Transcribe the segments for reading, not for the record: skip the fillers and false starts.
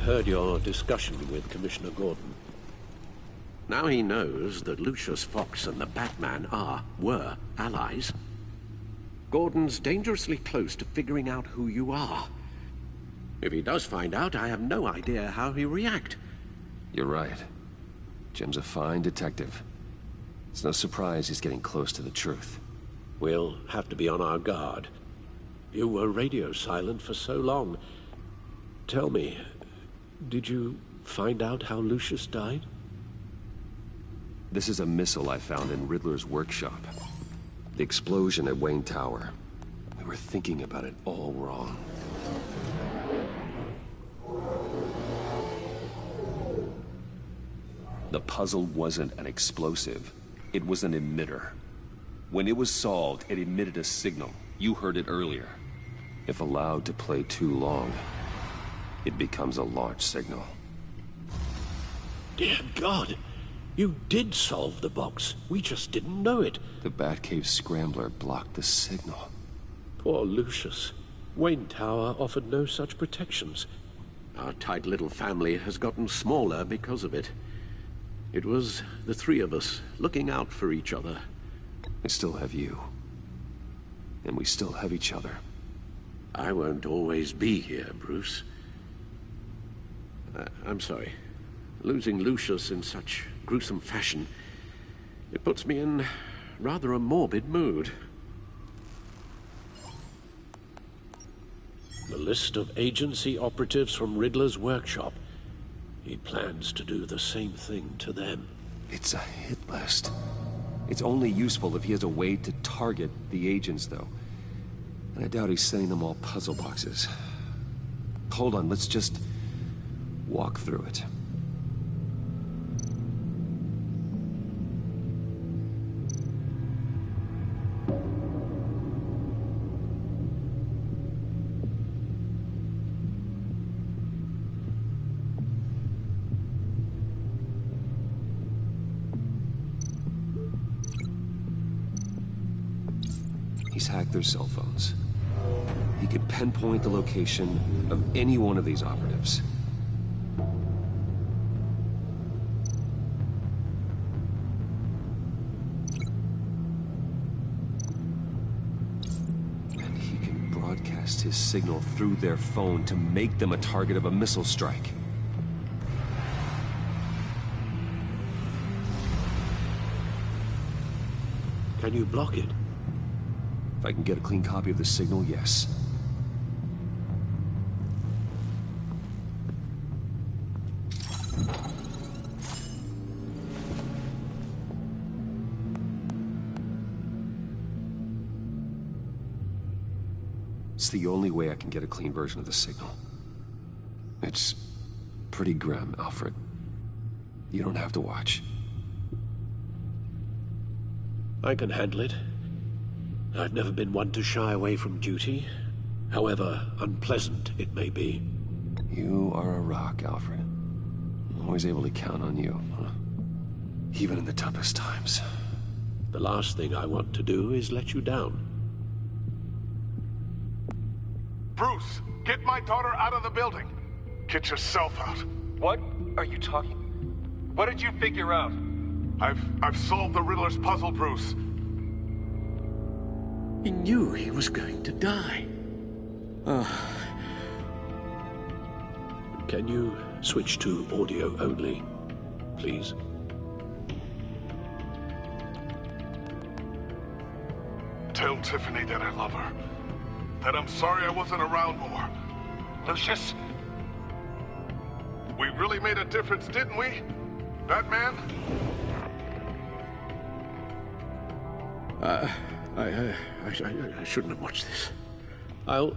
heard your discussion with Commissioner Gordon. Now he knows that Lucius Fox and the Batman were allies. Gordon's dangerously close to figuring out who you are. If he does find out, I have no idea how he'll react. You're right. Jim's a fine detective. It's no surprise he's getting close to the truth. We'll have to be on our guard. You were radio silent for so long. Tell me, did you find out how Lucius died? This is a missile I found in Riddler's workshop. The explosion at Wayne Tower. We were thinking about it all wrong. The puzzle wasn't an explosive. It was an emitter. When it was solved, it emitted a signal. You heard it earlier. If allowed to play too long, it becomes a launch signal. Dear God! You did solve the box. We just didn't know it. The Batcave scrambler blocked the signal. Poor Lucius. Wayne Tower offered no such protections. Our tight little family has gotten smaller because of it. It was the three of us looking out for each other. I still have you. And we still have each other. I won't always be here, Bruce. I'm sorry. Losing Lucius in such gruesome fashion, it puts me in rather a morbid mood. The list of agency operatives from Riddler's workshop. He plans to do the same thing to them. It's a hit list. It's only useful if he has a way to target the agents, though. And I doubt he's sending them all puzzle boxes. Hold on, let's just walk through it. He's hacked their cell phones. He could pinpoint the location of any one of these operatives. And he can broadcast his signal through their phone to make them a target of a missile strike. Can you block it? If I can get a clean copy of the signal, yes. It's the only way I can get a clean version of the signal. It's pretty grim, Alfred. You don't have to watch. I can handle it. I've never been one to shy away from duty, however unpleasant it may be. You are a rock, Alfred. I'm always able to count on you, huh? Even in the toughest times. The last thing I want to do is let you down. Bruce, get my daughter out of the building. Get yourself out. What are you talking? What did you figure out? I've solved the Riddler's puzzle, Bruce. He knew he was going to die. Can you switch to audio only, please? Tell Tiffany that I love her. That I'm sorry I wasn't around more. Lucius? We really made a difference, didn't we? Batman? I shouldn't have watched this. I'll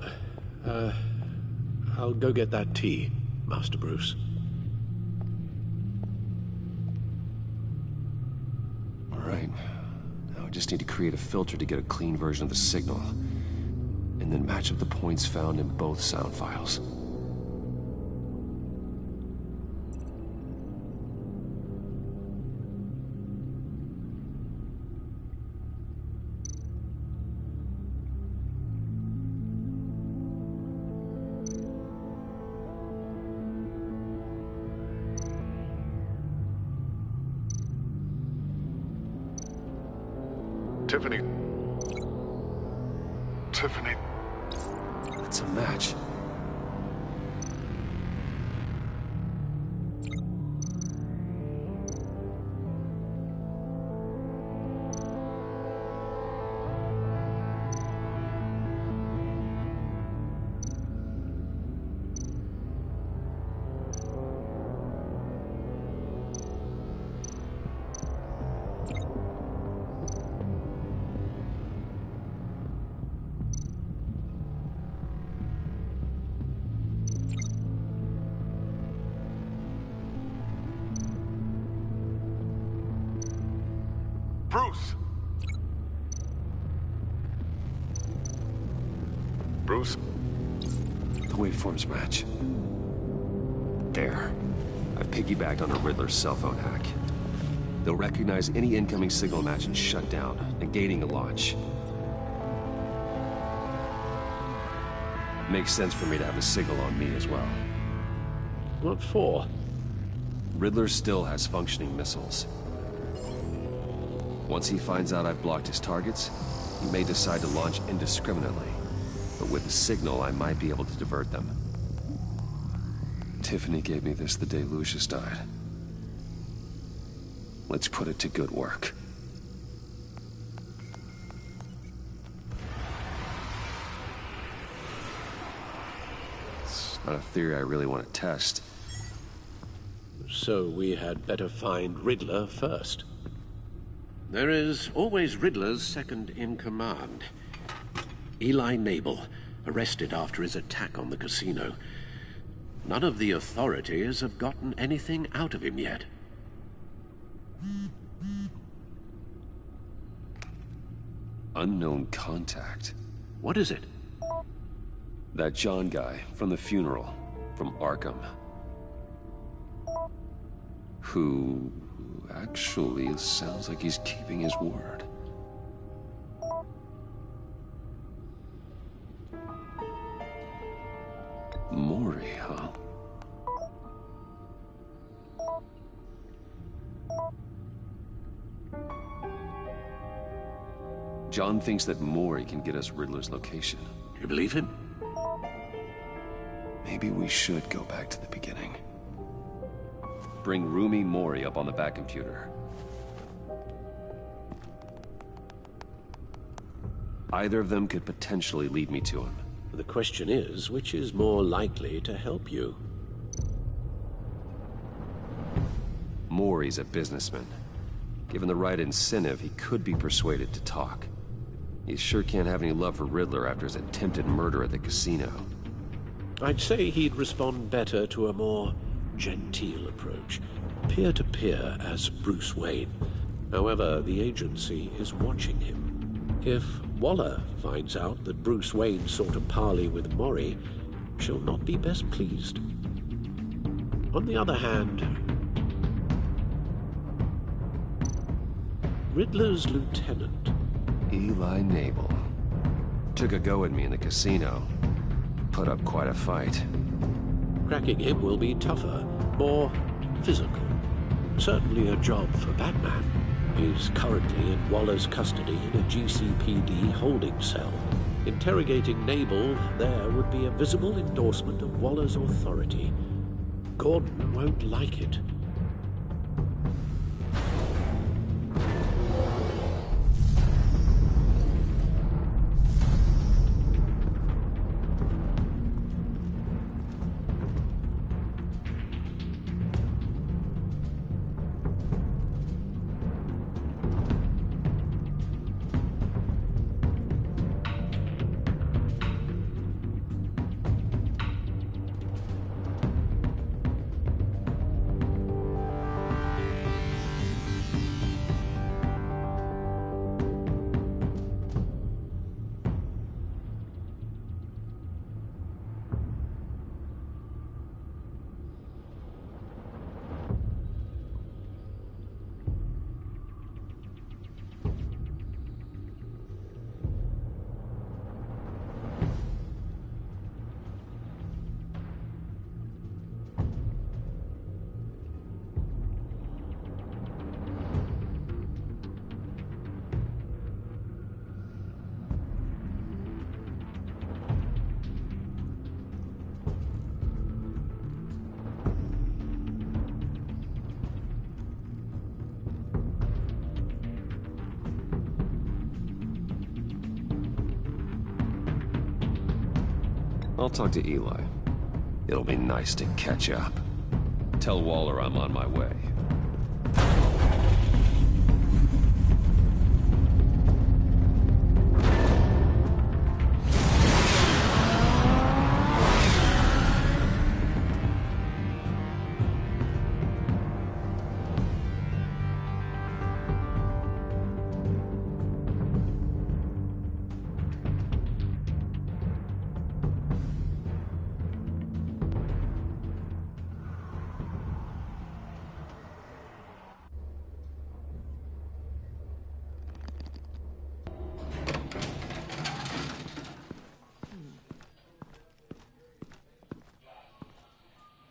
go get that tea, Master Bruce. All right. Now I just need to create a filter to get a clean version of the signal, and then match up the points found in both sound files. Tiffany. Tiffany. It's a match. Bruce! Bruce? The waveforms match. There. I've piggybacked on a Riddler's cell phone hack. They'll recognize any incoming signal match and shut down, negating a launch. Makes sense for me to have a signal on me as well. What for? Riddler still has functioning missiles. Once he finds out I've blocked his targets, he may decide to launch indiscriminately. But with the signal, I might be able to divert them. Tiffany gave me this the day Lucius died. Let's put it to good work. It's not a theory I really want to test. So we had better find Riddler first. There is always Riddler's second in command. Eli Nabel, arrested after his attack on the casino. None of the authorities have gotten anything out of him yet. Unknown contact. What is it? That John guy from the funeral, from Arkham. Who actually sounds like he's keeping his word. Maury, huh? John thinks that Maury can get us Riddler's location. You believe him? Maybe we should go back to the beginning. Bring Rumi Mori up on the back computer. Either of them could potentially lead me to him. The question is, which is more likely to help you? Mori's a businessman. Given the right incentive, he could be persuaded to talk. He sure can't have any love for Riddler after his attempted murder at the casino. I'd say he'd respond better to a more genteel approach, peer-to-peer as Bruce Wayne. However, the agency is watching him. If Waller finds out that Bruce Wayne sought a parley with Mori, she'll not be best pleased. On the other hand, Riddler's lieutenant, Eli Nabel, took a go at me in the casino. Put up quite a fight. cracking him will be tougher, more physical. Certainly a job for Batman. He's currently in Waller's custody in a GCPD holding cell. Interrogating Nabel there would be a visible endorsement of Waller's authority. Gordon won't like it. I'll talk to Eli. It'll be nice to catch up. Tell Waller I'm on my way.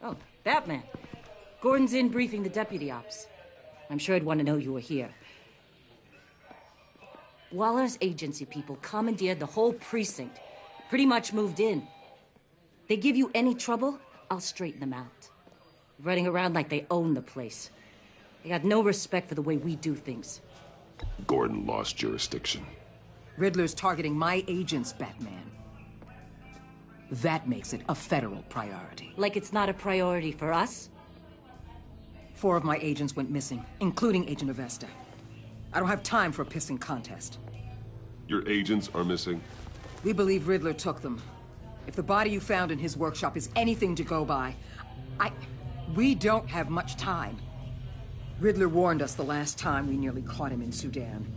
Oh, Batman. Gordon's in briefing the deputy ops. I'm sure he'd want to know you were here. Waller's agency people commandeered the whole precinct. Pretty much moved in. They give you any trouble, I'll straighten them out. Running around like they own the place. They got no respect for the way we do things. Gordon lost jurisdiction. Riddler's targeting my agents, Batman. That makes it a federal priority. Like it's not a priority for us? 4 of my agents went missing, including Agent Avesta. I don't have time for a pissing contest. Your agents are missing? We believe Riddler took them. If the body you found in his workshop is anything to go by, we don't have much time. Riddler warned us the last time we nearly caught him in Sudan.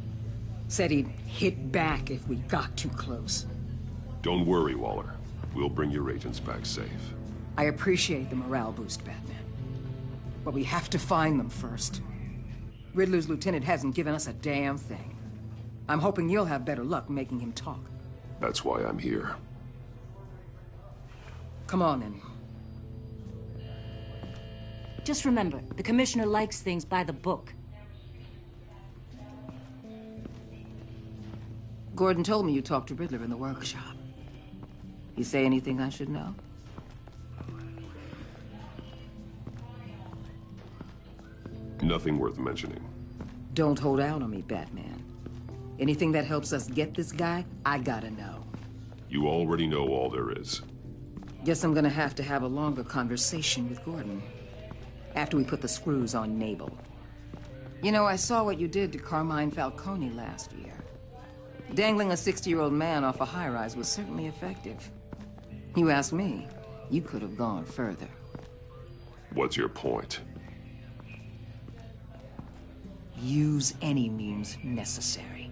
Said he'd hit back if we got too close. Don't worry, Waller. We'll bring your agents back safe. I appreciate the morale boost, Batman. But we have to find them first. Riddler's lieutenant hasn't given us a damn thing. I'm hoping you'll have better luck making him talk. That's why I'm here. Come on, then. Just remember, the commissioner likes things by the book. Gordon told me you talked to Riddler in the workshop. You say anything I should know? Nothing worth mentioning. Don't hold out on me, Batman. Anything that helps us get this guy, I gotta know. You already know all there is. Guess I'm gonna have to have a longer conversation with Gordon. After we put the screws on Nabel. You know, I saw what you did to Carmine Falcone last year. Dangling a 60-year-old man off a high-rise was certainly effective. You ask me, you could have gone further. What's your point? Use any means necessary.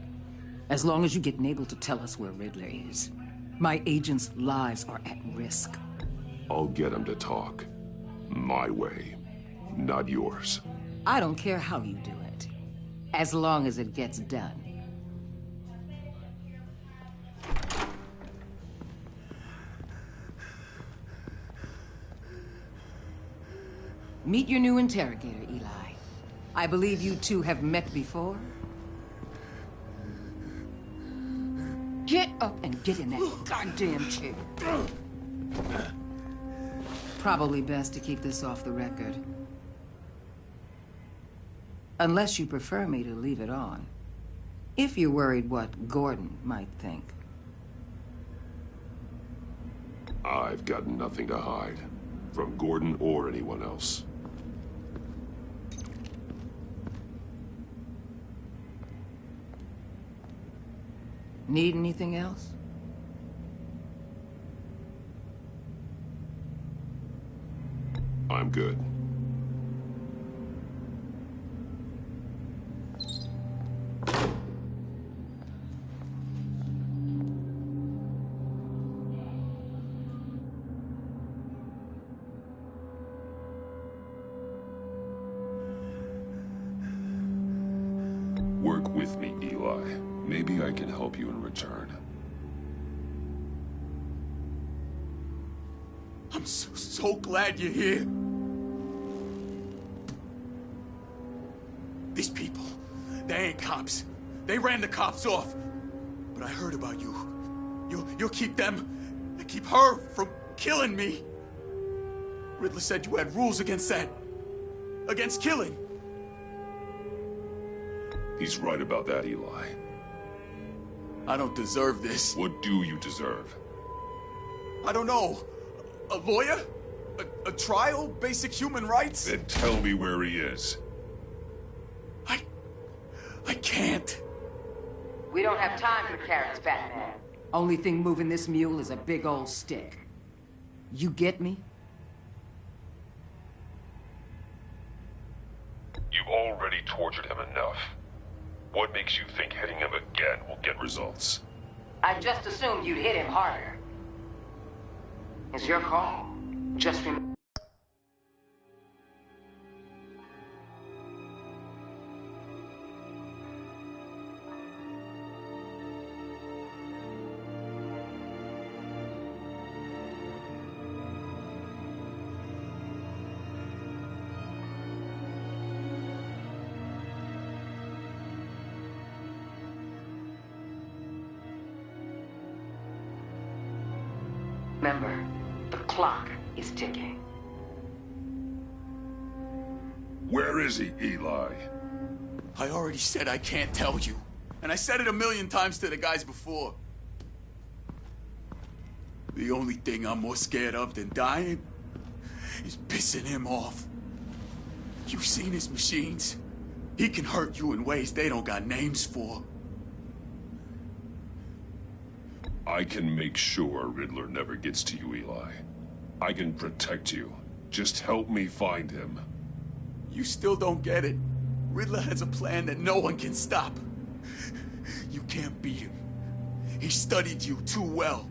As long as you get Nabel to tell us where Riddler is. My agents' lives are at risk. I'll get him to talk. My way, not yours. I don't care how you do it, as long as it gets done. Meet your new interrogator, Eli. I believe you two have met before. Get up and get in that goddamn chair. Probably best to keep this off the record. Unless you prefer me to leave it on. If you're worried what Gordon might think. I've got nothing to hide. From Gordon or anyone else. Need anything else? I'm good. Work with me, Eli. Maybe I can help you in return. I'm so glad you're here. These people, they ain't cops. They ran the cops off. But I heard about you. You'll keep them, keep her from killing me. Riddler said you had rules against that. Against killing. He's right about that, Eli. I don't deserve this. What do you deserve? I don't know. A lawyer? A trial? Basic human rights? Then tell me where he is. I can't. We don't have time for carrots, Batman. Only thing moving this mule is a big old stick. You get me? You've already tortured him enough. What makes you think hitting him again will get results? I just assumed you'd hit him harder. It's your call. Just remember. Remember, the clock is ticking. Where is he, Eli? I already said I can't tell you. And I said it 1,000,000 times to the guys before. The only thing I'm more scared of than dying is pissing him off. You've seen his machines. He can hurt you in ways they don't got names for. I can make sure Riddler never gets to you, Eli. I can protect you. Just help me find him. You still don't get it. Riddler has a plan that no one can stop. You can't beat him. He studied you too well.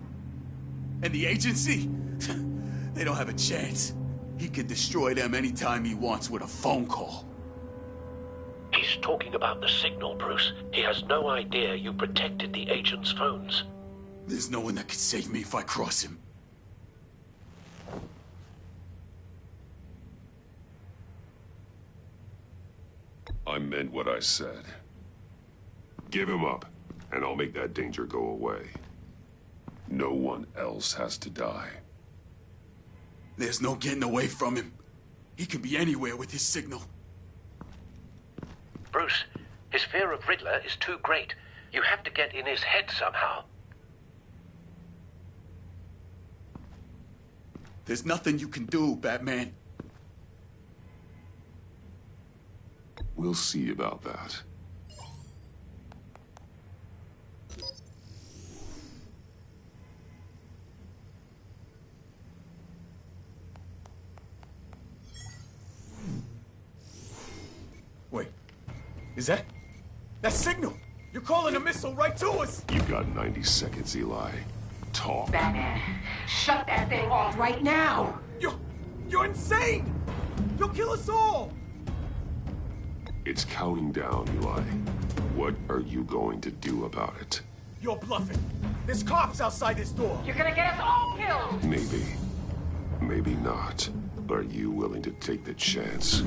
And the agency? They don't have a chance. He can destroy them anytime he wants with a phone call. He's talking about the signal, Bruce. He has no idea you protected the agent's phones. There's no one that can save me if I cross him. I meant what I said. Give him up, and I'll make that danger go away. No one else has to die. There's no getting away from him. He can be anywhere with his signal. Bruce, his fear of Riddler is too great. You have to get in his head somehow. There's nothing you can do, Batman. We'll see about that. Wait. Is that signal? You're calling a missile right to us! You've got 90 seconds, Eli. Talk. Batman, shut that thing off right now! You're insane! You'll kill us all! It's counting down, Eli. What are you going to do about it? You're bluffing. There's cops outside this door. You're gonna get us all killed! Maybe. Maybe not. Are you willing to take the chance?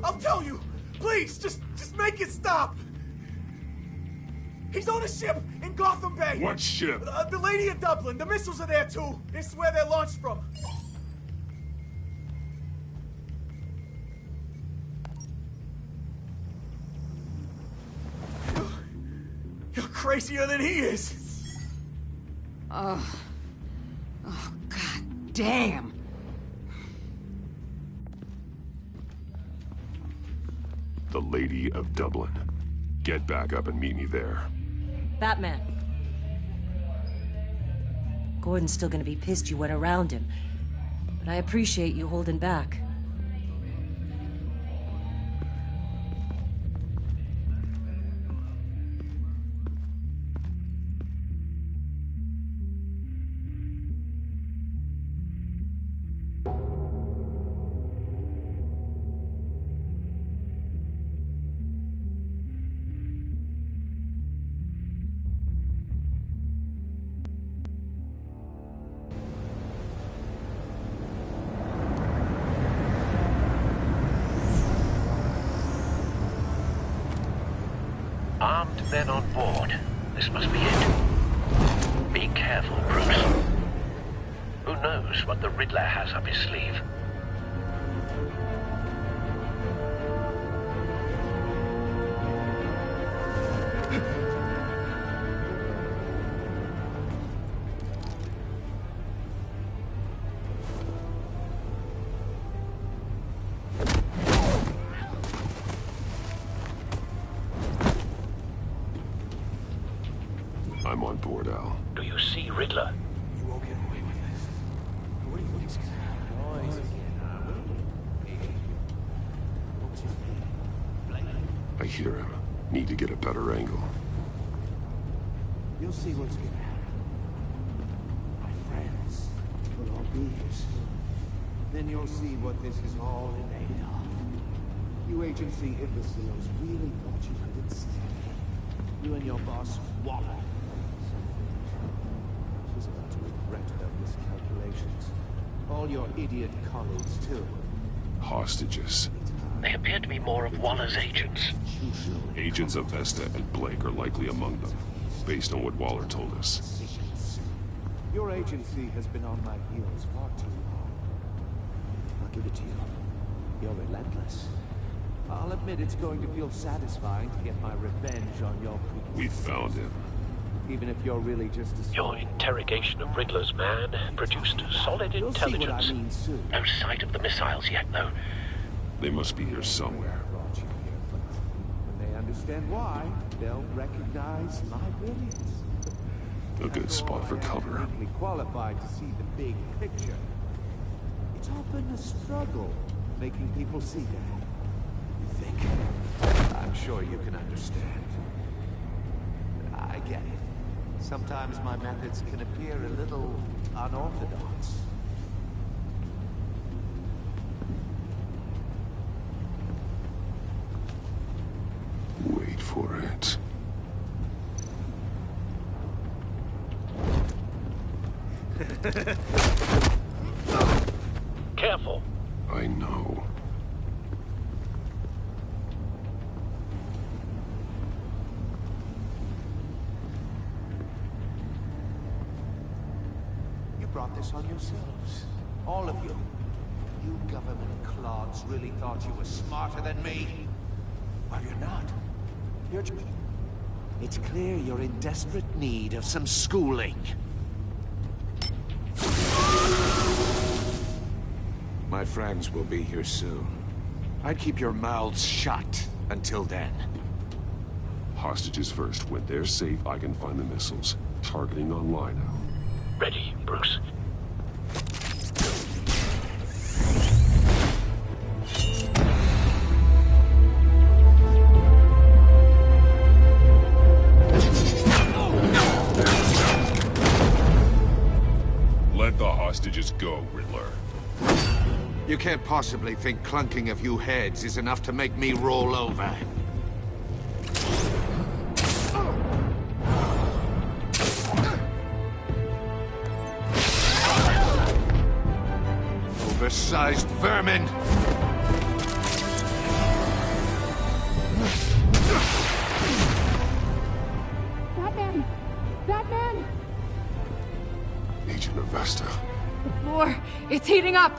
I'll tell you! Please, just make it stop! He's on a ship in Gotham Bay! What ship? The Lady of Dublin. The missiles are there, too. This is where they're launched from. You're crazier than he is. Oh, God damn. The Lady of Dublin. Get back up and meet me there. Batman. Gordon's still gonna be pissed you went around him. But I appreciate you holding back. Armed men on board. This must be it. Be careful, Bruce. Who knows what the Riddler has up his sleeve? I'm on board, Al. Do you see Riddler? You won't get away with this. What do you think's gonna happen? I hear him. Need to get a better angle. You'll see what's gonna happen. My friends will all be here soon. Then you'll see what this is all in aid of. You agency imbeciles really thought you could stand it. You and your boss, Waller. She's about to regret her miscalculations. All your idiot colleagues, too. Hostages. They appear to be more of Waller's agents. Agents of Vesta and Blake are likely among them, based on what Waller told us. Your agency has been on my heels far too long. I'll give it to you. You're relentless. I'll admit it's going to feel satisfying to get my revenge on your previous... We found him. Even if you're really just a... Your interrogation of Riddler's man produced solid You'll see what I intelligence. mean soon. No sight of the missiles yet, though. They must be here somewhere. I brought you here, but when they understand why, they'll recognize my brilliance. A good spot for cover. I'm uniquely qualified to see the big picture. It's all been a struggle, making people see that. You think? I'm sure you can understand. I get it. Sometimes my methods can appear a little unorthodox. Wait for it. Careful. I know. You brought this on yourselves. All of you. You government clods really thought you were smarter than me? Well, you're not. You're... It's clear you're in desperate need of some schooling. My friends will be here soon. I'd keep your mouths shut until then. Hostages first. When they're safe, I can find the missiles. Targeting online now. Ready, Bruce. Let the hostages go, Riddler. You can't possibly think clunking a few heads is enough to make me roll over. Oversized vermin! Batman! Batman! Agent of Vesta. The floor, it's heating up!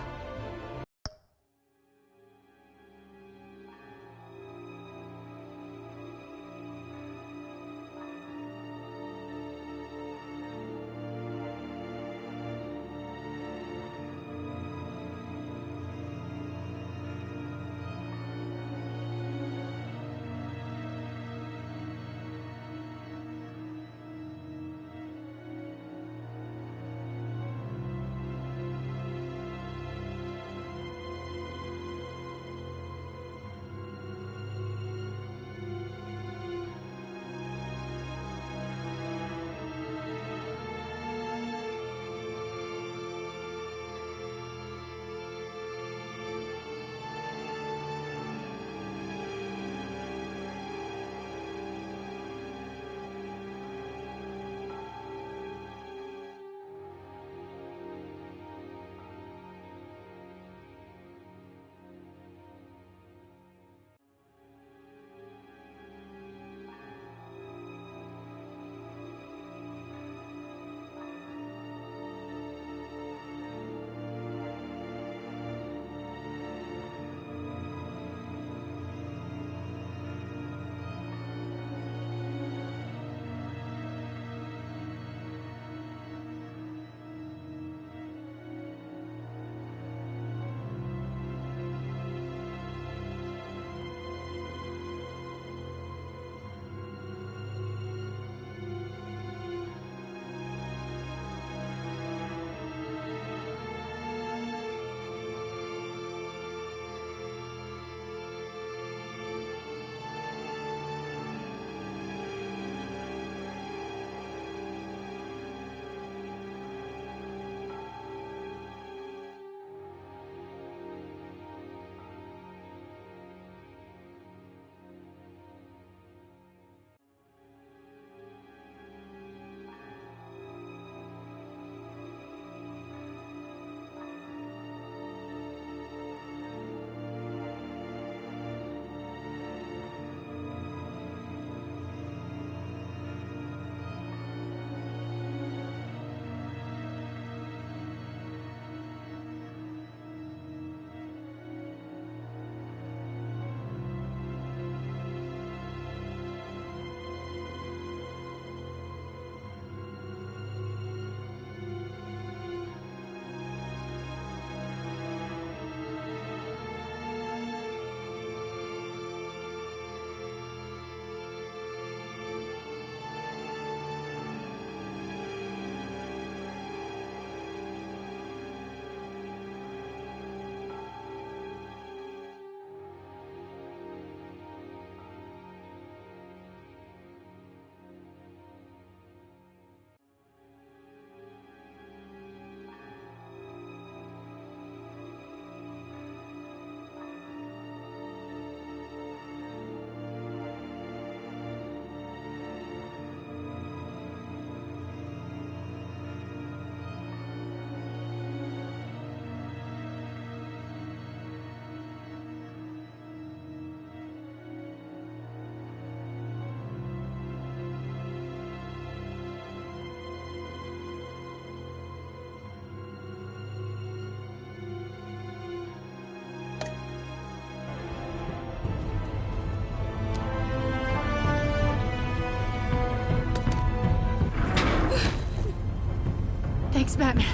Thanks, Batman.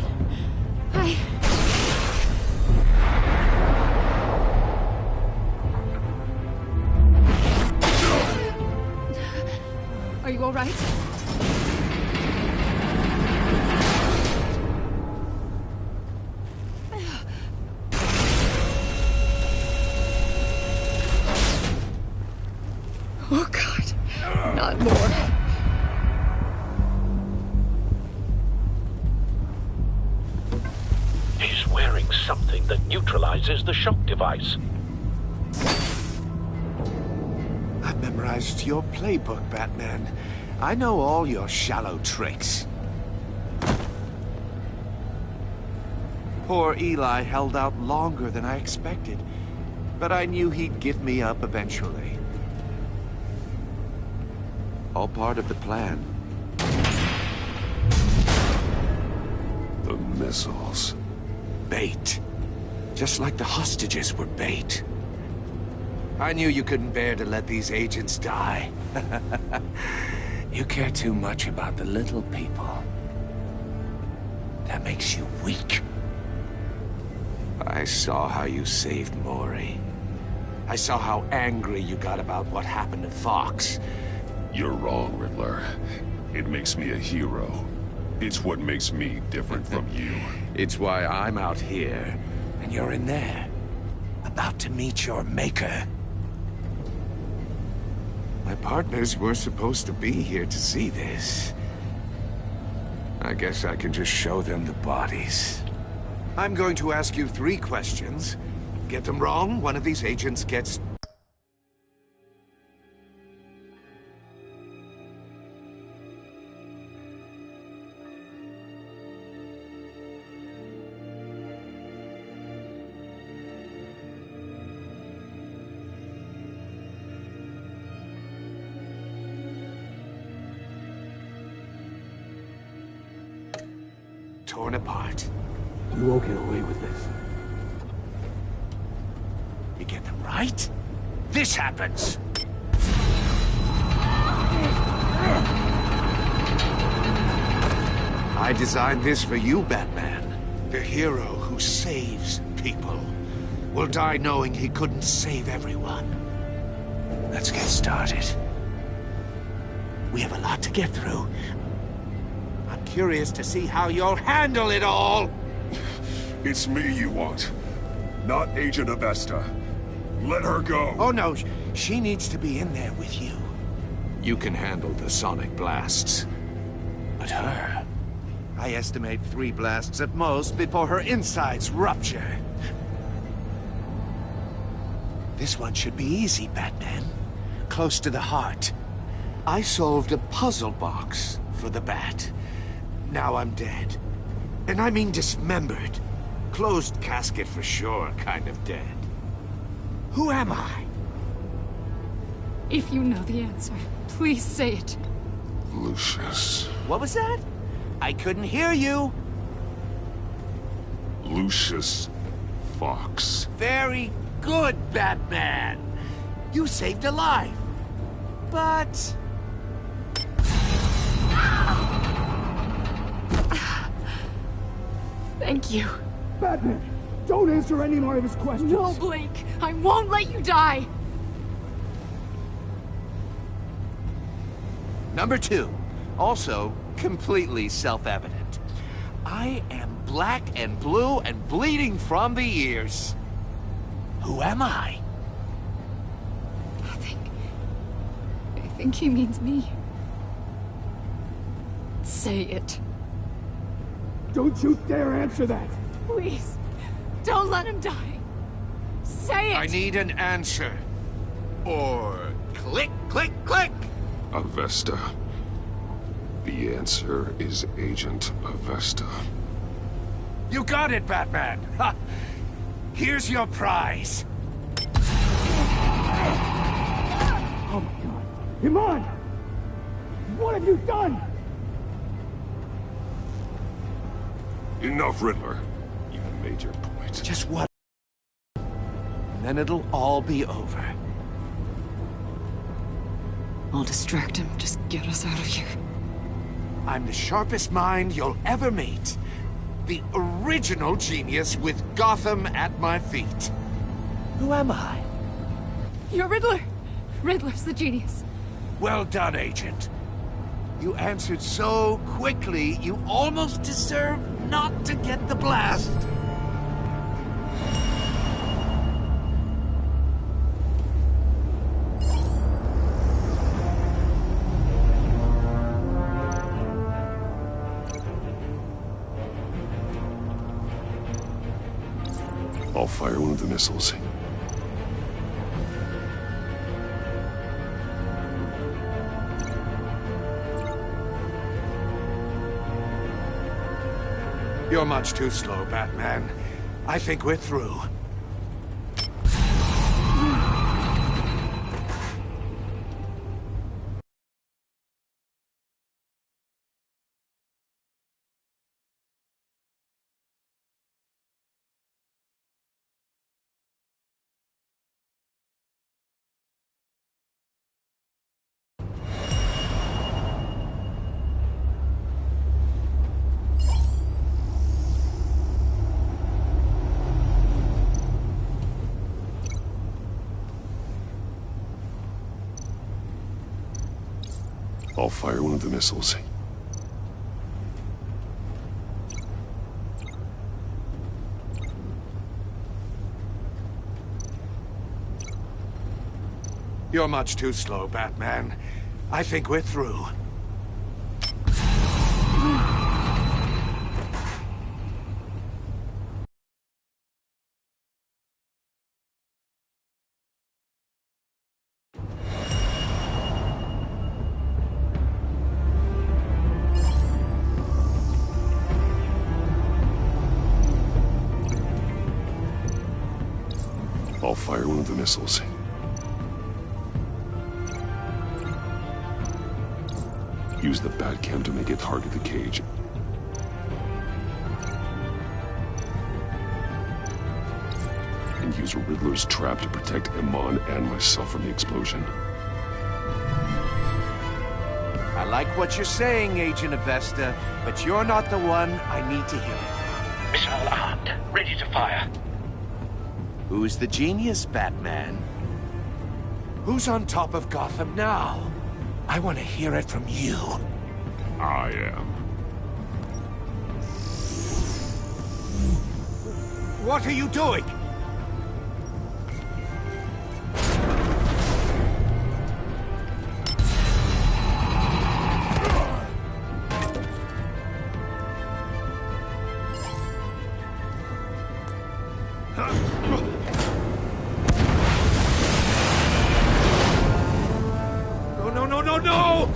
Are you all right? Oh, God. Not more. He's wearing something that neutralizes the shock device. I've memorized your playbook, Batman. I know all your shallow tricks. Poor Eli held out longer than I expected, but I knew he'd give me up eventually. All part of the plan. The missiles. Bait. Just like the hostages were bait. I knew you couldn't bear to let these agents die. You care too much about the little people. That makes you weak. I saw how you saved Maury. I saw how angry you got about what happened to Fox. You're wrong, Riddler. It makes me a hero. It's what makes me different from you. It's why I'm out here, and you're in there. About to meet your maker. My partners were supposed to be here to see this. I guess I can just show them the bodies. I'm going to ask you 3 questions. Get them wrong, one of these agents gets... torn apart. You won't get away with this. You get them right, this happens! I designed this for you, Batman. The hero who saves people will die knowing he couldn't save everyone. Let's get started. We have a lot to get through. I'm curious to see how you'll handle it all! It's me you want, not Agent Avesta. Let her go! Oh no, she needs to be in there with you. You can handle the sonic blasts. But her... I estimate 3 blasts at most before her insides rupture. This one should be easy, Batman. Close to the heart. I solved a puzzle box for the Bat. Now I'm dead. And I mean dismembered. Closed casket for sure, kind of dead. Who am I? If you know the answer, please say it. Lucius. What was that? I couldn't hear you. Lucius Fox. Very good, Batman. You saved a life. But... Thank you. Batman, don't answer any more of his questions. No, Blake. I won't let you die. Number 2. Also, completely self-evident. I am black and blue and bleeding from the ears. Who am I? I think he means me. Say it. Don't you dare answer that! Please, don't let him die. Say it! I need an answer. Or click, click, click! Avesta. The answer is Agent Avesta. You got it, Batman! Ha! Here's your prize. Oh my god. Iman! What have you done? Enough, Riddler. You made your point. Just one. And then it'll all be over. I'll distract him. Just get us out of here. I'm the sharpest mind you'll ever meet. the original genius with Gotham at my feet. Who am I? You're Riddler. Riddler's the genius. Well done, Agent. You answered so quickly, you almost deserve not to get the blast. I'll fire one of the missiles. You're much too slow, Batman. I think we're through. I'll fire one of the missiles. You're much too slow, Batman. I think we're through. I'll fire one of the missiles. Use the Batcam to make it target the cage. And use Riddler's trap to protect Iman and myself from the explosion. I like what you're saying, Agent Avesta, but you're not the one I need to hear it Missile armed, ready to fire. from. Who's the genius, Batman? Who's on top of Gotham now? I want to hear it from you. I am. What are you doing? No, no, no, no, no!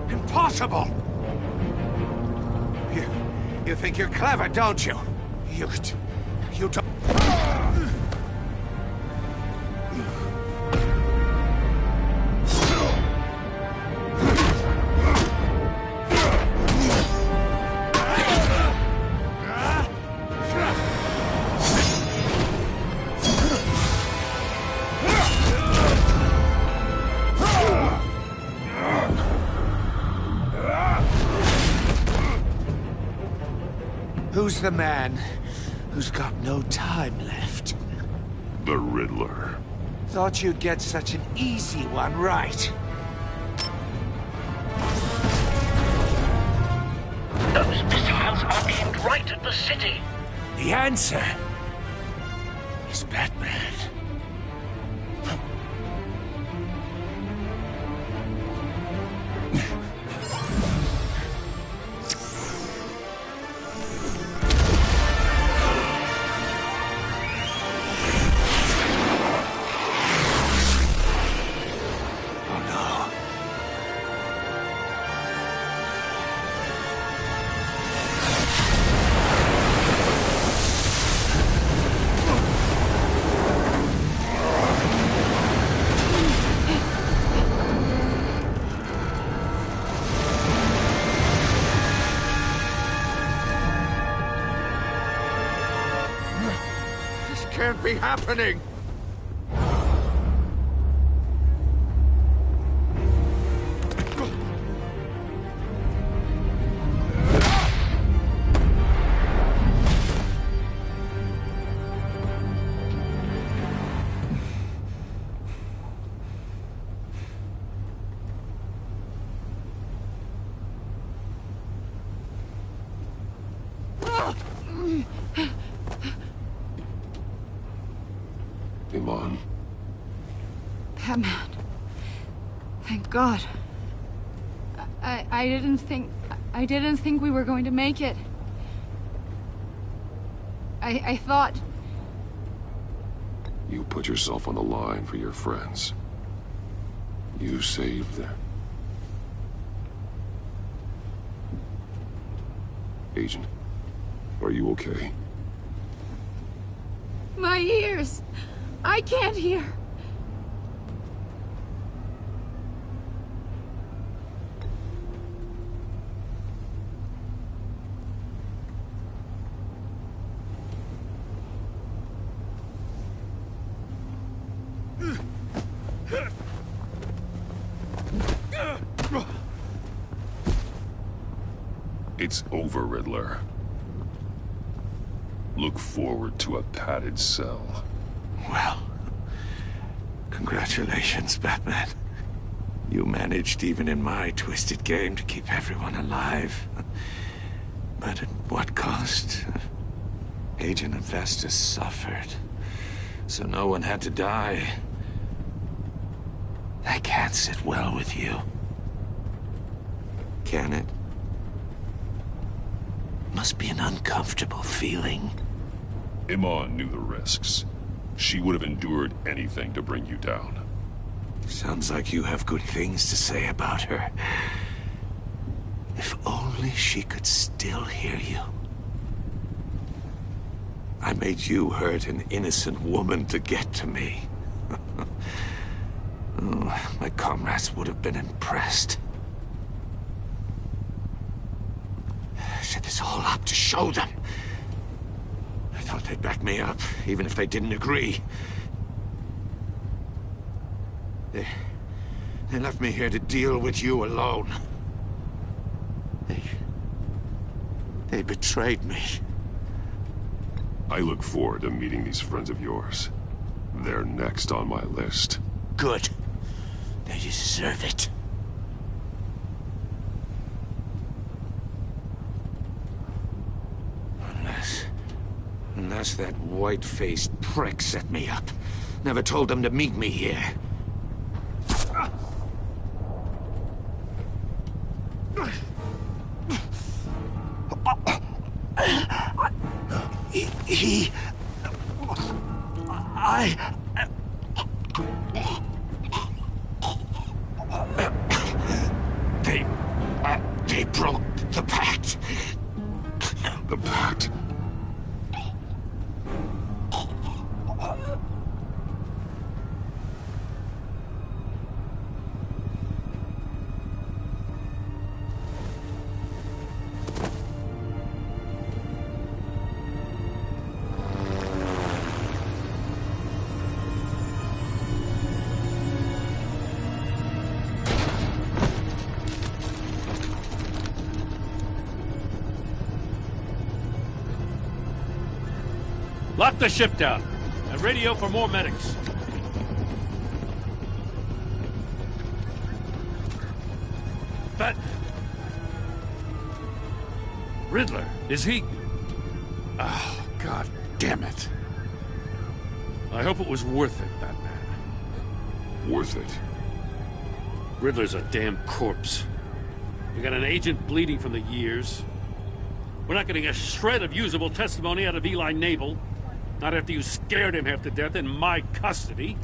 Impossible! You think you're clever, don't you? You don't... Who's the man who's got no time left? The Riddler. Thought you'd get such an easy one right. Those missiles are aimed right at the city. The answer is Batman. can't be happening! Iman. Batman. Thank God. I didn't think we were going to make it. I thought... You put yourself on the line for your friends. You saved them. Agent, are you okay? My ears! I can't hear! It's over, Riddler. Look forward to a padded cell. Well, congratulations, Batman. You managed, even in my twisted game, to keep everyone alive. But at what cost? Agent Investus suffered, so no one had to die. That can't sit well with you. Can it? Must be an uncomfortable feeling. Iman knew the risks. She would have endured anything to bring you down. Sounds like you have good things to say about her. If only she could still hear you. I made you hurt an innocent woman to get to me. Oh, my comrades would have been impressed. I set this all up to show them. I thought they'd back me up, even if they didn't agree. They left me here to deal with you alone. They betrayed me. I look forward to meeting these friends of yours. They're next on my list. Good. They deserve it. Unless that white-faced prick set me up. Never told them to meet me here. They broke the pact. The pact? Lock the ship down and radio for more medics. But Riddler, is he? Oh, God damn it. I hope it was worth it, Batman. Worth it? Riddler's a damn corpse. We got an agent bleeding from the years. We're not getting a shred of usable testimony out of Eli Nabel. Not after you scared him half to death in my custody.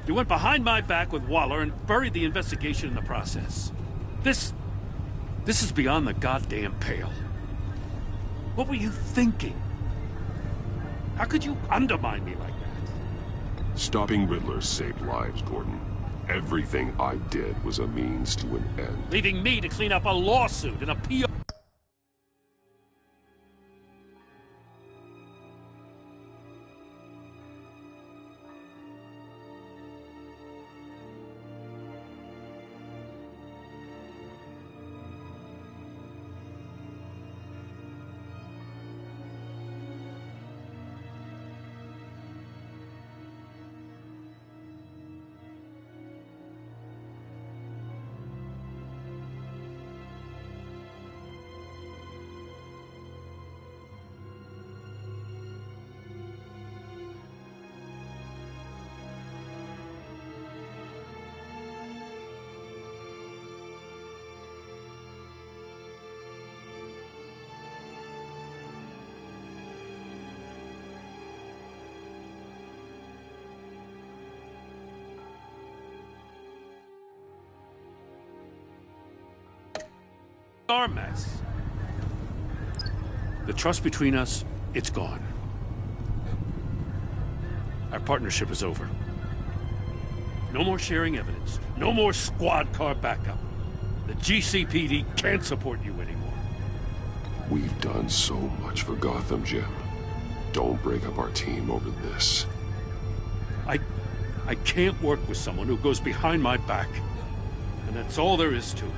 You went behind my back with Waller and buried the investigation in the process. This is beyond the goddamn pale. What were you thinking? How could you undermine me like that? Stopping Riddler saved lives, Gordon. Everything I did was a means to an end. Leaving me to clean up a lawsuit and a PR... our mess. The trust between us, it's gone. Our partnership is over. No more sharing evidence. No more squad car backup. The GCPD can't support you anymore. We've done so much for Gotham, Jim. Don't break up our team over this. I can't work with someone who goes behind my back. And that's all there is to it.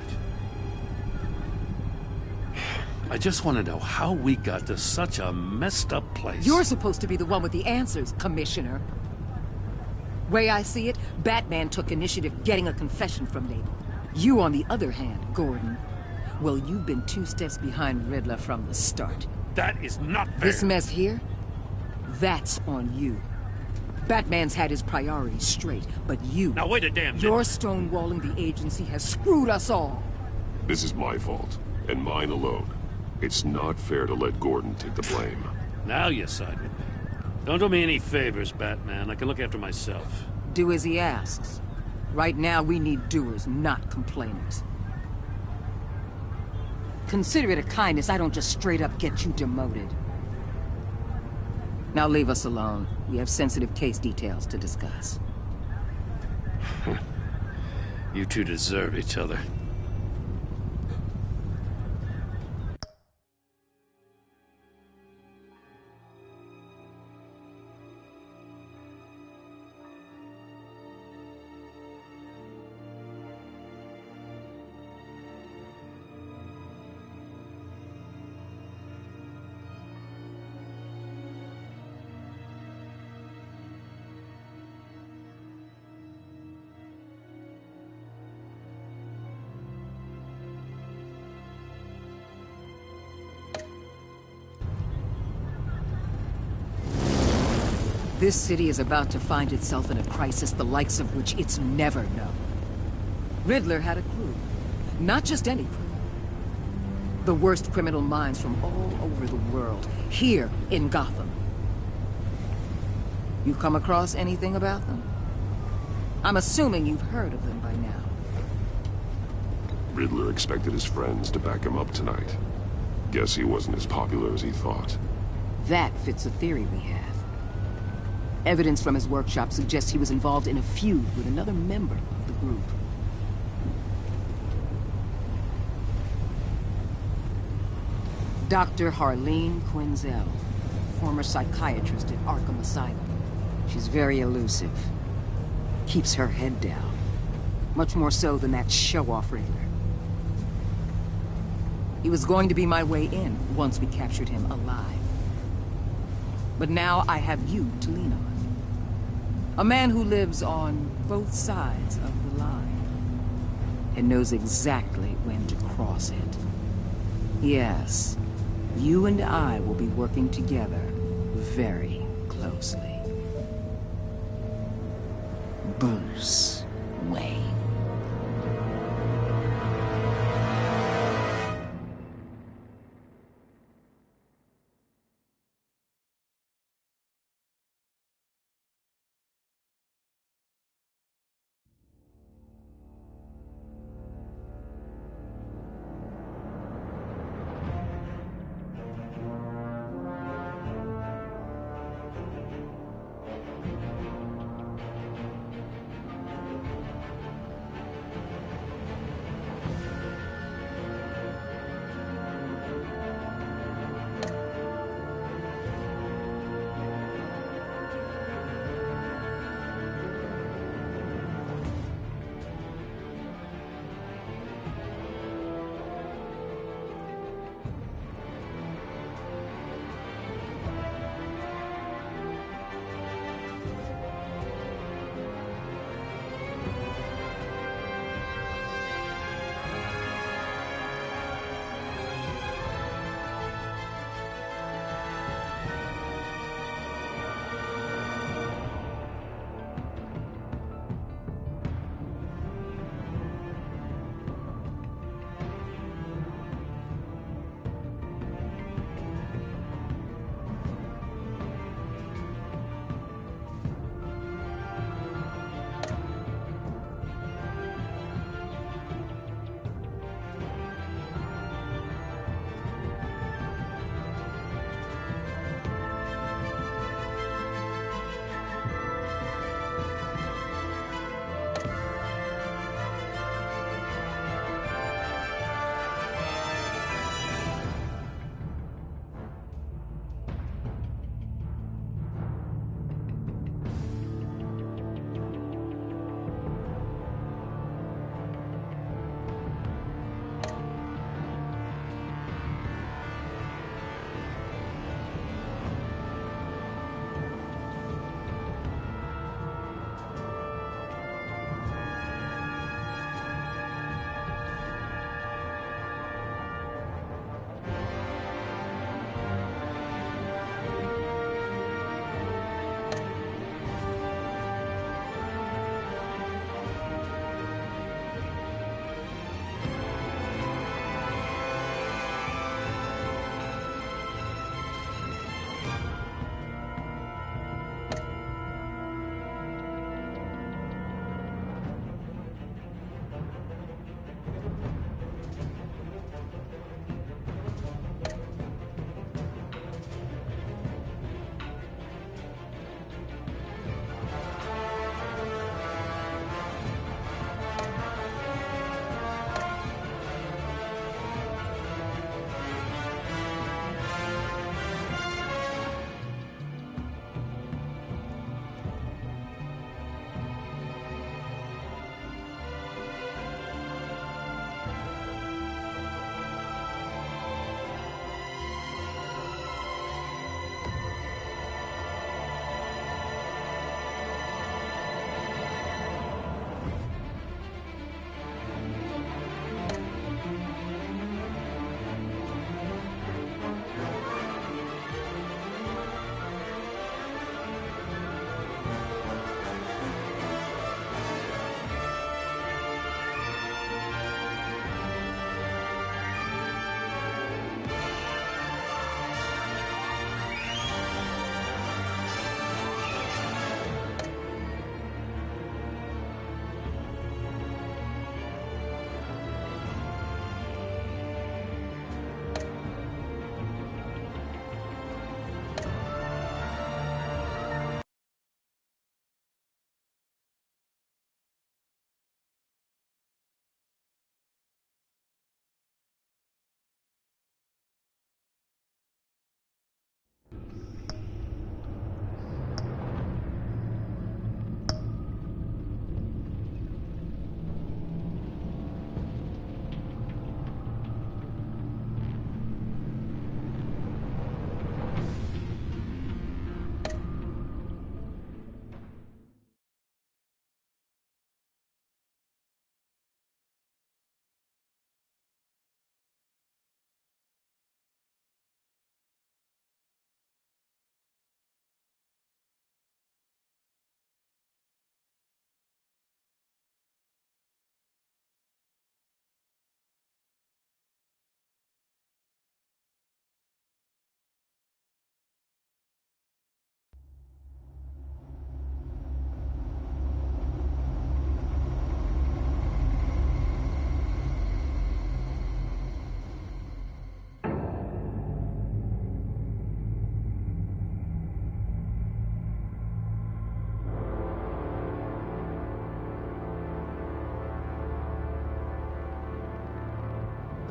I just want to know how we got to such a messed up place. You're supposed to be the one with the answers, Commissioner. Way I see it, Batman took initiative getting a confession from Nabel. You, on the other hand, Gordon, well, you've been 2 steps behind Riddler from the start. That is not fair. This mess here, that's on you. Batman's had his priorities straight, but you... Now wait a damn minute. Your stonewalling the agency has screwed us all. This is my fault, and mine alone. It's not fair to let Gordon take the blame. Now you side with me. Don't do me any favors, Batman. I can look after myself. Do as he asks. Right now, we need doers, not complainers. Consider it a kindness I don't just straight up get you demoted. Now leave us alone. We have sensitive case details to discuss. You two deserve each other. This city is about to find itself in a crisis the likes of which it's never known. Riddler had a crew. Not just any crew. The worst criminal minds from all over the world, here in Gotham. You come across anything about them? I'm assuming you've heard of them by now. Riddler expected his friends to back him up tonight. Guess he wasn't as popular as he thought. That fits a theory we have. Evidence from his workshop suggests he was involved in a feud with another member of the group. Dr. Harleen Quinzel, former psychiatrist at Arkham Asylum. She's very elusive. Keeps her head down. Much more so than that show-off Riddler. He was going to be my way in once we captured him alive. But now I have you to lean on. A man who lives on both sides of the line and knows exactly when to cross it. Yes, you and I will be working together very closely. Bruce Wayne.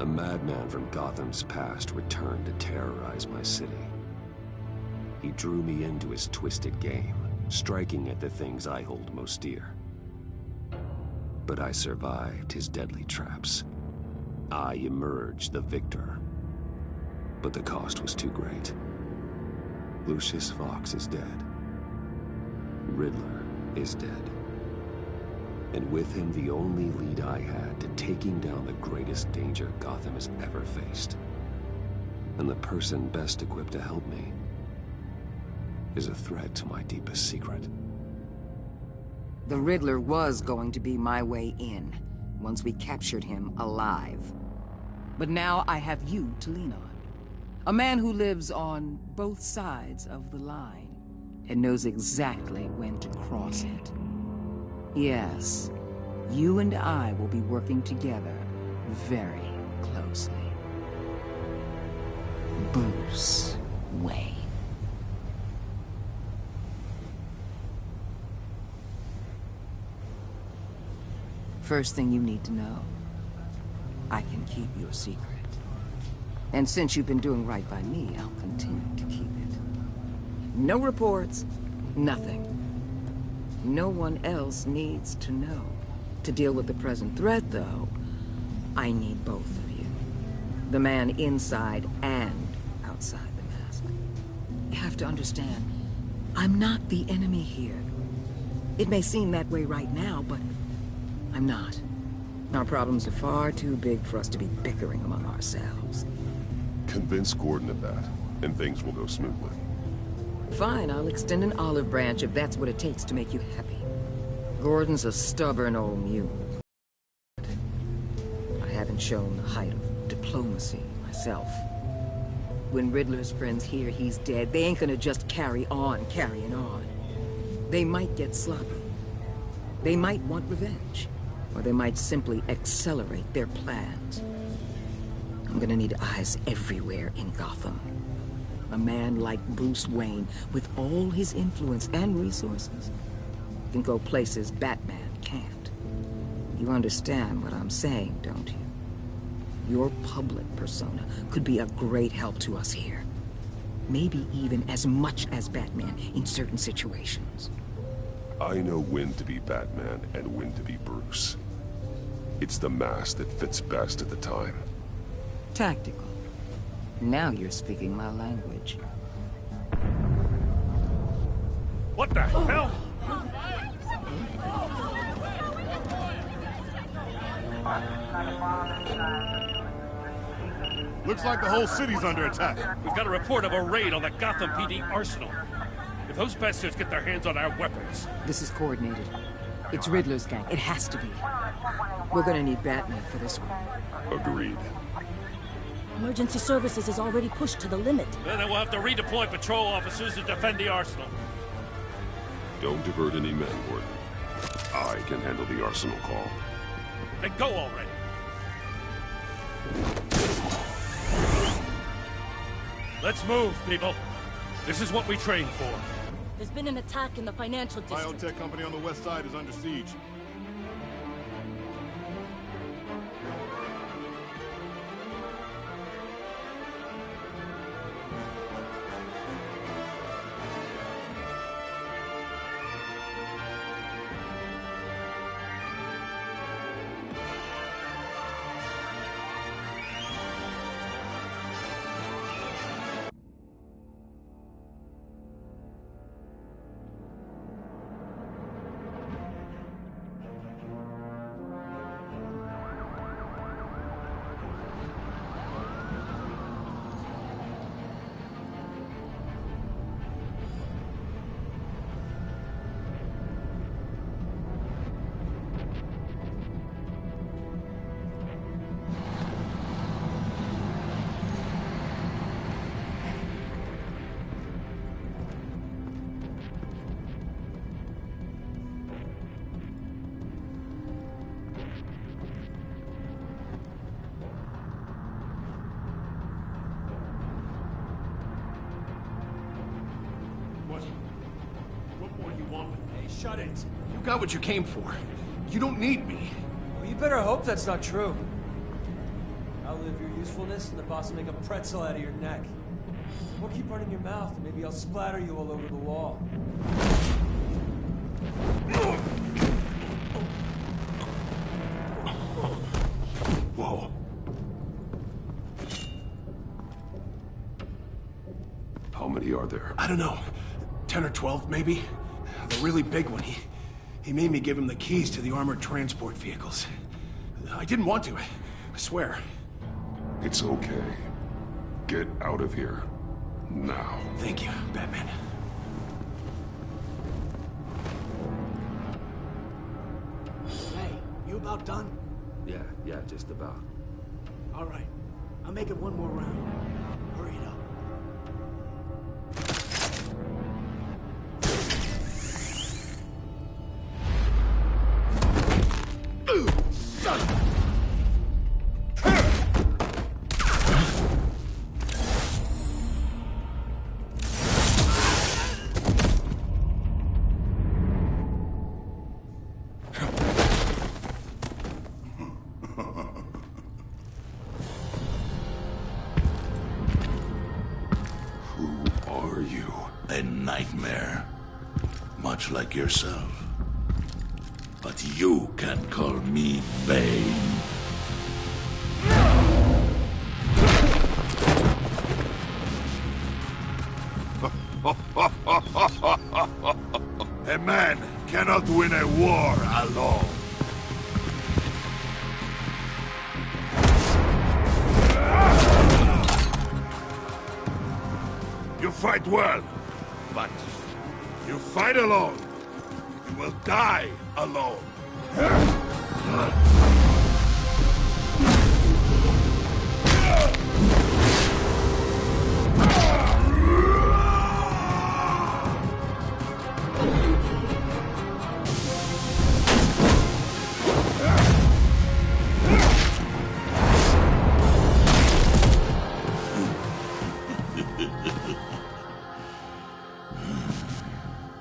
A madman from Gotham's past returned to terrorize my city. He drew me into his twisted game, striking at the things I hold most dear. But I survived his deadly traps. I emerged the victor. But the cost was too great. Lucius Fox is dead. Riddler is dead. And with him the only lead I had to taking down the greatest danger Gotham has ever faced. And the person best equipped to help me is a threat to my deepest secret. The Riddler was going to be my way in, once we captured him alive. But now I have you to lean on. A man who lives on both sides of the line, and knows exactly when to cross it. Yes, you and I will be working together very closely. Bruce Wayne. First thing you need to know, I can keep your secret. And since you've been doing right by me, I'll continue to keep it. No reports, nothing. No one else needs to know. To deal with the present threat, though, I need both of you. The man inside and outside the mask. You have to understand, I'm not the enemy here. It may seem that way right now, but I'm not. Our problems are far too big for us to be bickering among ourselves. Convince Gordon of that, and things will go smoothly. Fine, I'll extend an olive branch if that's what it takes to make you happy. Gordon's a stubborn old mule. I haven't shown the height of diplomacy myself. When Riddler's friends hear he's dead, they ain't gonna just carry on carrying on. They might get sloppy. They might want revenge. Or they might simply accelerate their plans. I'm gonna need eyes everywhere in Gotham. A man like Bruce Wayne, with all his influence and resources, can go places Batman can't. You understand what I'm saying, don't you? Your public persona could be a great help to us here. Maybe even as much as Batman in certain situations. I know when to be Batman and when to be Bruce. It's the mask that fits best at the time. Tactical. Now you're speaking my language. What the hell? Looks like the whole city's under attack. We've got a report of a raid on the Gotham PD arsenal. If those bastards get their hands on our weapons... This is coordinated. It's Riddler's gang. It has to be. We're gonna need Batman for this one. Agreed. Emergency services is already pushed to the limit. Then we'll have to redeploy patrol officers to defend the arsenal. Don't divert any men, Gordon. I can handle the arsenal call. Then go already. Let's move, people. This is what we trained for. There's been an attack in the financial district. Biotech company on the west side is under siege. Shut it. You got what you came for. You don't need me. Well, you better hope that's not true. outlive your usefulness, and the boss will make a pretzel out of your neck. Or keep running your mouth, and maybe I'll splatter you all over the wall. Whoa. How many are there? I don't know. 10 or 12, maybe? The really big one, he made me give him the keys to the armored transport vehicles. I didn't want to, I swear. It's okay. Get out of here. Now. Thank you, Batman. Hey, you about done? Yeah, just about. All right. I'll make it one more round. Hurry it up. A nightmare. Much like yourself. But you can call me Bane. A man cannot win a war alone. You fight well, but you fight alone. You will die alone.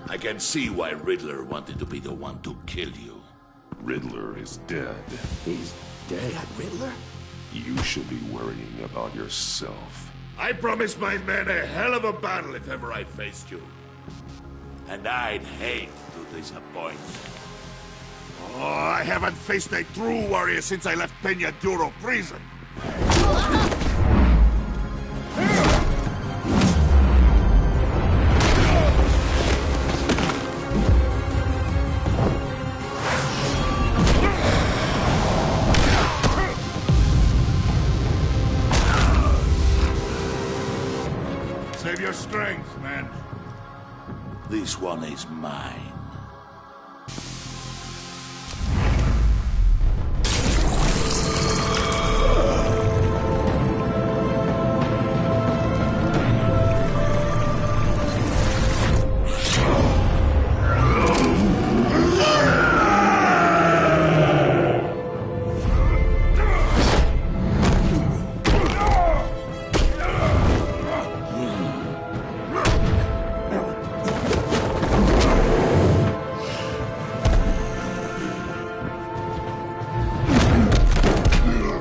I can see why Riddler wanted to be the one to kill you. Riddler is dead. He's dead? Riddler? You should be worrying about yourself. I promised my men a hell of a battle if ever I faced you. And I'd hate to disappoint. Oh, I haven't faced a true warrior since I left Peña Duro prison. Save your strength, man. This one is mine.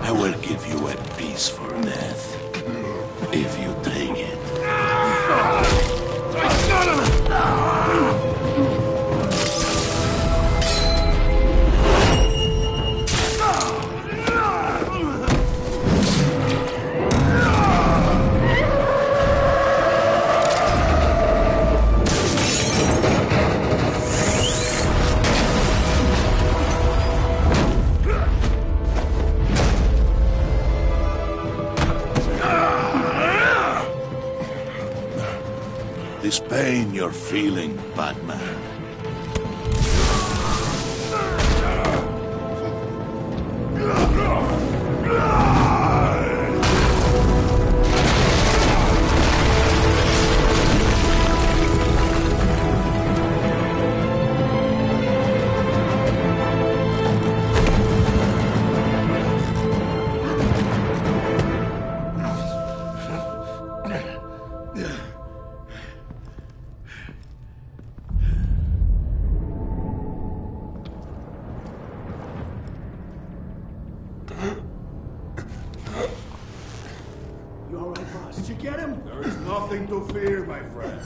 I will give you a peaceful death, if you take it. This pain you're feeling, Batman. Nothing to fear, my friend.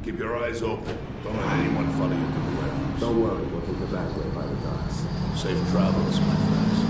Keep your eyes open. Don't let anyone follow you to the warehouse. Don't worry, we'll take the back way by the docks. Safe travels, my friends.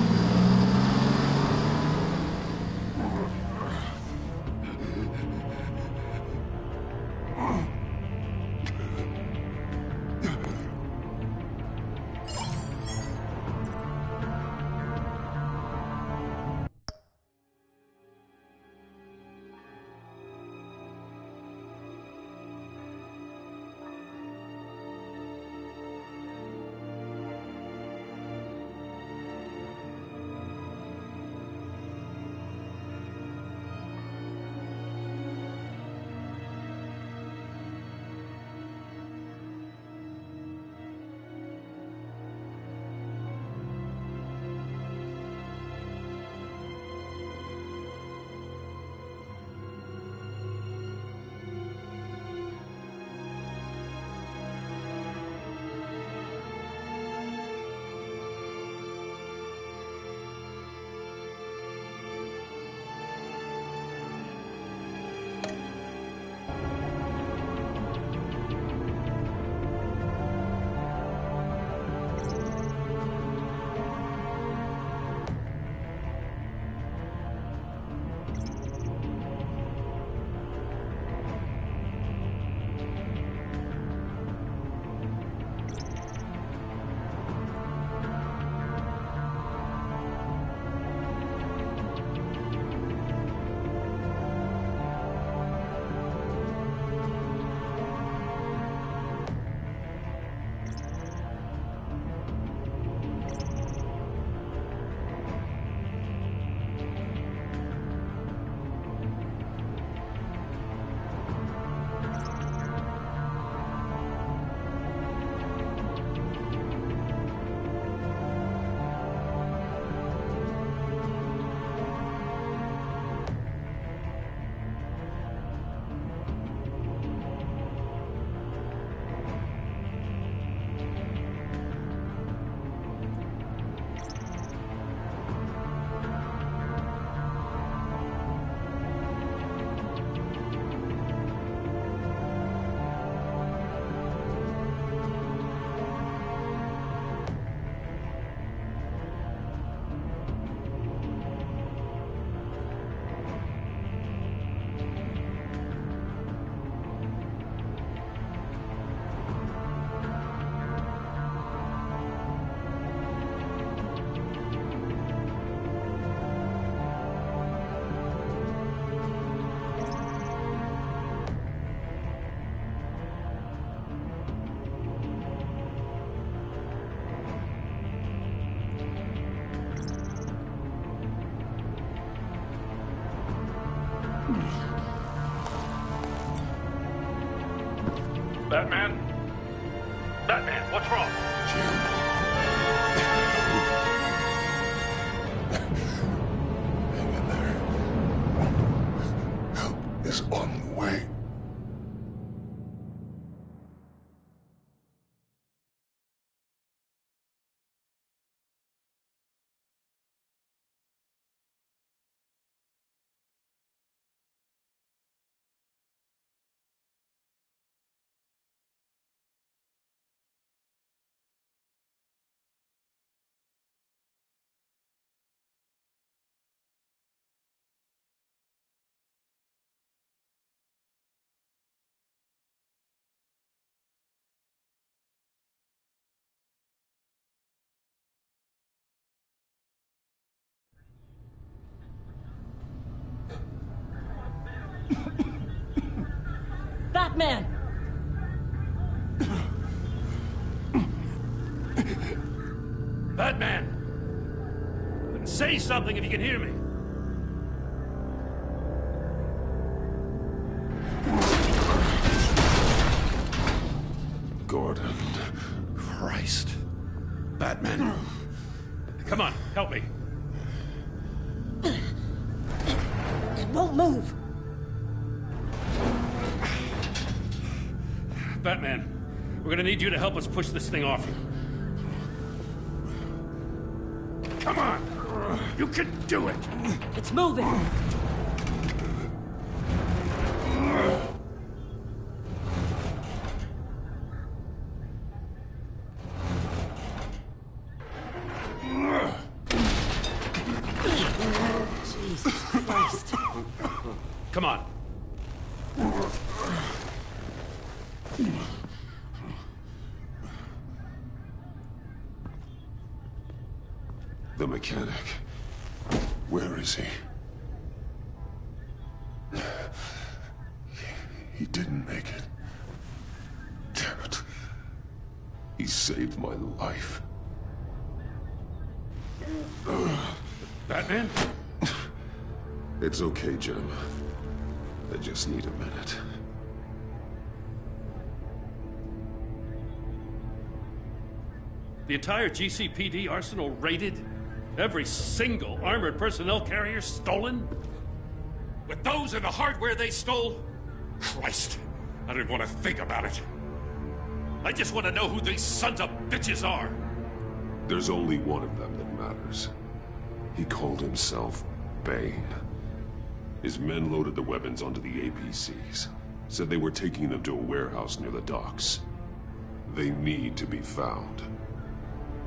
Batman? Batman, what's wrong? Hang in there. Help is on the way. Batman! Batman! Then say something if you can hear me. Gordon. Christ. Batman. Come on, help me. It won't move. Batman, we're gonna need you to help us push this thing off you. Come on! You can do it! It's moving! Come on. The mechanic. Where is he? He didn't make it. Damn it. He saved my life. Batman? It's okay, Jim. I just need a minute. The entire GCPD arsenal raided? Every single armored personnel carrier stolen? With those and the hardware they stole? Christ, I don't want to think about it. I just want to know who these sons of bitches are. There's only one of them that matters. He called himself Bane. His men loaded the weapons onto the APCs. Said they were taking them to a warehouse near the docks. They need to be found.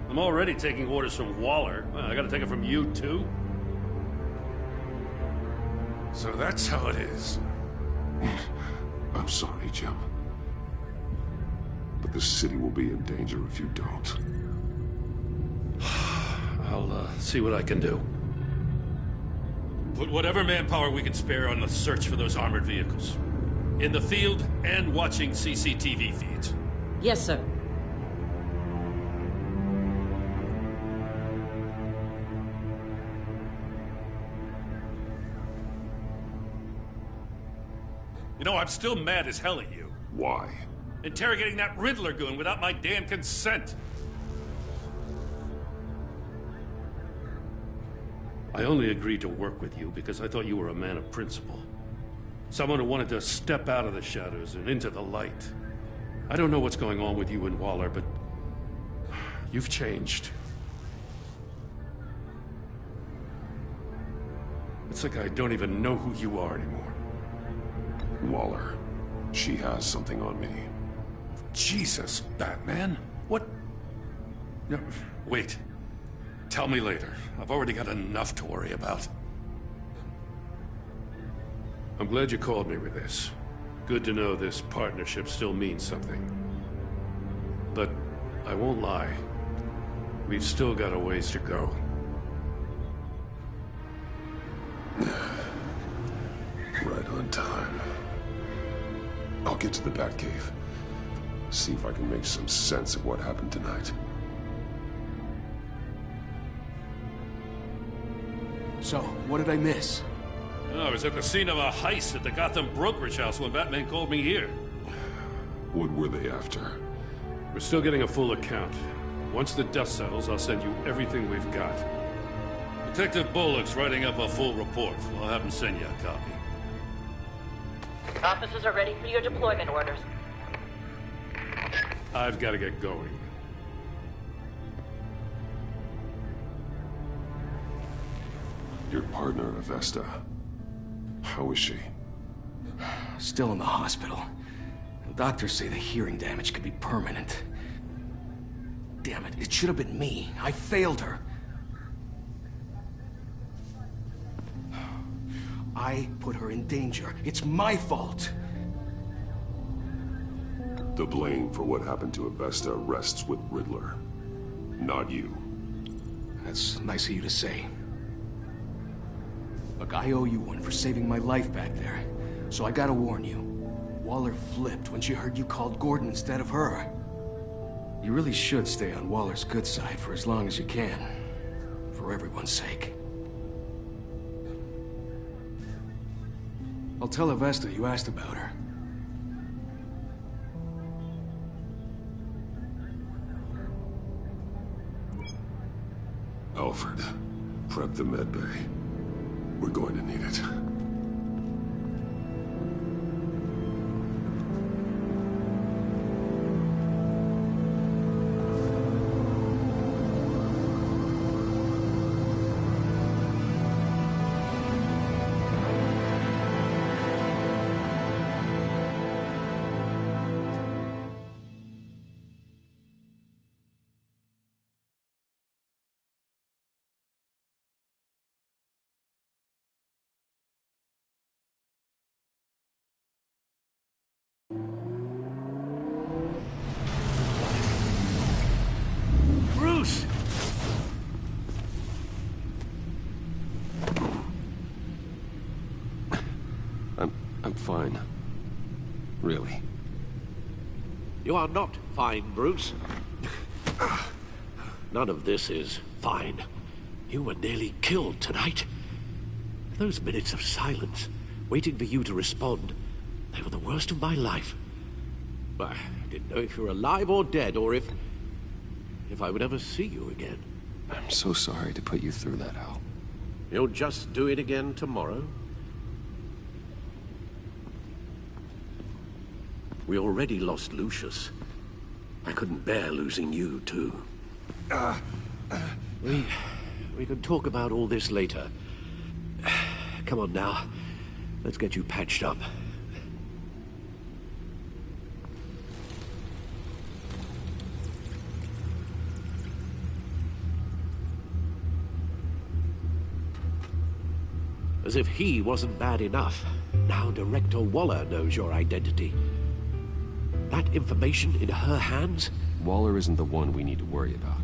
I'm already taking orders from Waller. Well, I gotta take it from you, too? So that's how it is. I'm sorry, Jim. But the city will be in danger if you don't. I'll see what I can do. Put whatever manpower we can spare on the search for those armored vehicles. In the field and watching CCTV feeds. Yes, sir. You know, I'm still mad as hell at you. Why? Interrogating that Riddler goon without my damn consent. I only agreed to work with you because I thought you were a man of principle. Someone who wanted to step out of the shadows and into the light. I don't know what's going on with you and Waller, but you've changed. It's like I don't even know who you are anymore. Waller. She has something on me. Jesus, Batman. What? No, wait. Tell me later. I've already got enough to worry about. I'm glad you called me with this. Good to know this partnership still means something. But I won't lie. We've still got a ways to go. Right on time. I'll get to the Batcave. See if I can make some sense of what happened tonight. So, what did I miss? I was at the scene of a heist at the Gotham brokerage house when Batman called me here. What were they after? We're still getting a full account. Once the dust settles, I'll send you everything we've got. Detective Bullock's writing up a full report. I'll have him send you a copy. Officers are ready for your deployment orders. I've got to get going. Your partner, Avesta. How is she? Still in the hospital. Doctors say the hearing damage could be permanent. Damn it, it should have been me. I failed her. I put her in danger. It's my fault. The blame for what happened to Avesta rests with Riddler, not you. That's nice of you to say. Look, I owe you one for saving my life back there. So I gotta warn you. Waller flipped when she heard you called Gordon instead of her. You really should stay on Waller's good side for as long as you can. For everyone's sake. I'll tell Avesta you asked about her. Alfred, prep the med bay. We're going to need it. really. You are not fine, Bruce. None of this is fine. You were nearly killed tonight. Those minutes of silence, waiting for you to respond, they were the worst of my life. I didn't know if you were alive or dead, or if I would ever see you again. I'm so sorry to put you through that, Al. You'll just do it again tomorrow? We already lost Lucius. I couldn't bear losing you, too. We can talk about all this later. Come on now. Let's get you patched up. As if he wasn't bad enough. Now Director Waller knows your identity. That information in her hands? Waller isn't the one we need to worry about.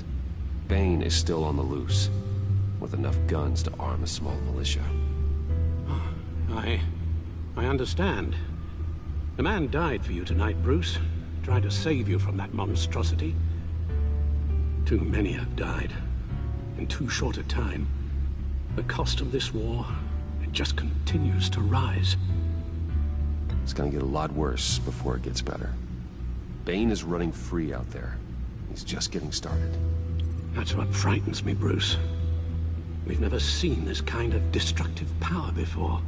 Bane is still on the loose, with enough guns to arm a small militia. I understand. The man died for you tonight, Bruce. Tried to save you from that monstrosity. Too many have died. In too short a time. The cost of this war, it just continues to rise. It's gonna get a lot worse before it gets better. Bane is running free out there. He's just getting started. That's what frightens me, Bruce. We've never seen this kind of destructive power before.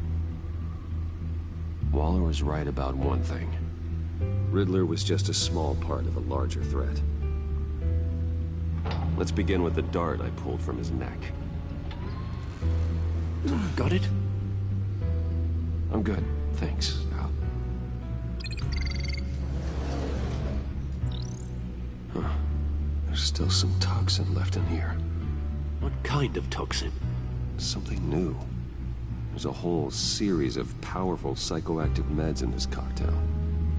Waller was right about one thing. Riddler was just a small part of a larger threat. Let's begin with the dart I pulled from his neck. Got it? I'm good, thanks, Al. Huh. There's still some toxin left in here. What kind of toxin? Something new. There's a whole series of powerful psychoactive meds in this cocktail.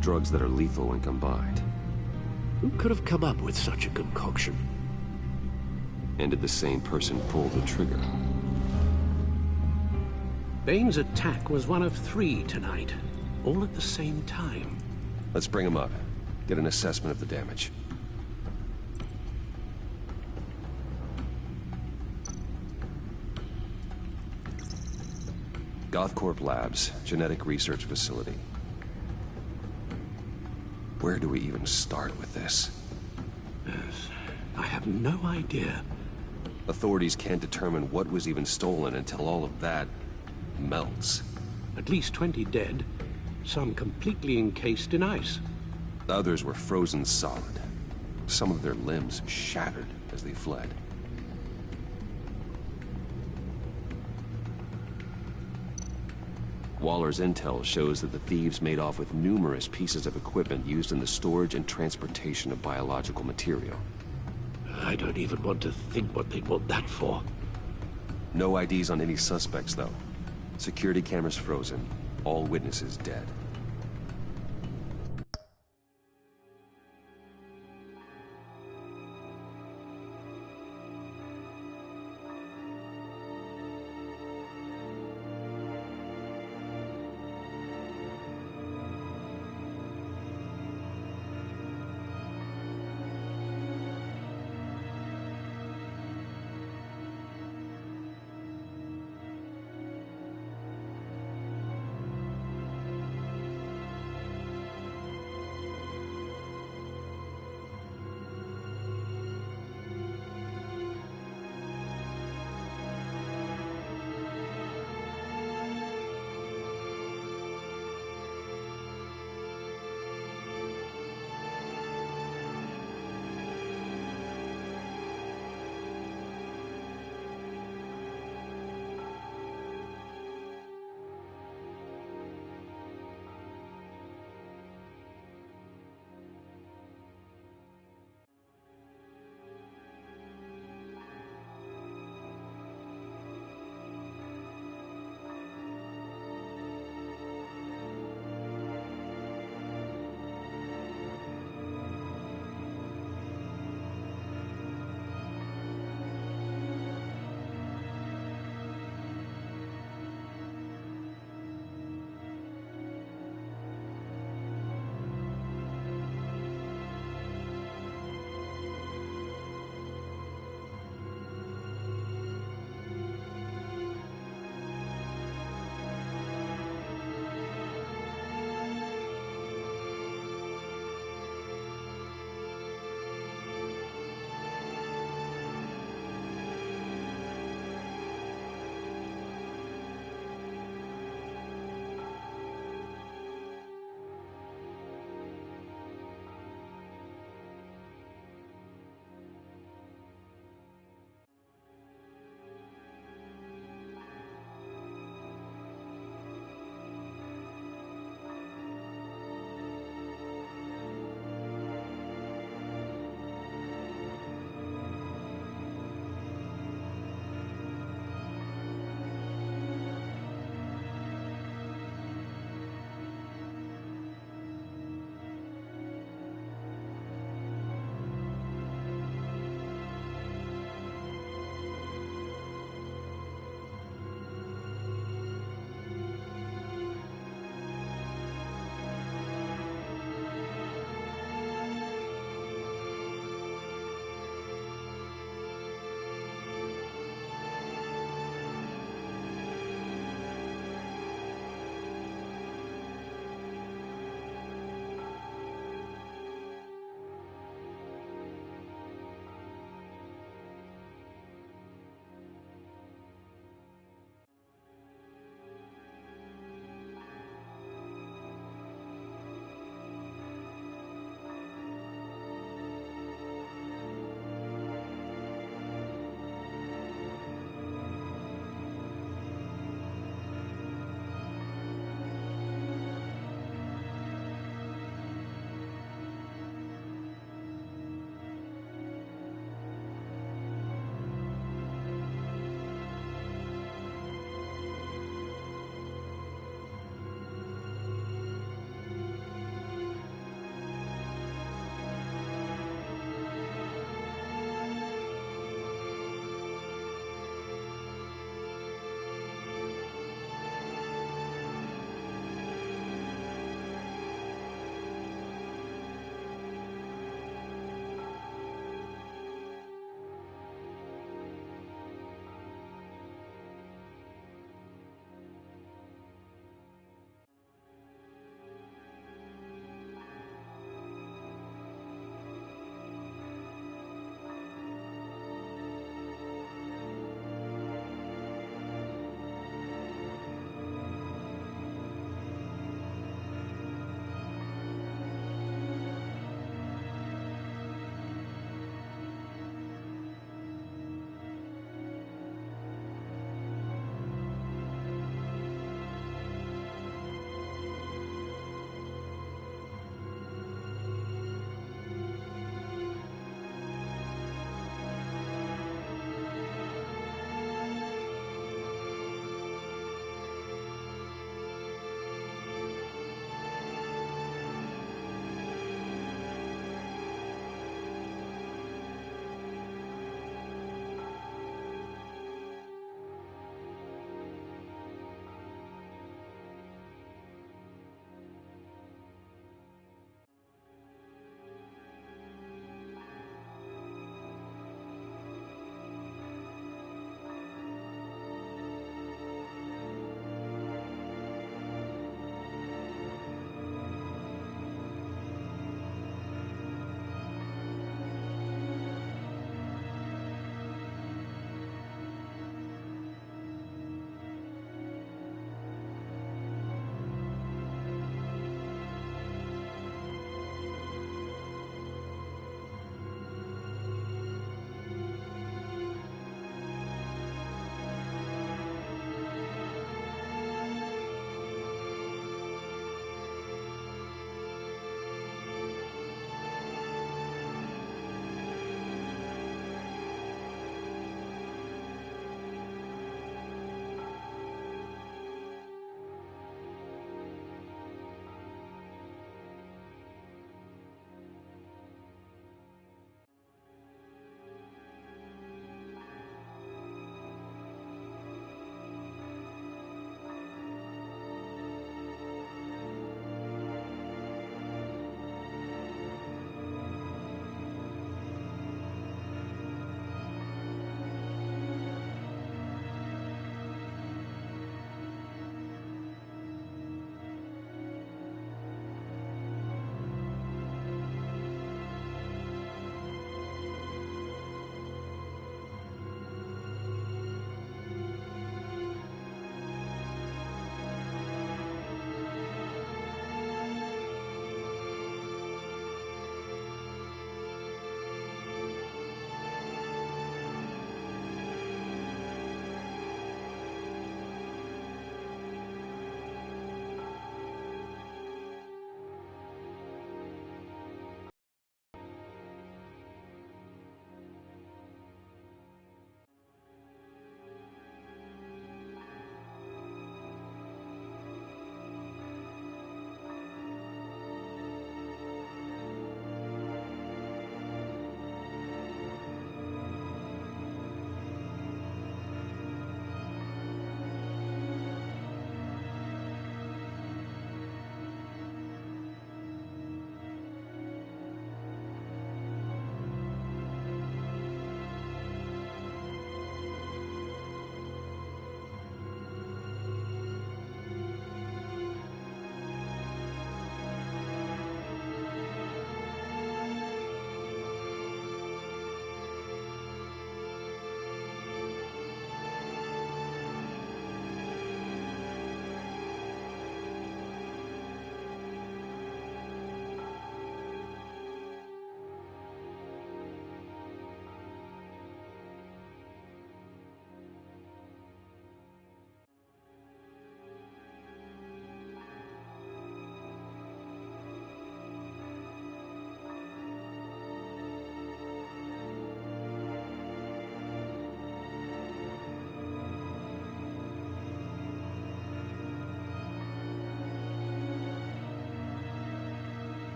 Drugs that are lethal when combined. Who could have come up with such a concoction? And did the same person pull the trigger? Bane's attack was one of 3 tonight, all at the same time. Let's bring him up. Get an assessment of the damage. Gothcorp Labs, genetic research facility. Where do we even start with this? Yes, I have no idea. Authorities can't determine what was even stolen until all of that melts. At least 20 dead, some completely encased in ice. Others were frozen solid. Some of their limbs shattered as they fled. Waller's intel shows that the thieves made off with numerous pieces of equipment used in the storage and transportation of biological material. I don't even want to think what they'd want that for. No IDs on any suspects, though. Security cameras frozen. All witnesses dead.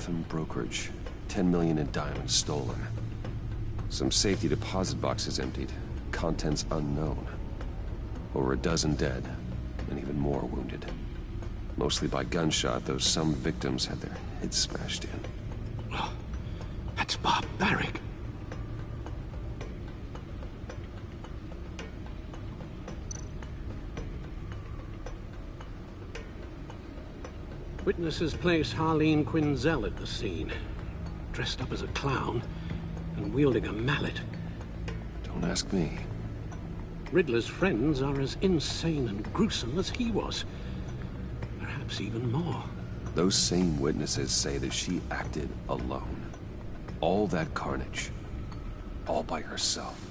Gotham brokerage. 10 million in diamonds stolen. Some safety deposit boxes emptied. Contents unknown. Over a dozen dead, and even more wounded. Mostly by gunshot, though some victims had their heads smashed in. Oh, that's barbaric. Witnesses place Harleen Quinzel at the scene, dressed up as a clown and wielding a mallet. Don't ask me. Riddler's friends are as insane and gruesome as he was. Perhaps even more. Those same witnesses say that she acted alone. All that carnage. All by herself.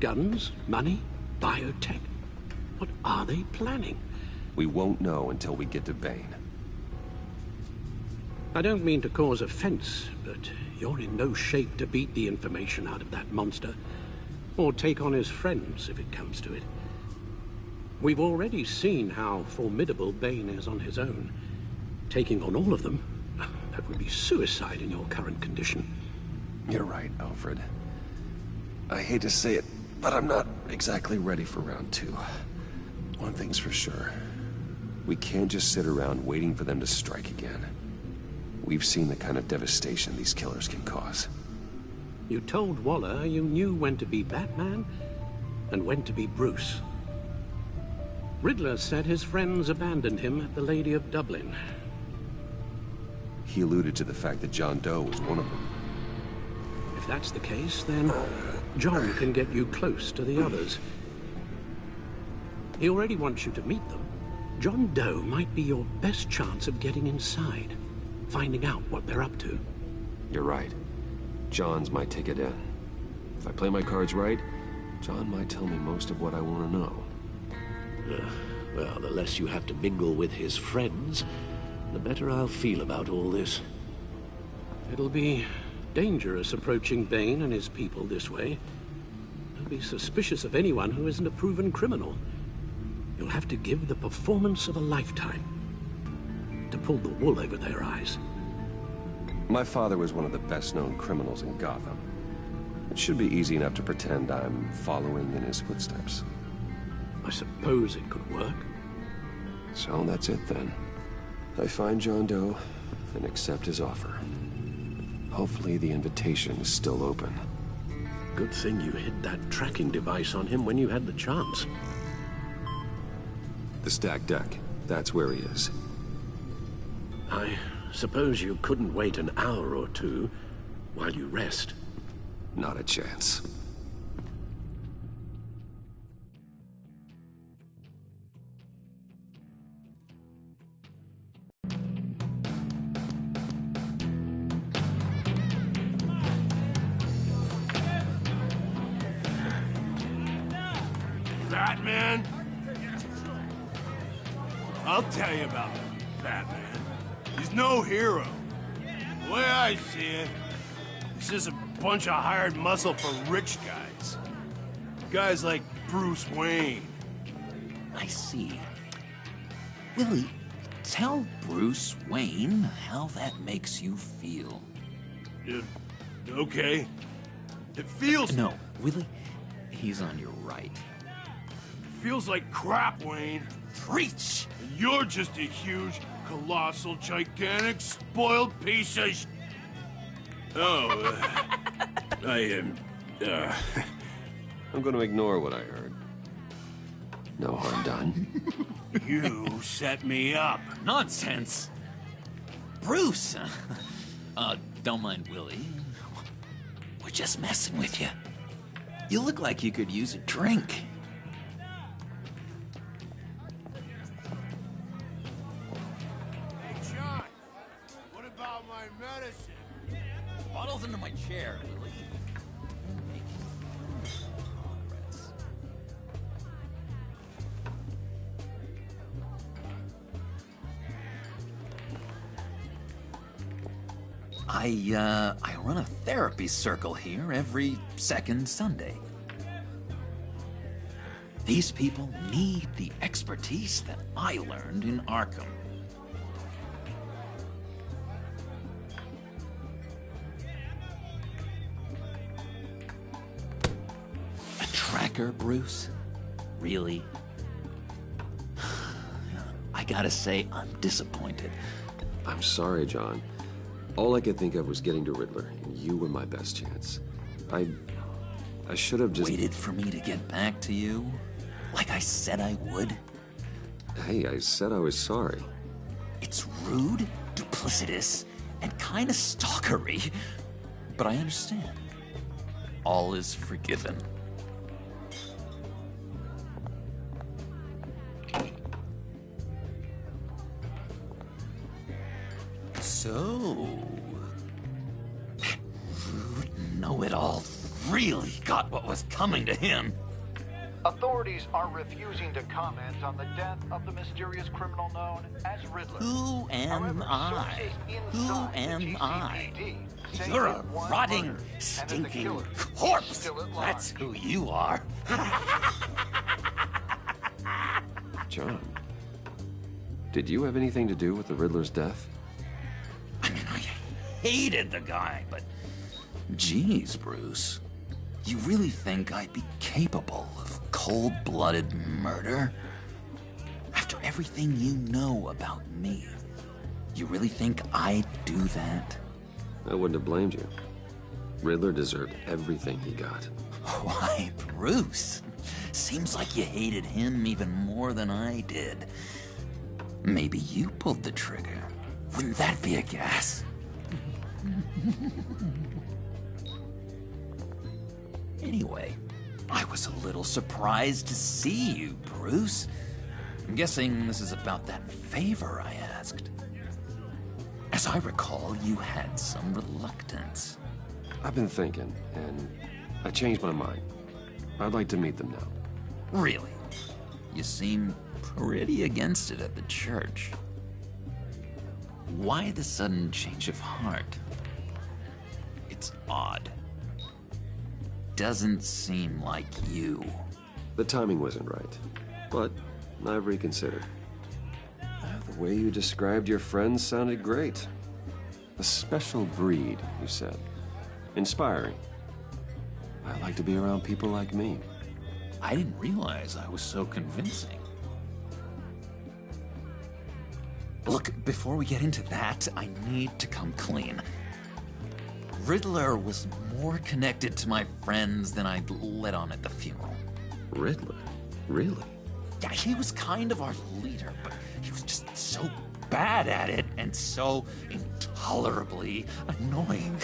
Guns? Money? Biotech? What are they planning? We won't know until we get to Bane. I don't mean to cause offense, but you're in no shape to beat the information out of that monster, or take on his friends if it comes to it. We've already seen how formidable Bane is on his own. Taking on all of them, that would be suicide in your current condition. You're right, Alfred. I hate to say it, but I'm not exactly ready for round 2. One thing's for sure. We can't just sit around waiting for them to strike again. We've seen the kind of devastation these killers can cause. You told Waller you knew when to be Batman and when to be Bruce. Riddler said his friends abandoned him at the Lady of Dublin. He alluded to the fact that John Doe was one of them. If that's the case, then John can get you close to the others. He already wants you to meet them. John Doe might be your best chance of getting inside, finding out what they're up to. You're right. John's my ticket in. If I play my cards right, John might tell me most of what I want to know. Well, the less you have to mingle with his friends, the better I'll feel about all this. It'll be dangerous approaching Bane and his people this way. They'll be suspicious of anyone who isn't a proven criminal. You'll have to give the performance of a lifetime to pull the wool over their eyes. My father was one of the best-known criminals in Gotham. It should be easy enough to pretend I'm following in his footsteps. I suppose it could work. So that's it then. I find John Doe and accept his offer. Hopefully the invitation is still open. Good thing you hid that tracking device on him when you had the chance. The stacked deck, that's where he is. I suppose you couldn't wait an hour or two while you rest? Not a chance. Batman? I'll tell you about Batman. He's no hero. The way I see it, he's just a bunch of hired muscle for rich guys. Guys like Bruce Wayne. I see. Willie, tell Bruce Wayne how that makes you feel. Okay. It feels... No, Willie, he's on your right. It feels like crap, Wayne. Preach! And you're just a huge, colossal, gigantic, spoiled piece of sh... Oh, I am... I'm gonna ignore what I heard. No harm done. You set me up. Nonsense! Bruce! Don't mind Willie. We're just messing with you. You look like you could use a drink. Hey, John. What about my medicine? Bottle's under my chair, Willie. I run a therapy circle here every second Sunday. These people need the expertise that I learned in Arkham. A tracker, Bruce? Really? I gotta say, I'm disappointed. I'm sorry, John. All I could think of was getting to Riddler, and you were my best chance. I should have just... Waited for me to get back to you? Like I said I would? Hey, I said I was sorry. It's rude, duplicitous, and kinda stalkery. But I understand. All is forgiven. So... that rude, know-it-all really got what was coming to him. Authorities are refusing to comment on the death of the mysterious criminal known as Riddler. Who am I? Who am I? You're a rotting, stinking corpse. That's who you are. John, did you have anything to do with the Riddler's death? I mean, I hated the guy, but... Geez, Bruce. You really think I'd be capable of cold-blooded murder? After everything you know about me, you really think I'd do that? I wouldn't have blamed you. Riddler deserved everything he got. Why, Bruce? Seems like you hated him even more than I did. Maybe you pulled the trigger. Wouldn't that be a gas? Anyway, I was a little surprised to see you, Bruce. I'm guessing this is about that favor I asked. As I recall, you had some reluctance. I've been thinking, and I changed my mind. I'd like to meet them now. Really? You seem pretty against it at the church. Why the sudden change of heart? It's odd. Doesn't seem like you. The timing wasn't right, but I've reconsidered. The way you described your friends sounded great. A special breed, you said. Inspiring. I like to be around people like me. I didn't realize I was so convincing. Look, before we get into that, I need to come clean. Riddler was more connected to my friends than I'd let on at the funeral. Riddler? Really? Yeah, he was kind of our leader, but he was just so bad at it and so intolerably annoying.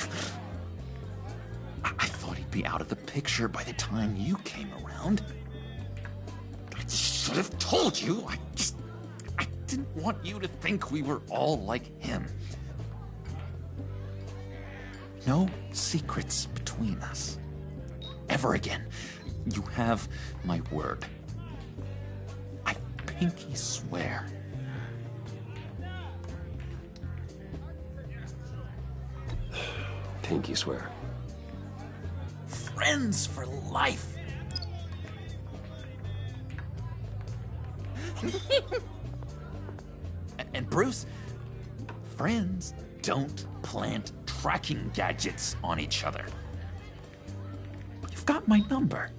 I thought he'd be out of the picture by the time you came around. I should have told you. I didn't want you to think we were all like him. No secrets between us. Ever again. You have my word. I pinky swear. Pinky swear. Friends for life. And Bruce, friends don't plant tracking gadgets on each other. You've got my number.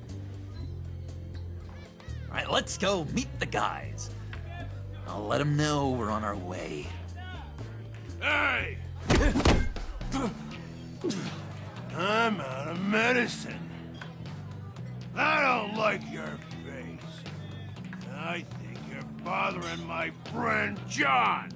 All right, let's go meet the guys. I'll let them know we're on our way. Hey! I'm out of medicine. I don't like your face. I think you're bothering my friend John.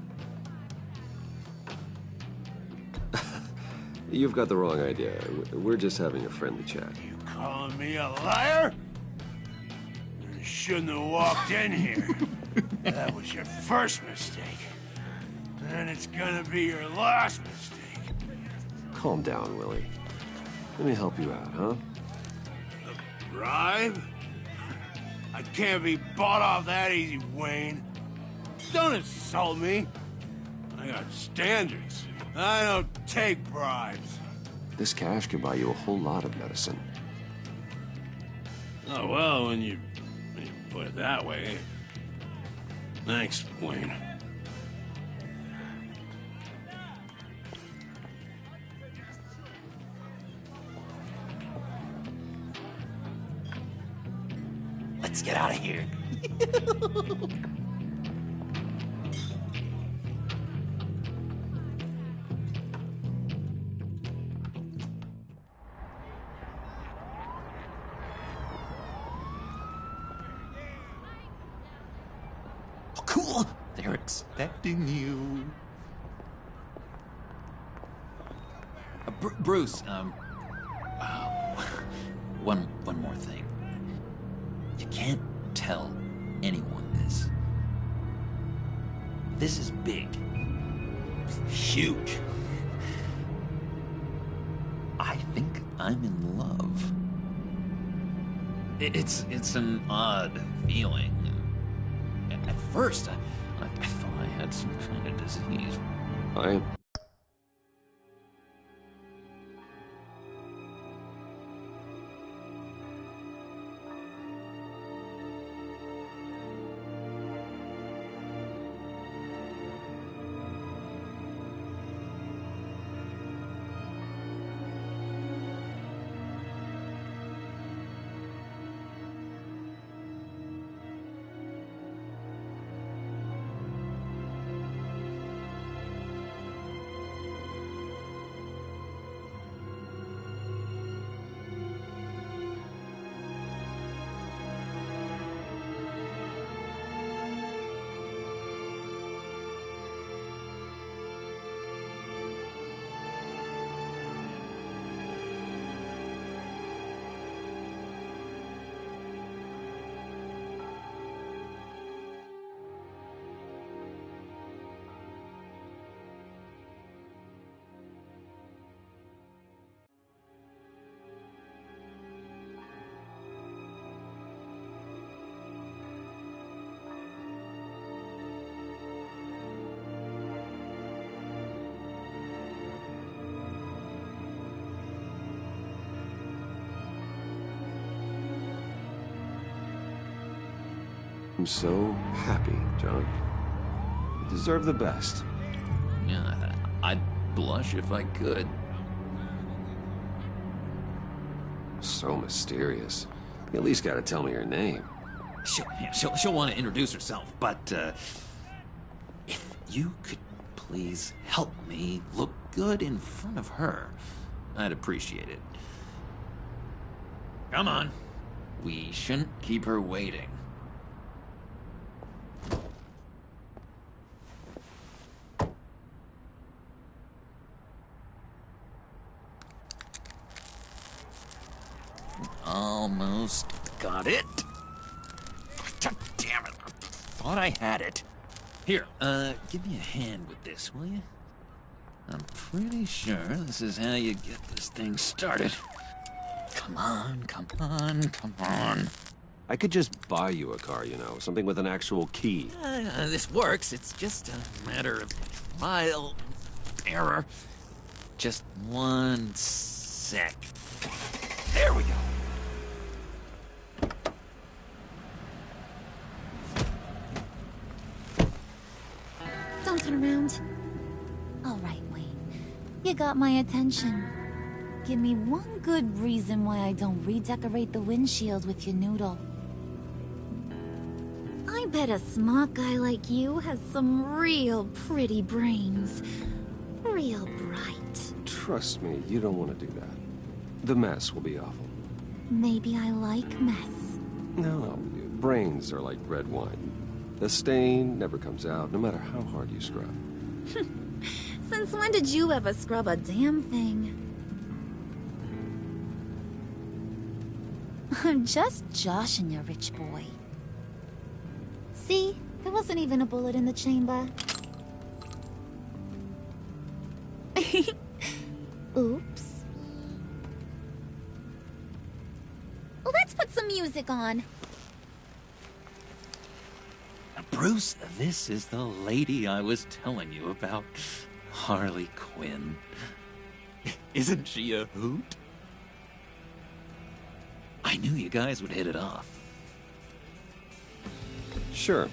You've got the wrong idea. We're just having a friendly chat. You calling me a liar? You shouldn't have walked in here. That was your first mistake. And it's gonna be your last mistake. Calm down, Willie. Let me help you out, huh? A bribe? I can't be bought off that easy, Wayne. Don't insult me. I got standards. I don't take bribes. This cash could buy you a whole lot of medicine. Oh, well, when you put it that way. Thanks, Wayne. Let's get out of here. Oh, cool. They're expecting you. Bruce, one more thing. You can't tell anyone this. This is big. Huge. I think I'm in love. It's an odd feeling. At first, I thought I had some kind of disease. I'm so happy, John. You deserve the best. Yeah, I'd blush if I could. So mysterious. You at least gotta tell me your name. She'll want to introduce herself, but if you could please help me look good in front of her, I'd appreciate it. Come on. We shouldn't keep her waiting. Almost got it. God damn it. I thought I had it. Here, give me a hand with this, will you? I'm pretty sure this is how you get this thing started. Come on, come on, come on. I could just buy you a car, you know, something with an actual key. This works. It's just a matter of trial and error. Just one sec. There we go. Don't turn around. All right, Wayne. You got my attention. Give me one good reason why I don't redecorate the windshield with your noodle. I bet a smart guy like you has some real pretty brains. Real bright. Trust me, you don't want to do that. The mess will be awful. Maybe I like mess. No, brains are like red wine. The stain never comes out, no matter how hard you scrub. Since when did you ever scrub a damn thing? I'm just joshing you, rich boy. See? There wasn't even a bullet in the chamber. Oops. Let's put some music on. Bruce, this is the lady I was telling you about. Harley Quinn. Isn't she a hoot? I knew you guys would hit it off. Sure.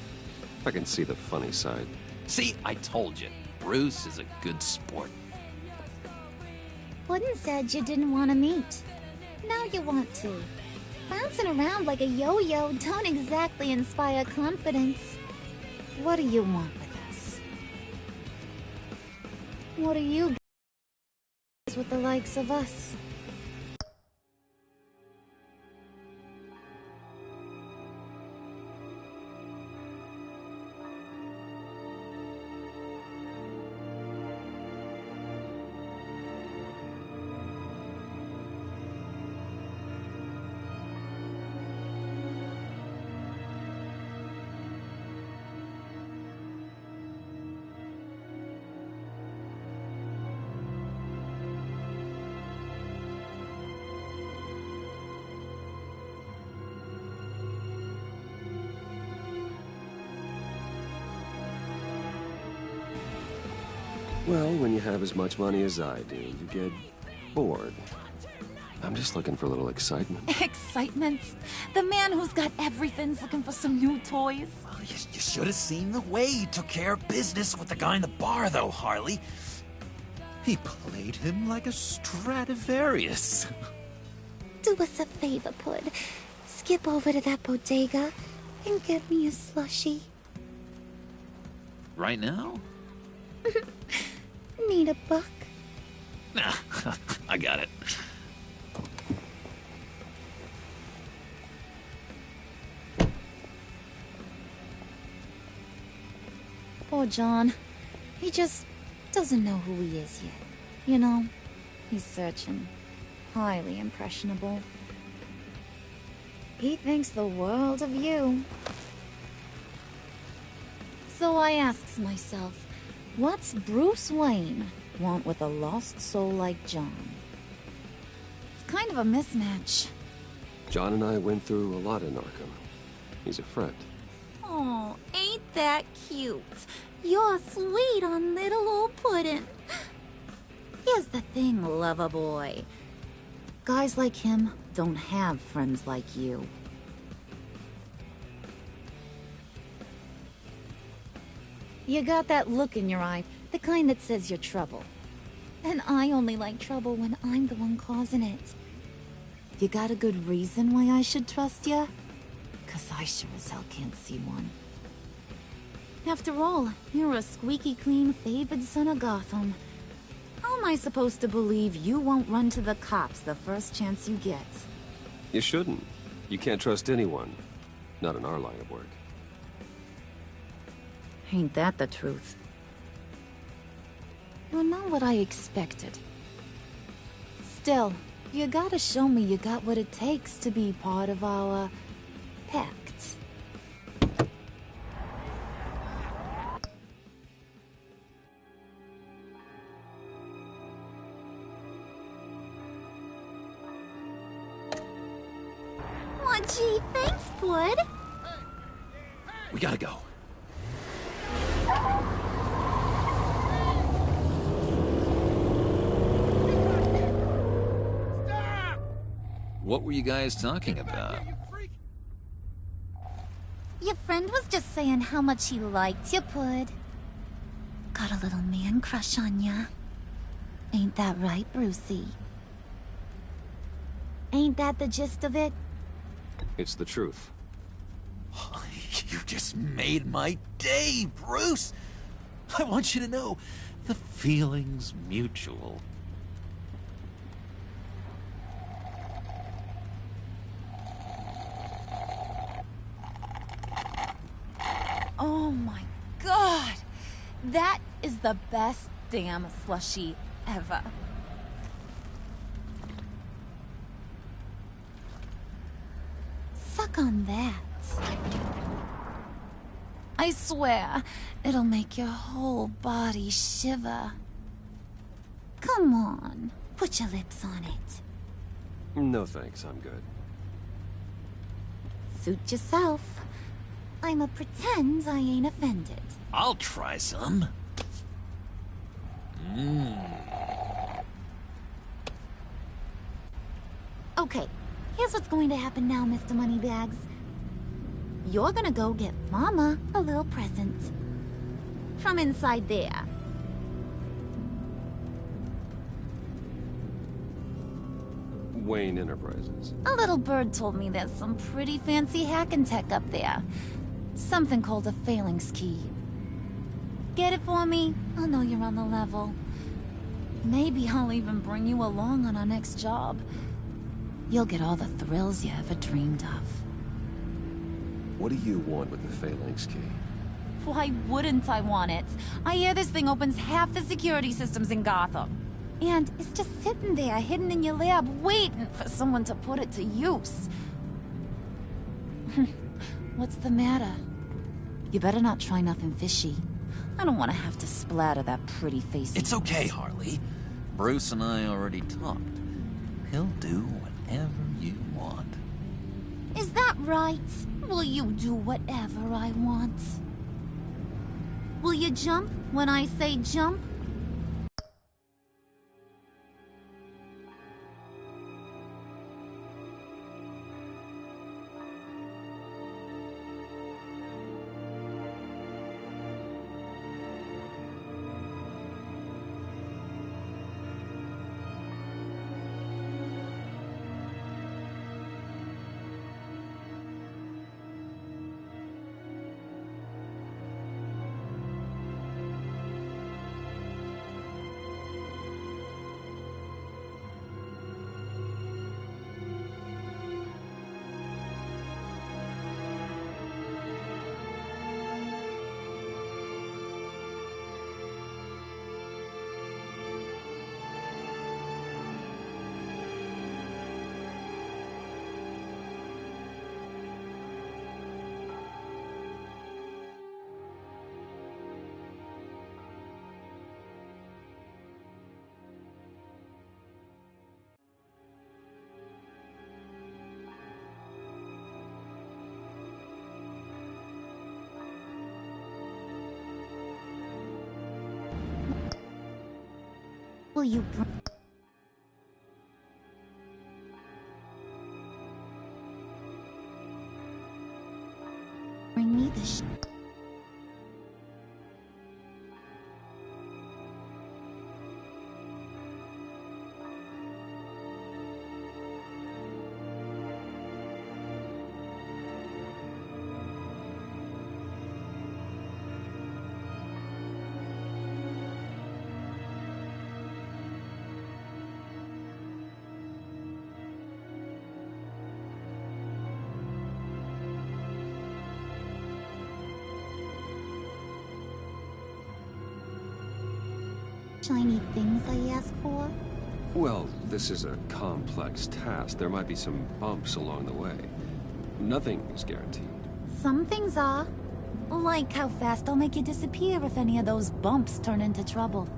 I can see the funny side. See, I told you. Bruce is a good sport. Wooden said you didn't want to meet. Now you want to. Bouncing around like a yo-yo don't exactly inspire confidence. What do you want with us? What do you with the likes of us? Well, when you have as much money as I do, you get bored. I'm just looking for a little excitement. Excitement? The man who's got everything's looking for some new toys. Well, you should have seen the way he took care of business with the guy in the bar, though, Harley. He played him like a Stradivarius. Do us a favor, Pud. Skip over to that bodega and get me a slushie. Right now? Need a buck? Nah, I got it. Poor John. He just doesn't know who he is yet. You know, he's searching. Highly impressionable. He thinks the world of you. So I asks myself, what's Bruce Wayne want with a lost soul like John? It's kind of a mismatch. John and I went through a lot in Arkham. He's a friend. Oh, ain't that cute? You're sweet on little old puddin'. Here's the thing, lover boy. Guys like him don't have friends like you. You got that look in your eye, the kind that says you're trouble. And I only like trouble when I'm the one causing it. You got a good reason why I should trust you? 'Cause I sure as hell can't see one. After all, you're a squeaky clean favored son of Gotham. How am I supposed to believe you won't run to the cops the first chance you get? You shouldn't. You can't trust anyone. Not in our line of work. Ain't that the truth? You're not what I expected. Still, you gotta show me you got what it takes to be part of our pact. Aw, gee, thanks, Bud. We gotta go. What were you guys talking about? Your friend was just saying how much he liked you, Pud. Got a little man crush on ya. Ain't that right, Brucey? Ain't that the gist of it? It's the truth. You just made my day, Bruce! I want you to know, the feeling's mutual. Oh my god! That is the best damn slushie ever. Suck on that. I swear, it'll make your whole body shiver. Come on, put your lips on it. No thanks, I'm good. Suit yourself. I'ma pretend I ain't offended. I'll try some. Okay, here's what's going to happen now, Mr. Moneybags. You're gonna go get Mama a little present. From inside there. Wayne Enterprises. A little bird told me there's some pretty fancy hacking tech up there. Something called a phalanx key. Get it for me? I'll know you're on the level. Maybe I'll even bring you along on our next job. You'll get all the thrills you ever dreamed of. What do you want with the phalanx key? Why wouldn't I want it? I hear this thing opens half the security systems in Gotham. And it's just sitting there, hidden in your lab, waiting for someone to put it to use. What's the matter? You better not try nothing fishy. I don't want to have to splatter that pretty face. It's okay, Harley. Bruce and I already talked. He'll do whatever you want. Is that right? Will you do whatever I want? Will you jump when I say jump? Will you bring me the shiny things I ask for? Well, this is a complex task. There might be some bumps along the way. Nothing is guaranteed. Some things are. Like how fast I'll make you disappear if any of those bumps turn into trouble.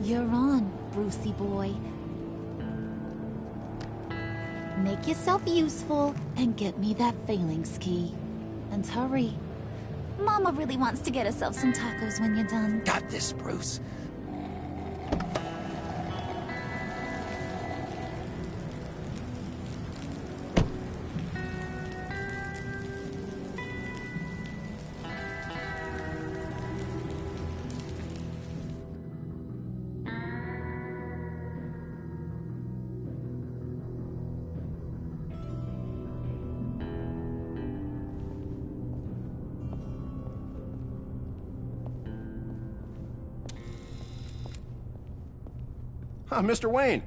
You're on, Brucey boy. Make yourself useful and get me that phalanx key. And hurry. Mama really wants to get herself some tacos when you're done. Got this, Bruce. Mr. Wayne.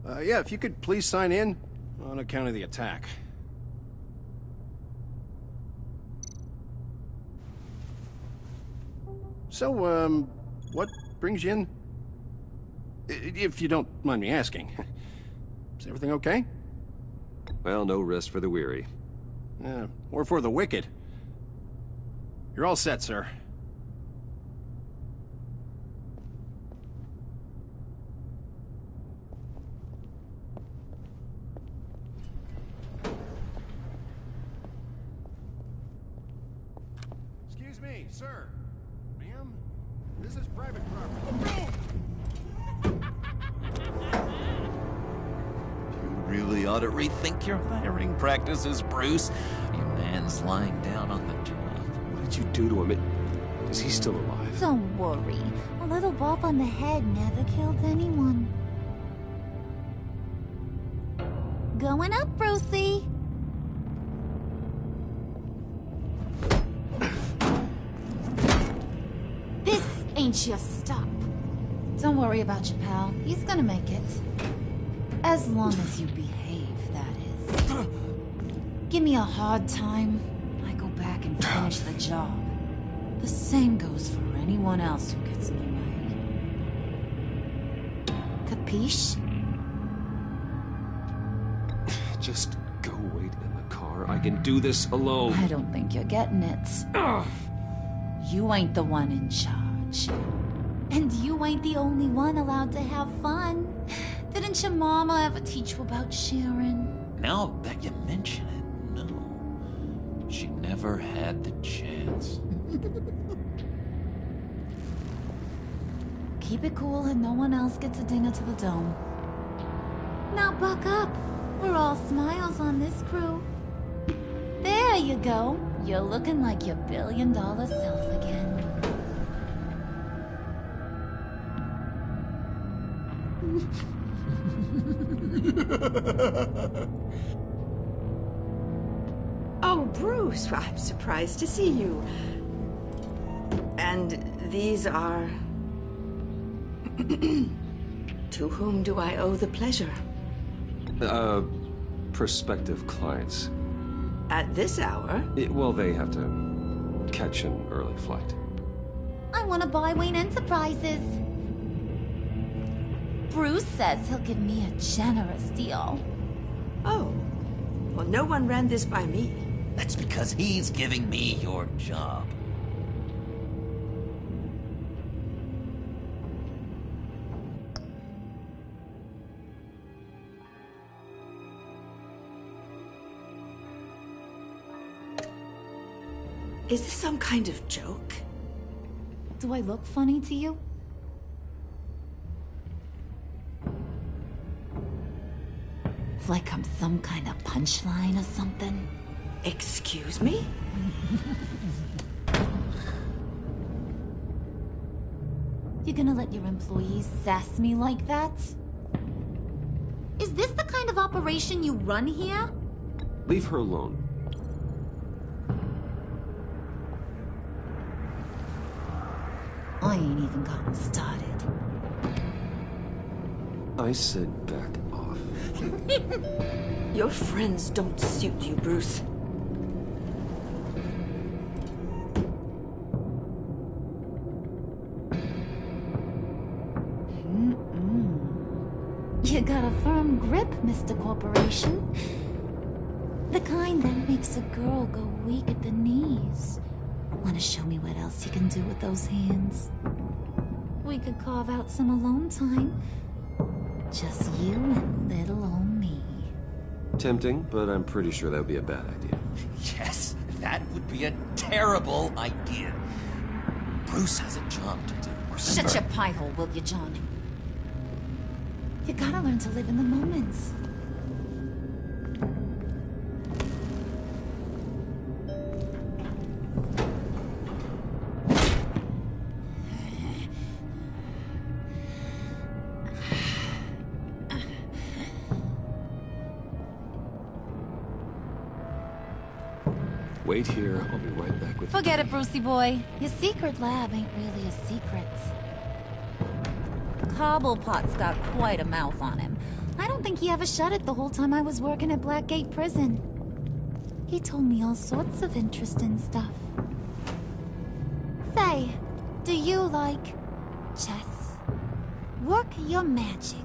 Yeah, if you could please sign in on account of the attack. So, what brings you in? If you don't mind me asking. Is everything okay? Well, no rest for the weary. Or for the wicked. You're all set, sir. Excuse me, sir. Ma'am? This is private property. You really ought to rethink your hiring practices, Bruce. Your man's lying down on the job. What did you do to him? Is he still alive? Don't worry. A little bump on the head never killed anyone. Going up, Brucey. This ain't your stop. Don't worry about your pal. He's gonna make it. As long as you behave, that is. Give me a hard time, I go back and finish the job. The same goes for anyone else who gets in the way. Capiche? Just go wait in the car. I can do this alone. I don't think you're getting it. You ain't the one in charge. And you ain't the only one allowed to have fun. Didn't your mama ever teach you about sharing? Now that you mention it, no. She never had the chance. Keep it cool and no one else gets a dinger to the dome. Now buck up. We're all smiles on this crew. There you go. You're looking like your billion-dollar self again. Oh, Bruce, I'm surprised to see you. And these are... To whom do I owe the pleasure? Prospective clients. At this hour? Well, they have to catch an early flight. I want to buy Wayne Enterprises. Bruce says he'll give me a generous deal. Oh. Well, no one ran this by me. That's because he's giving me your job. Is this some kind of joke? Do I look funny to you? Like I'm some kind of punchline or something? Excuse me? You gonna let your employees sass me like that? Is this the kind of operation you run here? Leave her alone. I ain't even gotten started. I said back off. Your friends don't suit you, Bruce. You got a firm grip, Mr. Corporation. The kind that makes a girl go weak at the knees. Wanna show me what else you can do with those hands? We could carve out some alone time. Just you and little old me. Tempting, but I'm pretty sure that would be a bad idea. Yes, that would be a terrible idea. Bruce has a job to do. Shut your pie hole, will you, John? You gotta learn to live in the moment. Wait here, I'll be right back with you. Forget it, Brucey boy. Your secret lab ain't really a secret. Cobblepot's got quite a mouth on him. I don't think he ever shut it the whole time I was working at Blackgate Prison. He told me all sorts of interesting stuff. Say, do you like chess? Work your magic.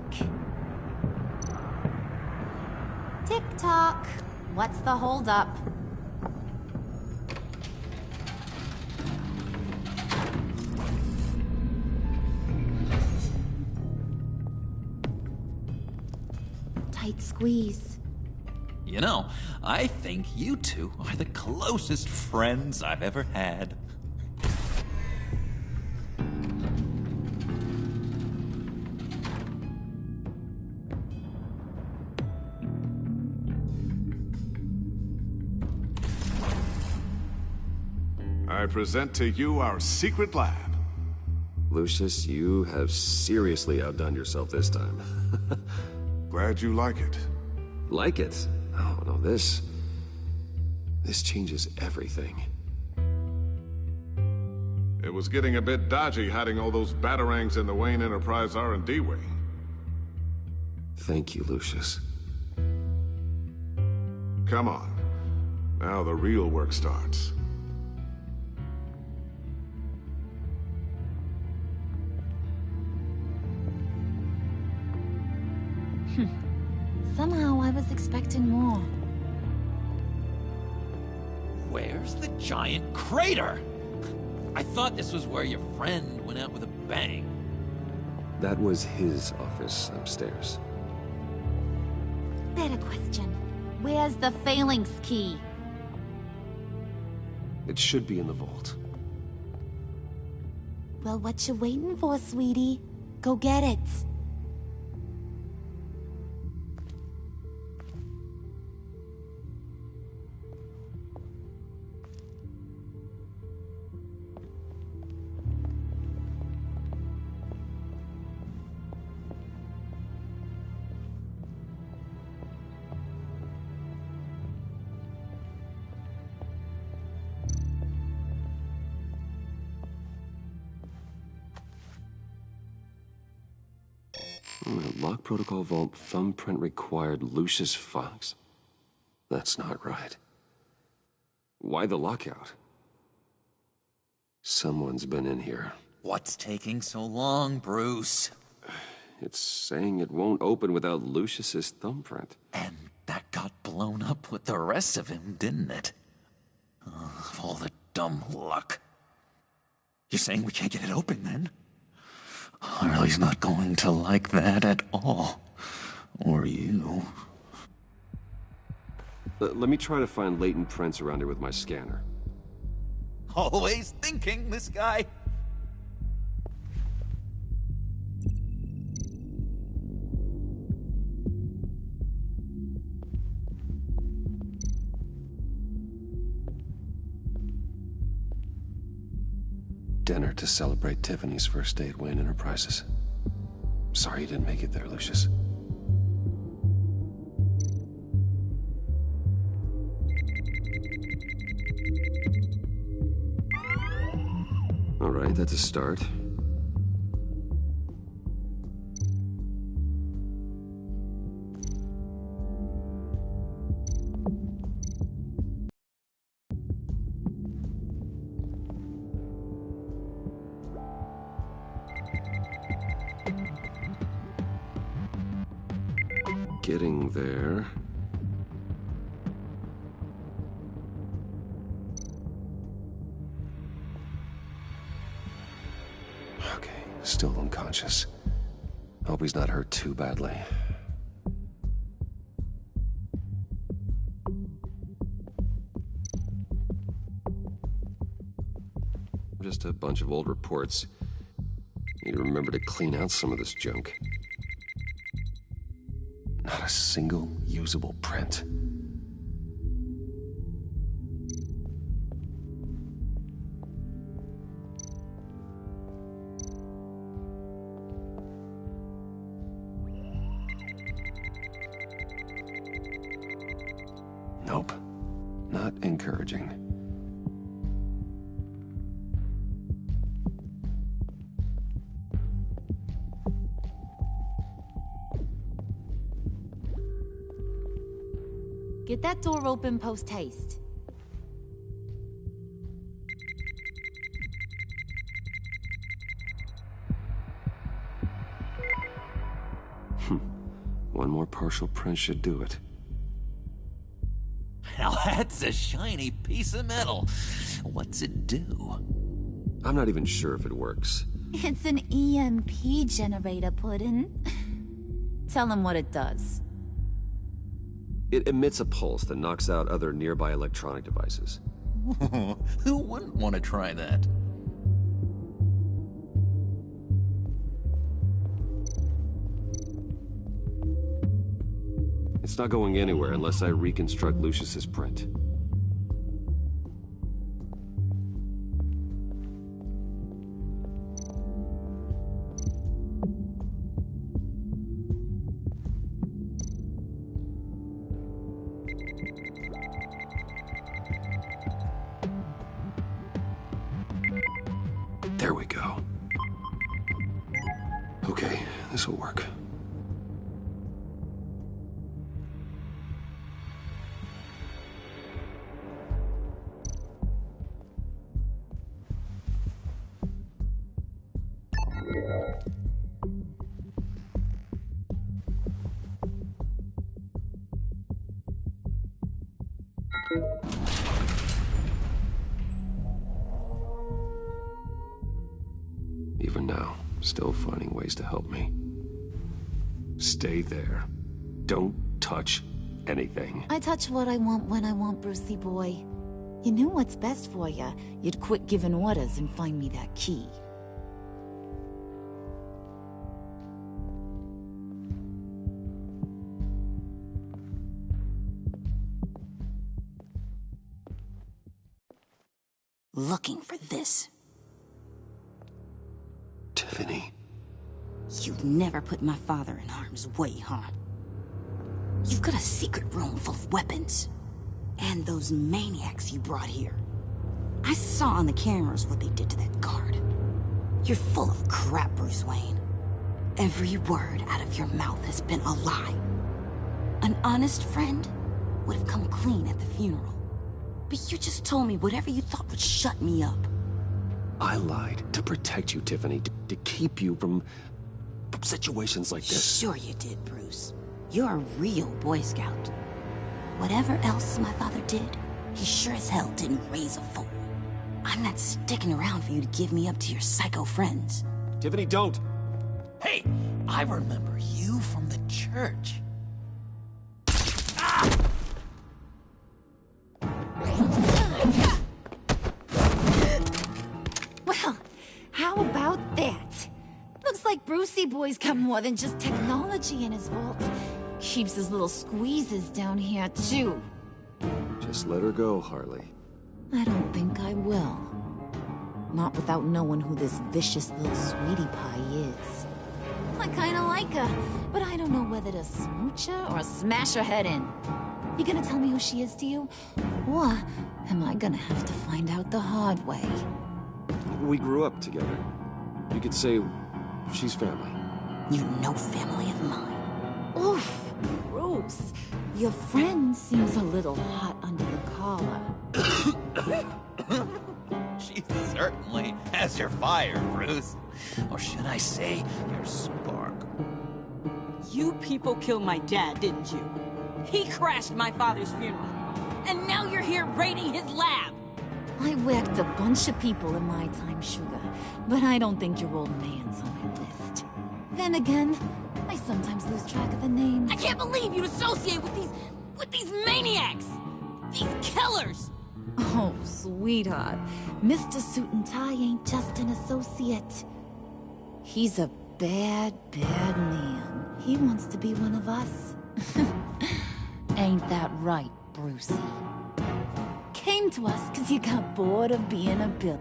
Tick-tock. What's the holdup? Tight squeeze. You know, I think you two are the closest friends I've ever had. I present to you our secret lab. Lucius, you have seriously outdone yourself this time. Glad you like it. Like it? Oh, no, this changes everything. It was getting a bit dodgy hiding all those batarangs in the Wayne Enterprise R&D wing. Thank you, Lucius. Come on. Now the real work starts. Somehow I was expecting more. Where's the giant crater? I thought this was where your friend went out with a bang. That was his office upstairs. Better question. Where's the phalanx key? It should be in the vault. Well, what you waiting for, sweetie? Go get it. Lock protocol vault thumbprint required Lucius Fox. That's not right. Why the lockout? Someone's been in here. What's taking so long, Bruce? It's saying it won't open without Lucius's thumbprint. And that got blown up with the rest of him, didn't it? Of all the dumb luck. You're saying we can't get it open, then? Harley's not going to like that at all. Or you. Let me try to find latent prints around here with my scanner. Always thinking, this guy. Dinner to celebrate Tiffany's first day at Wayne Enterprises. Sorry you didn't make it there, Lucius. All right, that's a start. Getting there. Okay, still unconscious. Hope he's not hurt too badly. Just a bunch of old reports. Need to remember to clean out some of this junk. Not a single usable print. Nope. Not encouraging. Get that door open post-haste. One more partial print should do it. Now that's a shiny piece of metal. What's it do? I'm not even sure if it works. It's an EMP generator, Puddin'. Tell him what it does. It emits a pulse that knocks out other nearby electronic devices. Who wouldn't want to try that? It's not going anywhere unless I reconstruct Lucius's print. There we go. Okay, this will work. Even now, still finding ways to help me. Stay there. Don't touch anything. I touch what I want when I want, Brucey boy. You knew what's best for you. You'd quit giving orders and find me that key. Looking for this. Tiffany. You'd never put my father in harm's way, huh? You've got a secret room full of weapons. And those maniacs you brought here. I saw on the cameras what they did to that guard. You're full of crap, Bruce Wayne. Every word out of your mouth has been a lie. An honest friend would have come clean at the funeral. But you just told me whatever you thought would shut me up. I lied to protect you, Tiffany, to keep you from situations like this. Sure you did, Bruce. You're a real Boy Scout. Whatever else my father did, he sure as hell didn't raise a fool. I'm not sticking around for you to give me up to your psycho friends. Tiffany, don't! Hey, I remember you from the church. Brucey boy's got more than just technology in his vault. Keeps his little squeezes down here, too. Just let her go, Harley. I don't think I will. Not without knowing who this vicious little sweetie pie is. I kinda like her, but I don't know whether to smooch her or smash her head in. You gonna tell me who she is to you? Or am I gonna have to find out the hard way? We grew up together. You could say she's family. You know family of mine. Oof, Bruce. Your friend seems a little hot under the collar. She certainly has your fire, Bruce. Or should I say, your spark. You people killed my dad, didn't you? He crashed my father's funeral. And now you're here raiding his lab! I whacked a bunch of people in my time, Sugar. But I don't think your old man's on my list. Then again, I sometimes lose track of the names. I can't believe you'd associate with these maniacs! These killers! Oh, sweetheart. Mr. Suit and Tie ain't just an associate. He's a bad, bad man. He wants to be one of us. Ain't that right, Brucey? Came to us because you got bored of being a bill.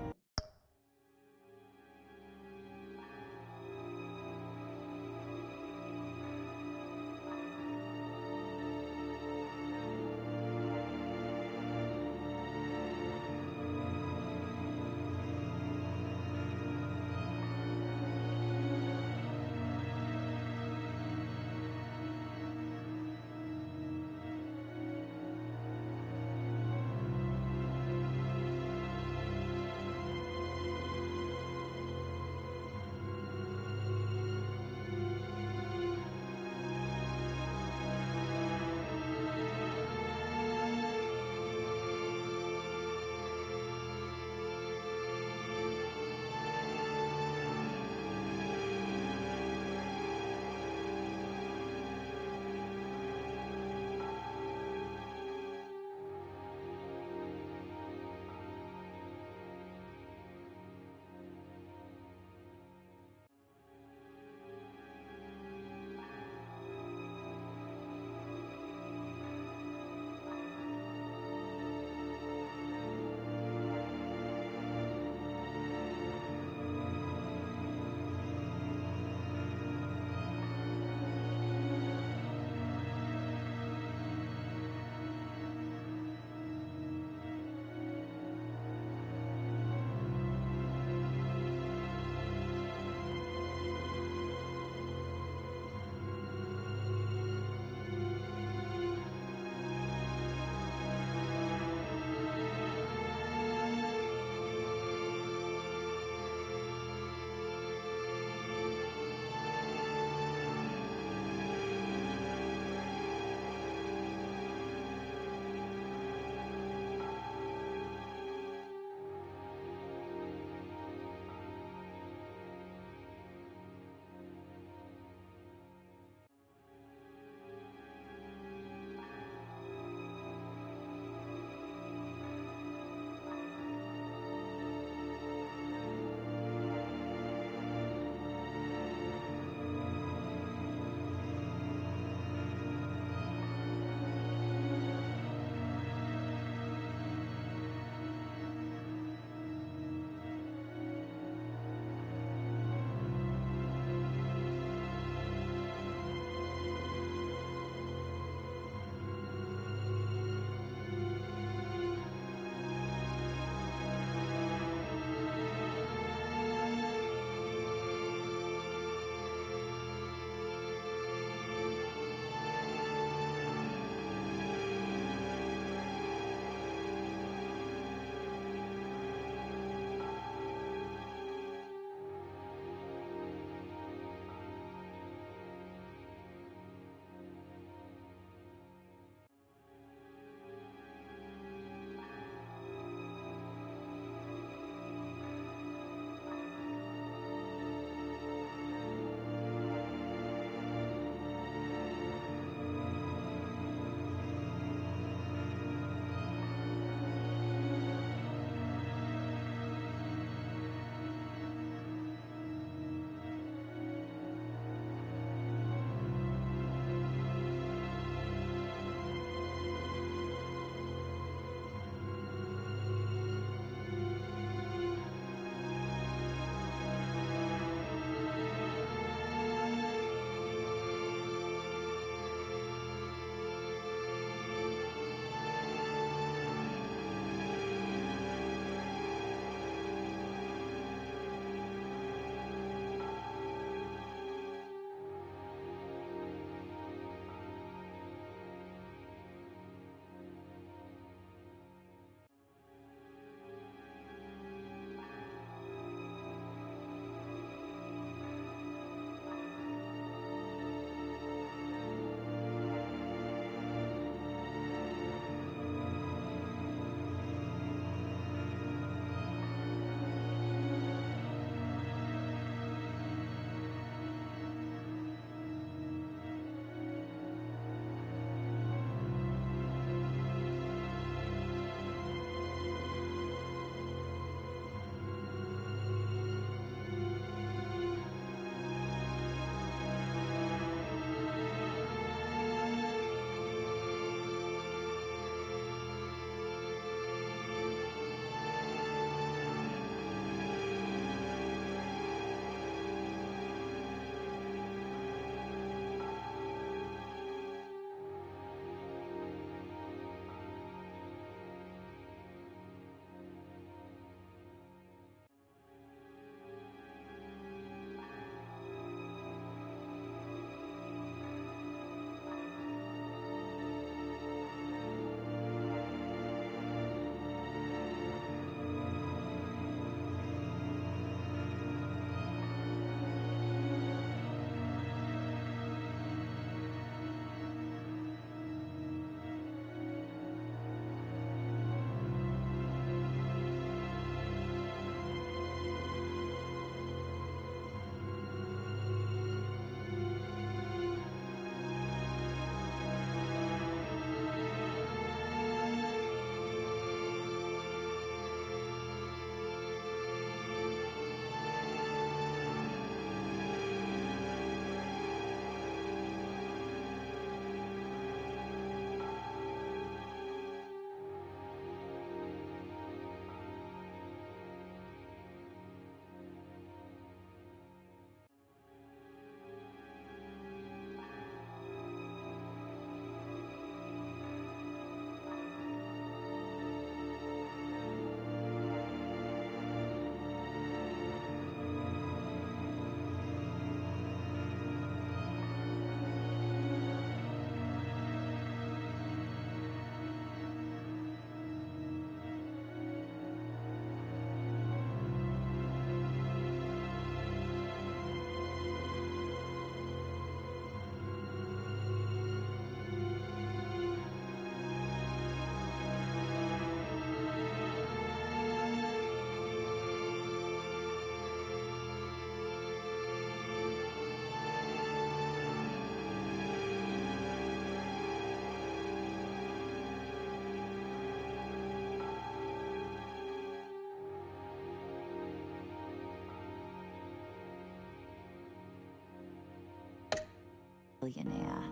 Billionaire.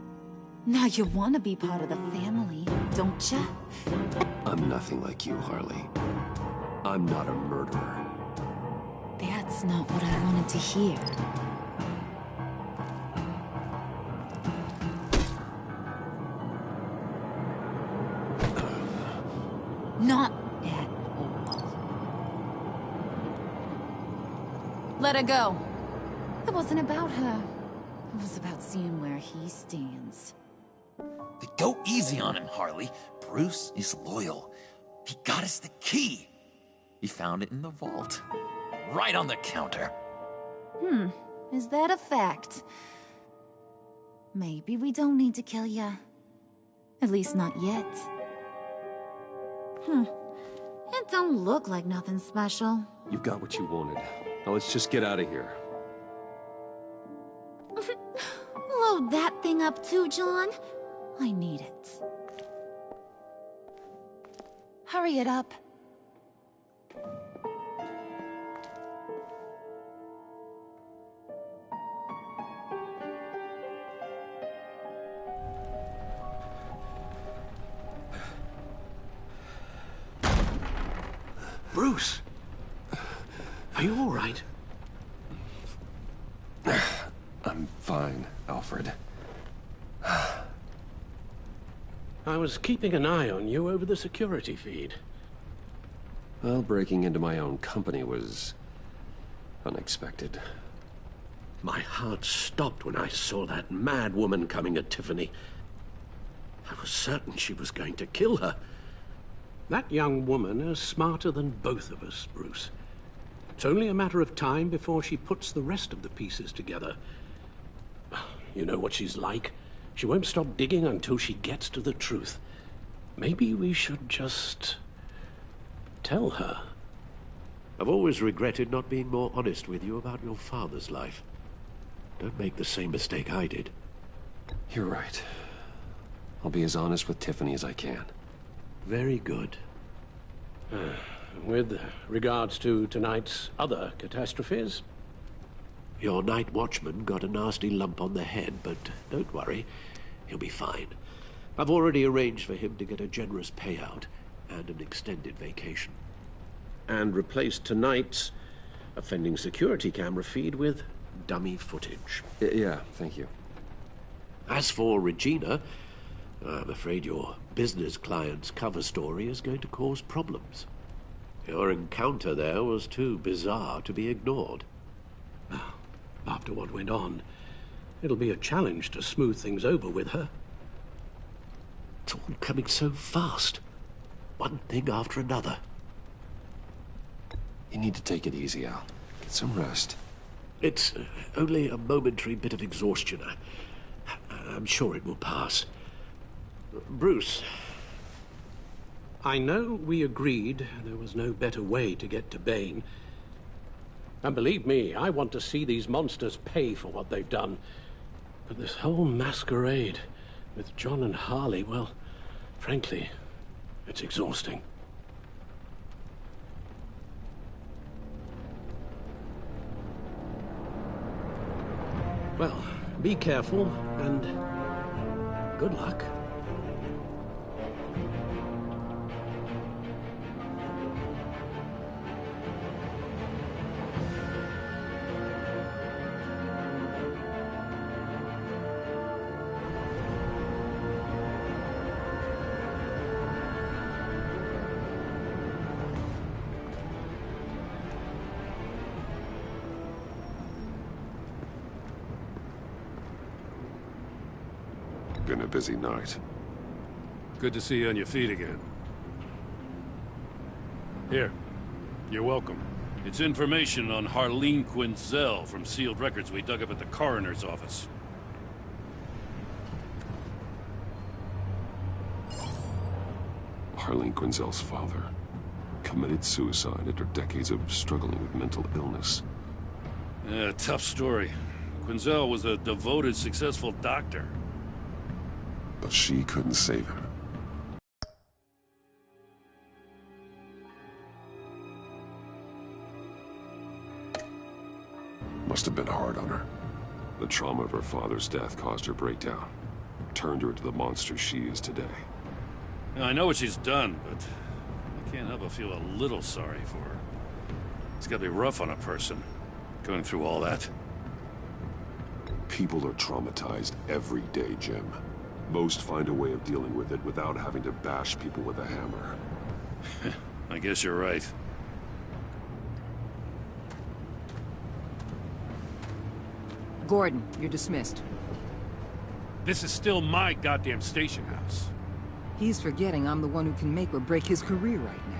Now you want to be part of the family, don't ya? I'm nothing like you, Harley. I'm not a murderer. That's not what I wanted to hear. Not at all. Let her go. It wasn't about her. It was about seeing where he stands. Go easy on him, Harley. Bruce is loyal. He got us the key. He found it in the vault. Right on the counter. Is that a fact? Maybe we don't need to kill ya. At least not yet. It don't look like nothing special. You got what you wanted. Now let's just get out of here. Load that thing up too, John. I need it. Hurry it up. Bruce! Are you all right? I'm fine, Alfred. I was keeping an eye on you over the security feed. Well, breaking into my own company was unexpected. My heart stopped when I saw that mad woman coming at Tiffany. I was certain she was going to kill her. That young woman is smarter than both of us, Bruce. It's only a matter of time before she puts the rest of the pieces together. You know what she's like. She won't stop digging until she gets to the truth. Maybe we should just tell her. I've always regretted not being more honest with you about your father's life. Don't make the same mistake I did. You're right. I'll be as honest with Tiffany as I can. Very good. With regards to tonight's other catastrophes? Your night watchman got a nasty lump on the head, but don't worry. He'll be fine. I've already arranged for him to get a generous payout and an extended vacation. And replaced tonight's offending security camera feed with dummy footage. Yeah, thank you. As for Regina, I'm afraid your business client's cover story is going to cause problems. Your encounter there was too bizarre to be ignored. After what went on, it'll be a challenge to smooth things over with her. It's all coming so fast. One thing after another. You need to take it easy, Al. Get some rest. It's only a momentary bit of exhaustion. I'm sure it will pass. Bruce. I know we agreed there was no better way to get to Bane. And believe me, I want to see these monsters pay for what they've done. But this whole masquerade with John and Harley, well, frankly, it's exhausting. Well, be careful, and good luck. Been a busy night. Good to see you on your feet again. Here, you're welcome. It's information on Harleen Quinzel from sealed records we dug up at the coroner's office. Harleen Quinzel's father committed suicide after decades of struggling with mental illness. Yeah, tough story. Quinzel was a devoted, successful doctor. But she couldn't save him. Must have been hard on her. The trauma of her father's death caused her breakdown. Turned her into the monster she is today. Now, I know what she's done, but I can't help but feel a little sorry for her. It's gotta be rough on a person, going through all that. People are traumatized every day, Jim. Most find a way of dealing with it without having to bash people with a hammer. I guess you're right. Gordon, you're dismissed. This is still my goddamn station house. He's forgetting I'm the one who can make or break his career right now.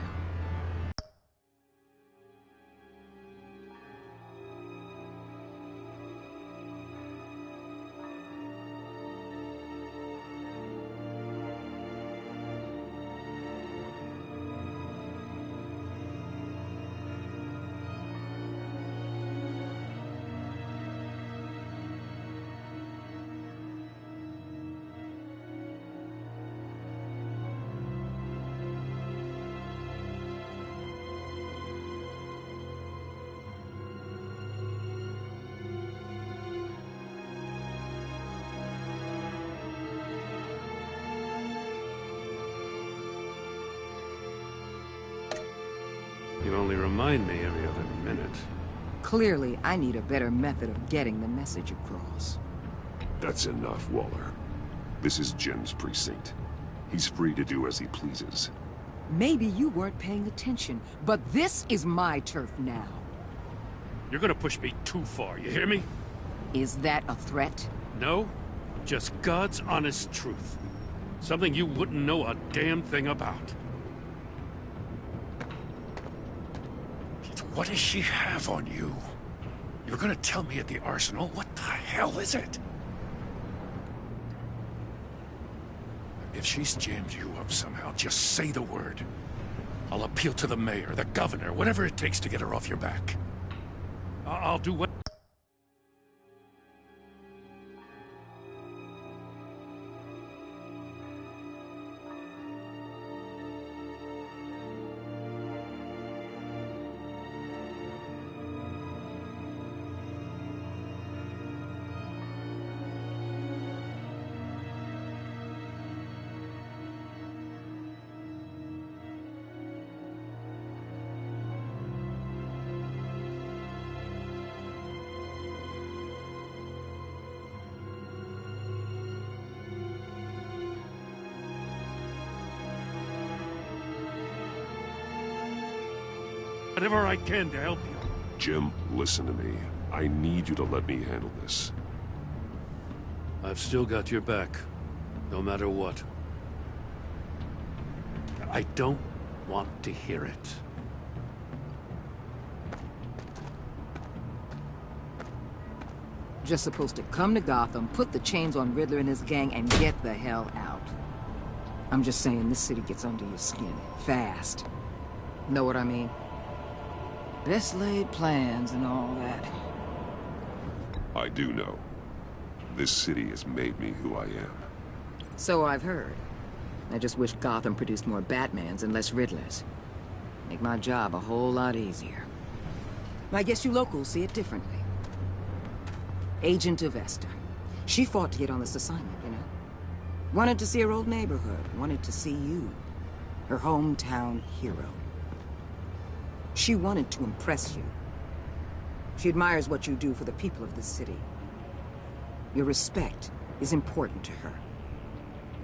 You only remind me every other minute. Clearly, I need a better method of getting the message across. That's enough, Waller. This is Jim's precinct. He's free to do as he pleases. Maybe you weren't paying attention, but this is my turf now. You're gonna push me too far, you hear me? Is that a threat? No, just God's honest truth. Something you wouldn't know a damn thing about. What does she have on you? You're gonna tell me at the arsenal? What the hell is it? If she's jammed you up somehow, just say the word. I'll appeal to the mayor, the governor, whatever it takes to get her off your back. I'll do what... Whatever I can to help you. Jim, listen to me. I need you to let me handle this. I've still got your back, no matter what. I don't want to hear it. Just supposed to come to Gotham, put the chains on Riddler and his gang, and get the hell out. I'm just saying, this city gets under your skin. Fast. Know what I mean? Best laid plans and all that. I do know. This city has made me who I am. So I've heard. I just wish Gotham produced more Batmans and less Riddlers. Make my job a whole lot easier. I guess you locals see it differently. Agent Avesta. She fought to get on this assignment, you know? Wanted to see her old neighborhood. Wanted to see you. Her hometown hero. She wanted to impress you. She admires what you do for the people of this city. Your respect is important to her.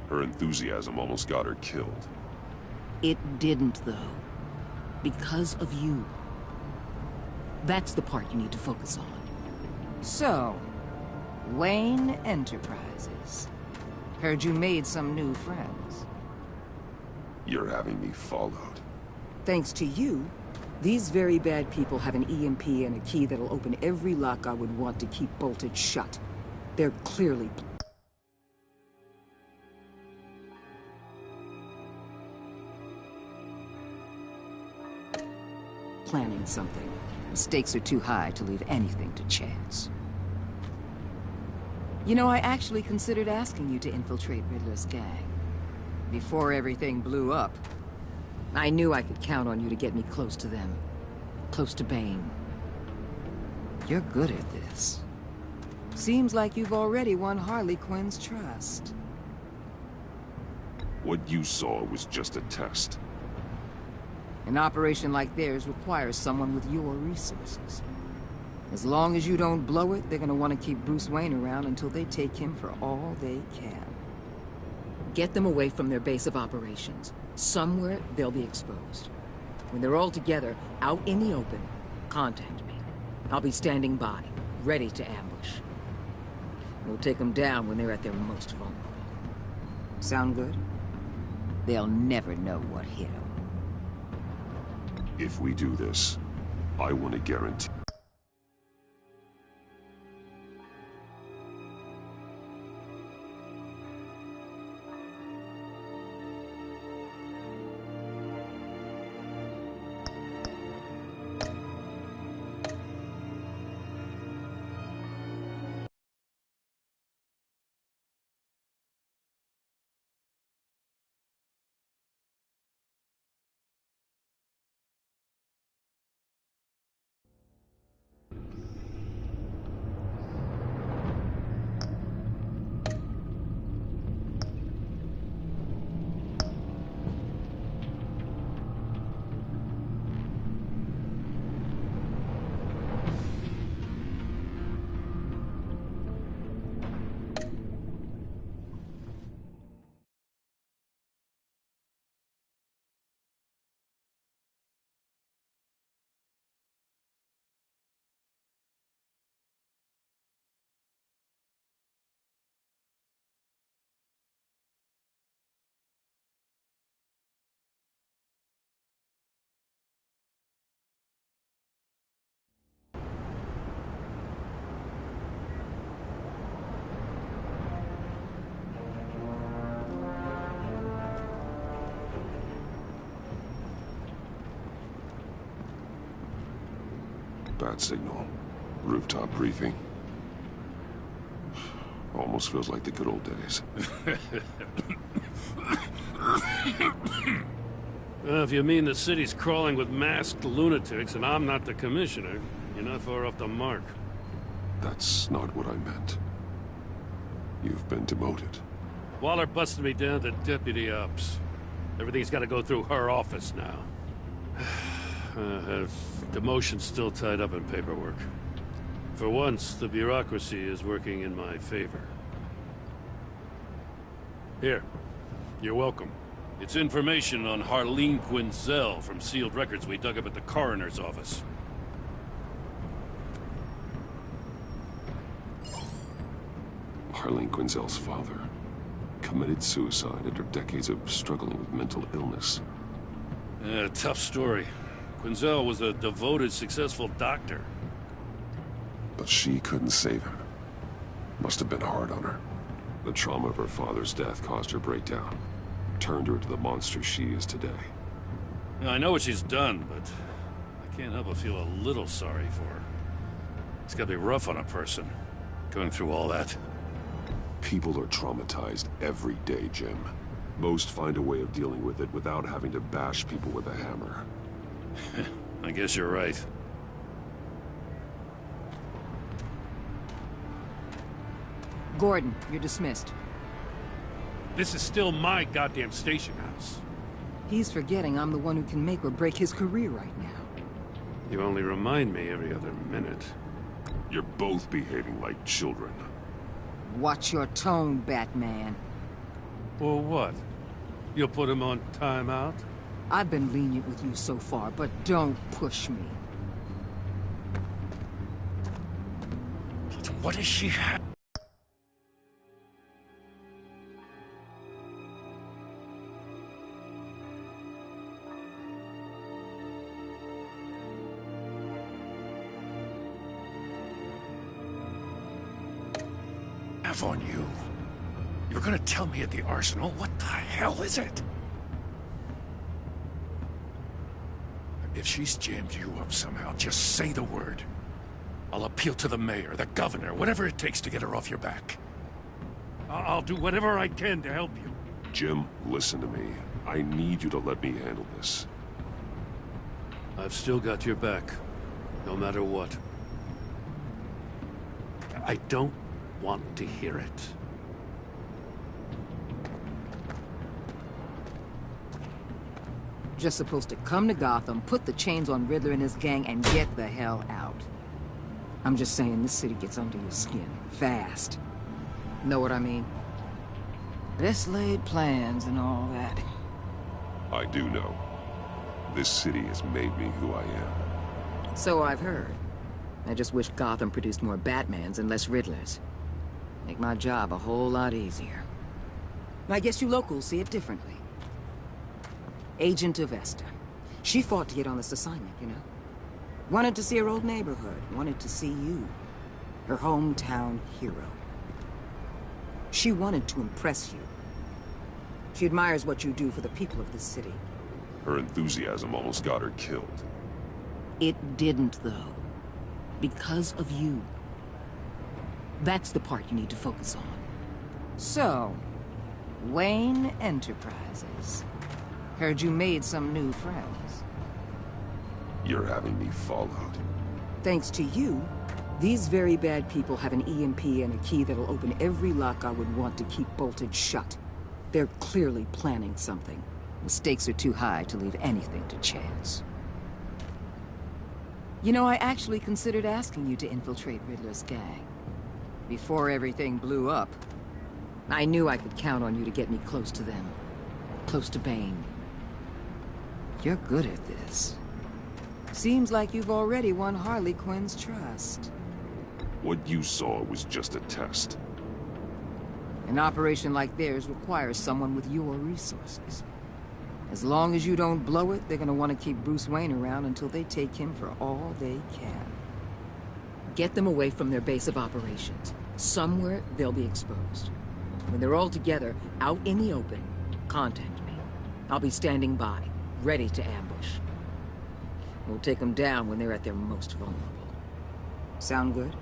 Her enthusiasm almost got her killed. It didn't, though. Because of you. That's the part you need to focus on. So, Wayne Enterprises. Heard you made some new friends. You're having me followed. Thanks to you, these very bad people have an EMP and a key that'll open every lock I would want to keep bolted shut. They're clearly... planning something. The stakes are too high to leave anything to chance. You know, I actually considered asking you to infiltrate Riddler's gang. Before everything blew up, I knew I could count on you to get me close to them. Close to Bane. You're good at this. Seems like you've already won Harley Quinn's trust. What you saw was just a test. An operation like theirs requires someone with your resources. As long as you don't blow it, they're gonna want to keep Bruce Wayne around until they take him for all they can. Get them away from their base of operations. Somewhere they'll be exposed. When they're all together, out in the open, contact me. I'll be standing by, ready to ambush. We'll take them down when they're at their most vulnerable. Sound good? They'll never know what hit them. If we do this, I want to guarantee... Bad signal. Rooftop briefing. Almost feels like the good old days. Well, if you mean the city's crawling with masked lunatics and I'm not the commissioner, you're not far off the mark. That's not what I meant. You've been demoted. Waller busted me down to deputy ops. Everything's got to go through her office now. Demotion's still tied up in paperwork. For once, the bureaucracy is working in my favor. Here. You're welcome. It's information on Harleen Quinzel from sealed records we dug up at the coroner's office. Harleen Quinzel's father committed suicide after decades of struggling with mental illness. Tough story. Quinzel was a devoted, successful doctor. But she couldn't save him. Must have been hard on her. The trauma of her father's death caused her breakdown. Turned her into the monster she is today. I know what she's done, but I can't help but feel a little sorry for her. It's gotta be rough on a person, going through all that. People are traumatized every day, Jim. Most find a way of dealing with it without having to bash people with a hammer. I guess you're right. Gordon, you're dismissed. This is still my goddamn station house. He's forgetting I'm the one who can make or break his career right now. You only remind me every other minute. You're both behaving like children. Watch your tone, Batman. Well, what? You'll put him on timeout? I've been lenient with you so far, but don't push me. What does she have? On you. You're gonna tell me at the arsenal? What the hell is it? If she's jammed you up somehow, just say the word. I'll appeal to the mayor, the governor, whatever it takes to get her off your back. I'll do whatever I can to help you. Jim, listen to me. I need you to let me handle this. I've still got your back, no matter what. I don't want to hear it. Just supposed to come to Gotham, put the chains on Riddler and his gang, and get the hell out. I'm just saying, this city gets under your skin. Fast. Know what I mean? Best laid plans and all that. I do know. This city has made me who I am. So I've heard. I just wish Gotham produced more Batmans and less Riddlers. Make my job a whole lot easier. I guess you locals see it differently. Agent of Vesta. She fought to get on this assignment, you know? Wanted to see her old neighborhood. Wanted to see you. Her hometown hero. She wanted to impress you. She admires what you do for the people of this city. Her enthusiasm almost got her killed. It didn't, though. Because of you. That's the part you need to focus on. So, Wayne Enterprises. Heard you made some new friends. You're having me followed. Thanks to you, these very bad people have an EMP and a key that'll open every lock I would want to keep bolted shut. They're clearly planning something. The stakes are too high to leave anything to chance. You know, I actually considered asking you to infiltrate Riddler's gang. Before everything blew up, I knew I could count on you to get me close to them. Close to Bane. You're good at this. Seems like you've already won Harley Quinn's trust. What you saw was just a test. An operation like theirs requires someone with your resources. As long as you don't blow it, they're gonna want to keep Bruce Wayne around until they take him for all they can. Get them away from their base of operations. Somewhere they'll be exposed. When they're all together, out in the open, contact me. I'll be standing by, ready to ambush. We'll take them down when they're at their most vulnerable. Sound good?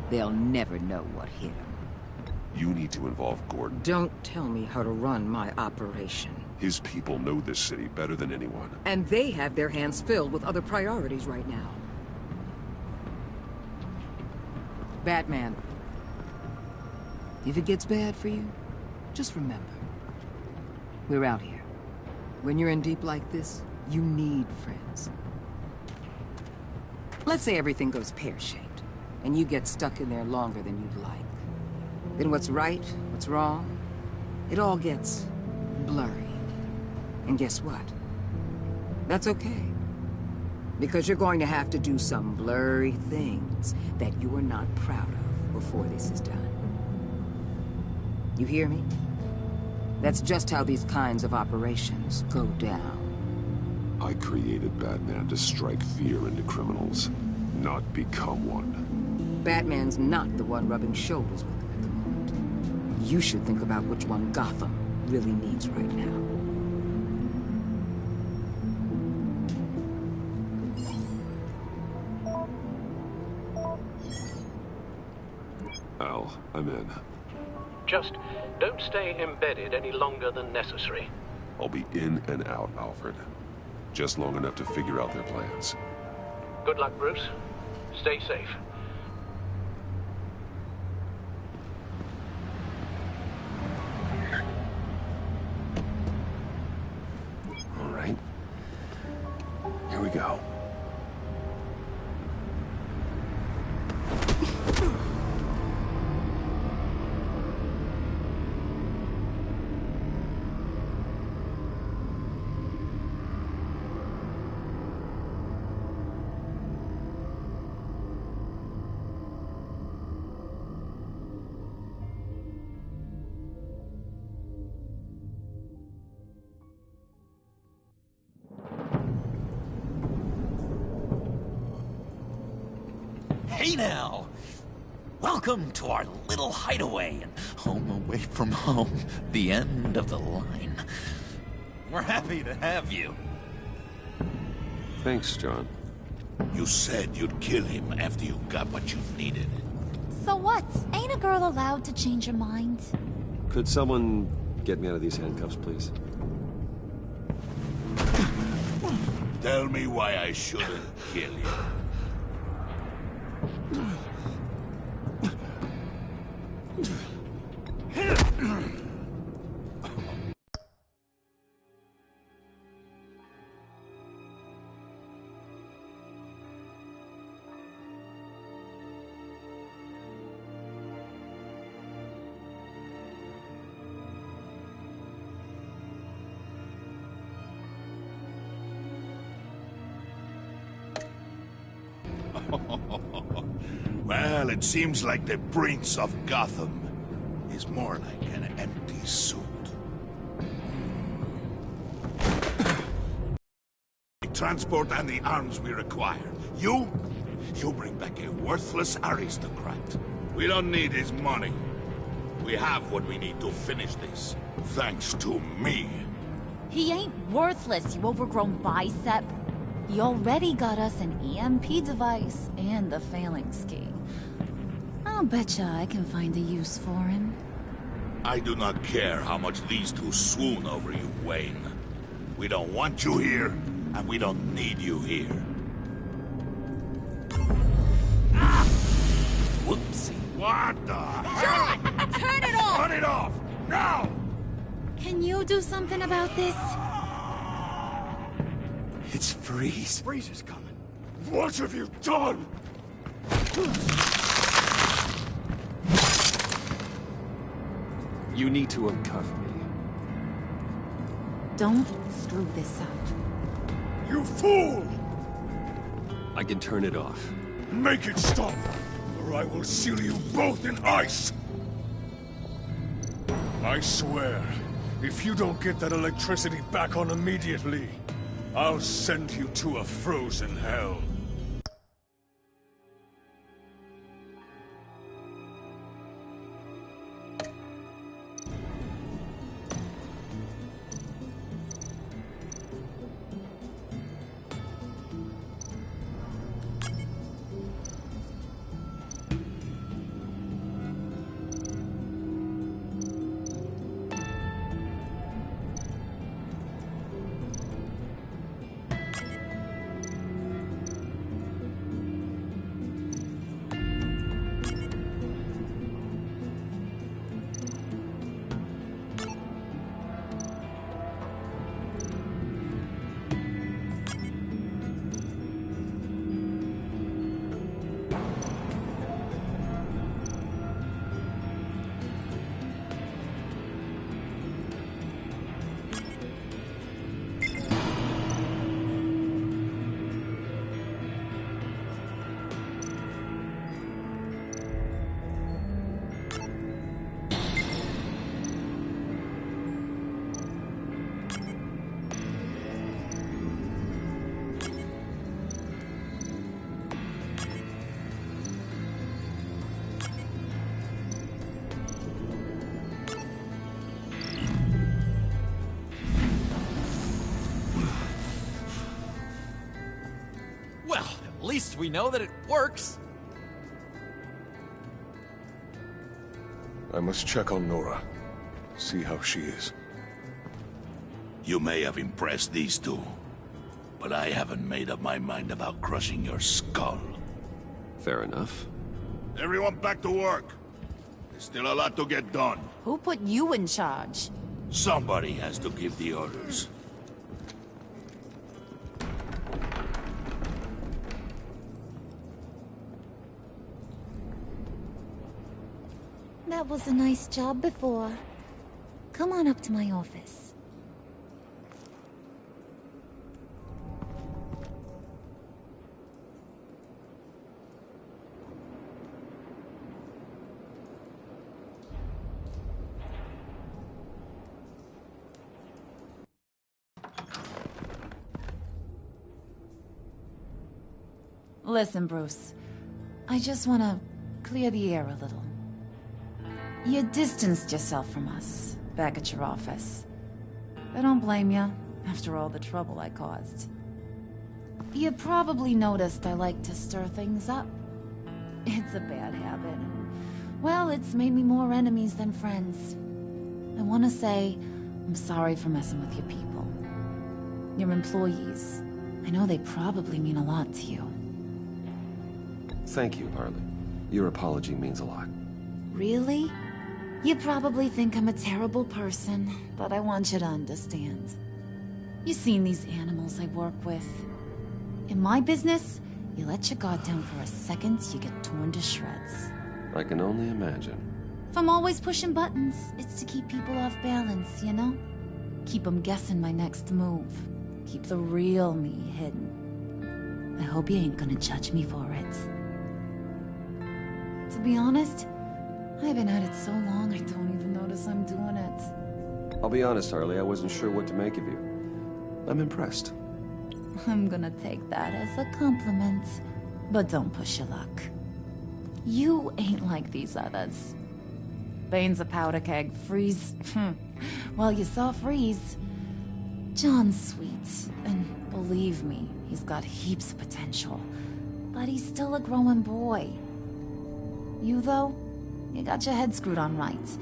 They'll never know what hit them. You need to involve Gordon. Don't tell me how to run my operation. His people know this city better than anyone. And they have their hands filled with other priorities right now. Batman. If it gets bad for you, just remember. We're out here. When you're in deep like this, you need friends. Let's say everything goes pear-shaped, and you get stuck in there longer than you'd like. Then what's right, what's wrong, it all gets blurry. And guess what? That's okay. Because you're going to have to do some blurry things that you're not proud of before this is done. You hear me? That's just how these kinds of operations go down. I created Batman to strike fear into criminals, not become one. Batman's not the one rubbing shoulders with them at the moment. You should think about which one Gotham really needs right now. Al, I'm in. Just don't stay embedded any longer than necessary. I'll be in and out, Alfred. Just long enough to figure out their plans. Good luck, Bruce. Stay safe. All right. Here we go. Hey now! Welcome to our little hideaway and home away from home, the end of the line. We're happy to have you. Thanks, John. You said you'd kill him after you got what you needed. So what? Ain't a girl allowed to change her mind? Could someone get me out of these handcuffs, please? Tell me why I shouldn't kill you. Well, it seems like the Prince of Gotham is more like an empty suit. The transport and the arms we require. You bring back a worthless aristocrat. We don't need his money. We have what we need to finish this, thanks to me. He ain't worthless, you overgrown bicep. He already got us an EMP device and the phalanx key. I'll betcha I can find a use for him. I do not care how much these two swoon over you, Wayne. We don't want you here, and we don't need you here. Ah! Whoopsie. What the hell? Turn it off! Turn it off! Now! Can you do something about this? It's Freeze. Freeze is coming. What have you done? You need to uncuff me. Don't screw this up. You fool! I can turn it off. Make it stop, or I will seal you both in ice! I swear, if you don't get that electricity back on immediately, I'll send you to a frozen hell. At least we know that it works. I must check on Nora. See how she is. You may have impressed these two, but I haven't made up my mind about crushing your skull. Fair enough. Everyone back to work. There's still a lot to get done. Who put you in charge? Somebody has to give the orders. That was a nice job before. Come on up to my office. Listen, Bruce. I just want to clear the air a little. You distanced yourself from us, back at your office. I don't blame you, after all the trouble I caused. You probably noticed I like to stir things up. It's a bad habit. Well, it's made me more enemies than friends. I want to say, I'm sorry for messing with your people. Your employees. I know they probably mean a lot to you. Thank you, Harlan. Your apology means a lot. Really? You probably think I'm a terrible person, but I want you to understand. You've seen these animals I work with. In my business, you let your guard down for a second, you get torn to shreds. I can only imagine. If I'm always pushing buttons, it's to keep people off balance, you know? Keep them guessing my next move. Keep the real me hidden. I hope you ain't gonna judge me for it. be honest, I've been at it so long I don't even notice I'm doing it. I'll be honest, Harley, I wasn't sure what to make of you. I'm impressed. I'm gonna take that as a compliment. But don't push your luck. You ain't like these others. Bane's a powder keg. Freeze. Well, you saw Freeze. John's sweet, and believe me, he's got heaps of potential. But he's still a growing boy. You, though, you got your head screwed on right.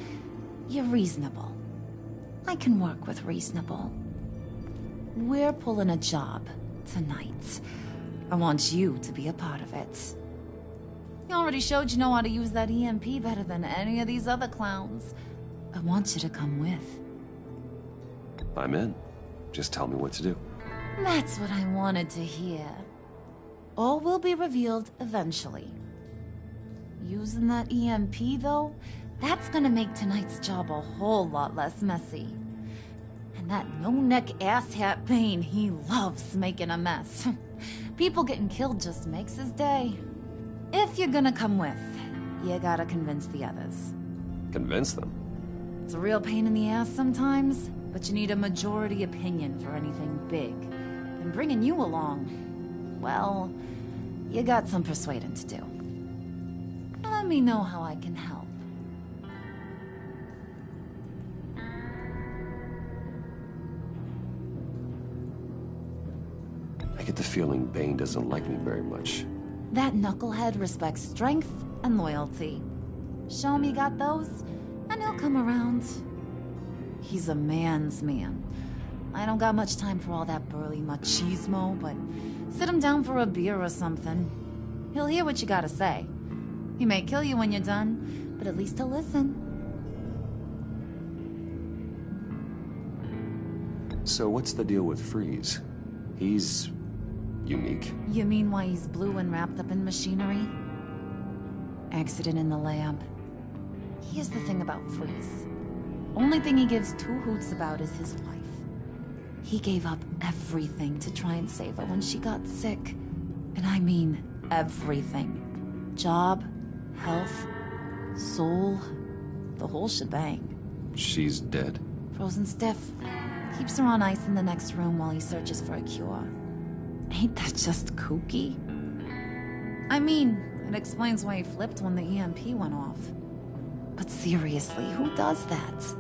You're reasonable. I can work with reasonable. We're pulling a job tonight. I want you to be a part of it. You already showed you know how to use that EMP better than any of these other clowns. I want you to come with. I'm in. Just tell me what to do. That's what I wanted to hear. All will be revealed eventually. Using that EMP, though, that's gonna make tonight's job a whole lot less messy. And that no-neck asshat Bane, he loves making a mess. People getting killed just makes his day. If you're gonna come with, you gotta convince the others. Convince them? It's a real pain in the ass sometimes, but you need a majority opinion for anything big. And bringing you along, well, you got some persuading to do. Let me know how I can help. I get the feeling Bane doesn't like me very much. That knucklehead respects strength and loyalty. Show him you got those, and he'll come around. He's a man's man. I don't got much time for all that burly machismo, but sit him down for a beer or something. He'll hear what you gotta say. He may kill you when you're done, but at least he'll listen. So what's the deal with Freeze? He's unique. You mean why he's blue and wrapped up in machinery? Accident in the lab. Here's the thing about Freeze. Only thing he gives two hoots about is his wife. He gave up everything to try and save her when she got sick. And I mean everything. Job, health, soul, the whole shebang. She's dead? Frozen stiff. Keeps her on ice in the next room while he searches for a cure. Ain't that just kooky? I mean, it explains why he flipped when the EMP went off. But seriously, who does that?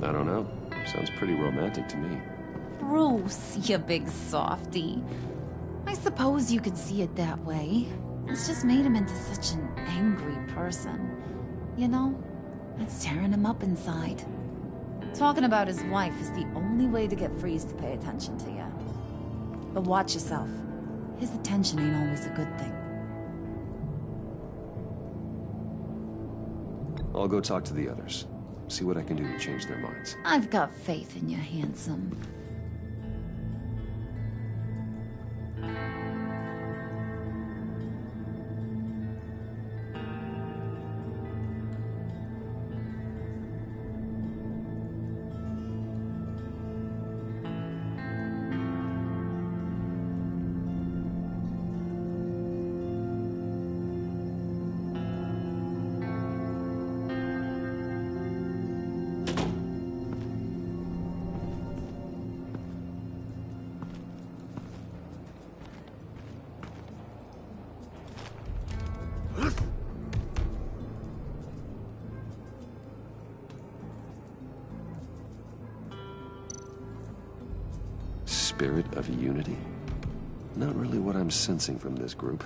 I don't know. Sounds pretty romantic to me. Bruce, you big softy. I suppose you could see it that way. It's just made him into such an angry person. You know, it's tearing him up inside. Talking about his wife is the only way to get Freeze to pay attention to you. But watch yourself. His attention ain't always a good thing. I'll go talk to the others. See what I can do to change their minds. I've got faith in you, handsome. Spirit of unity? Not really what I'm sensing from this group.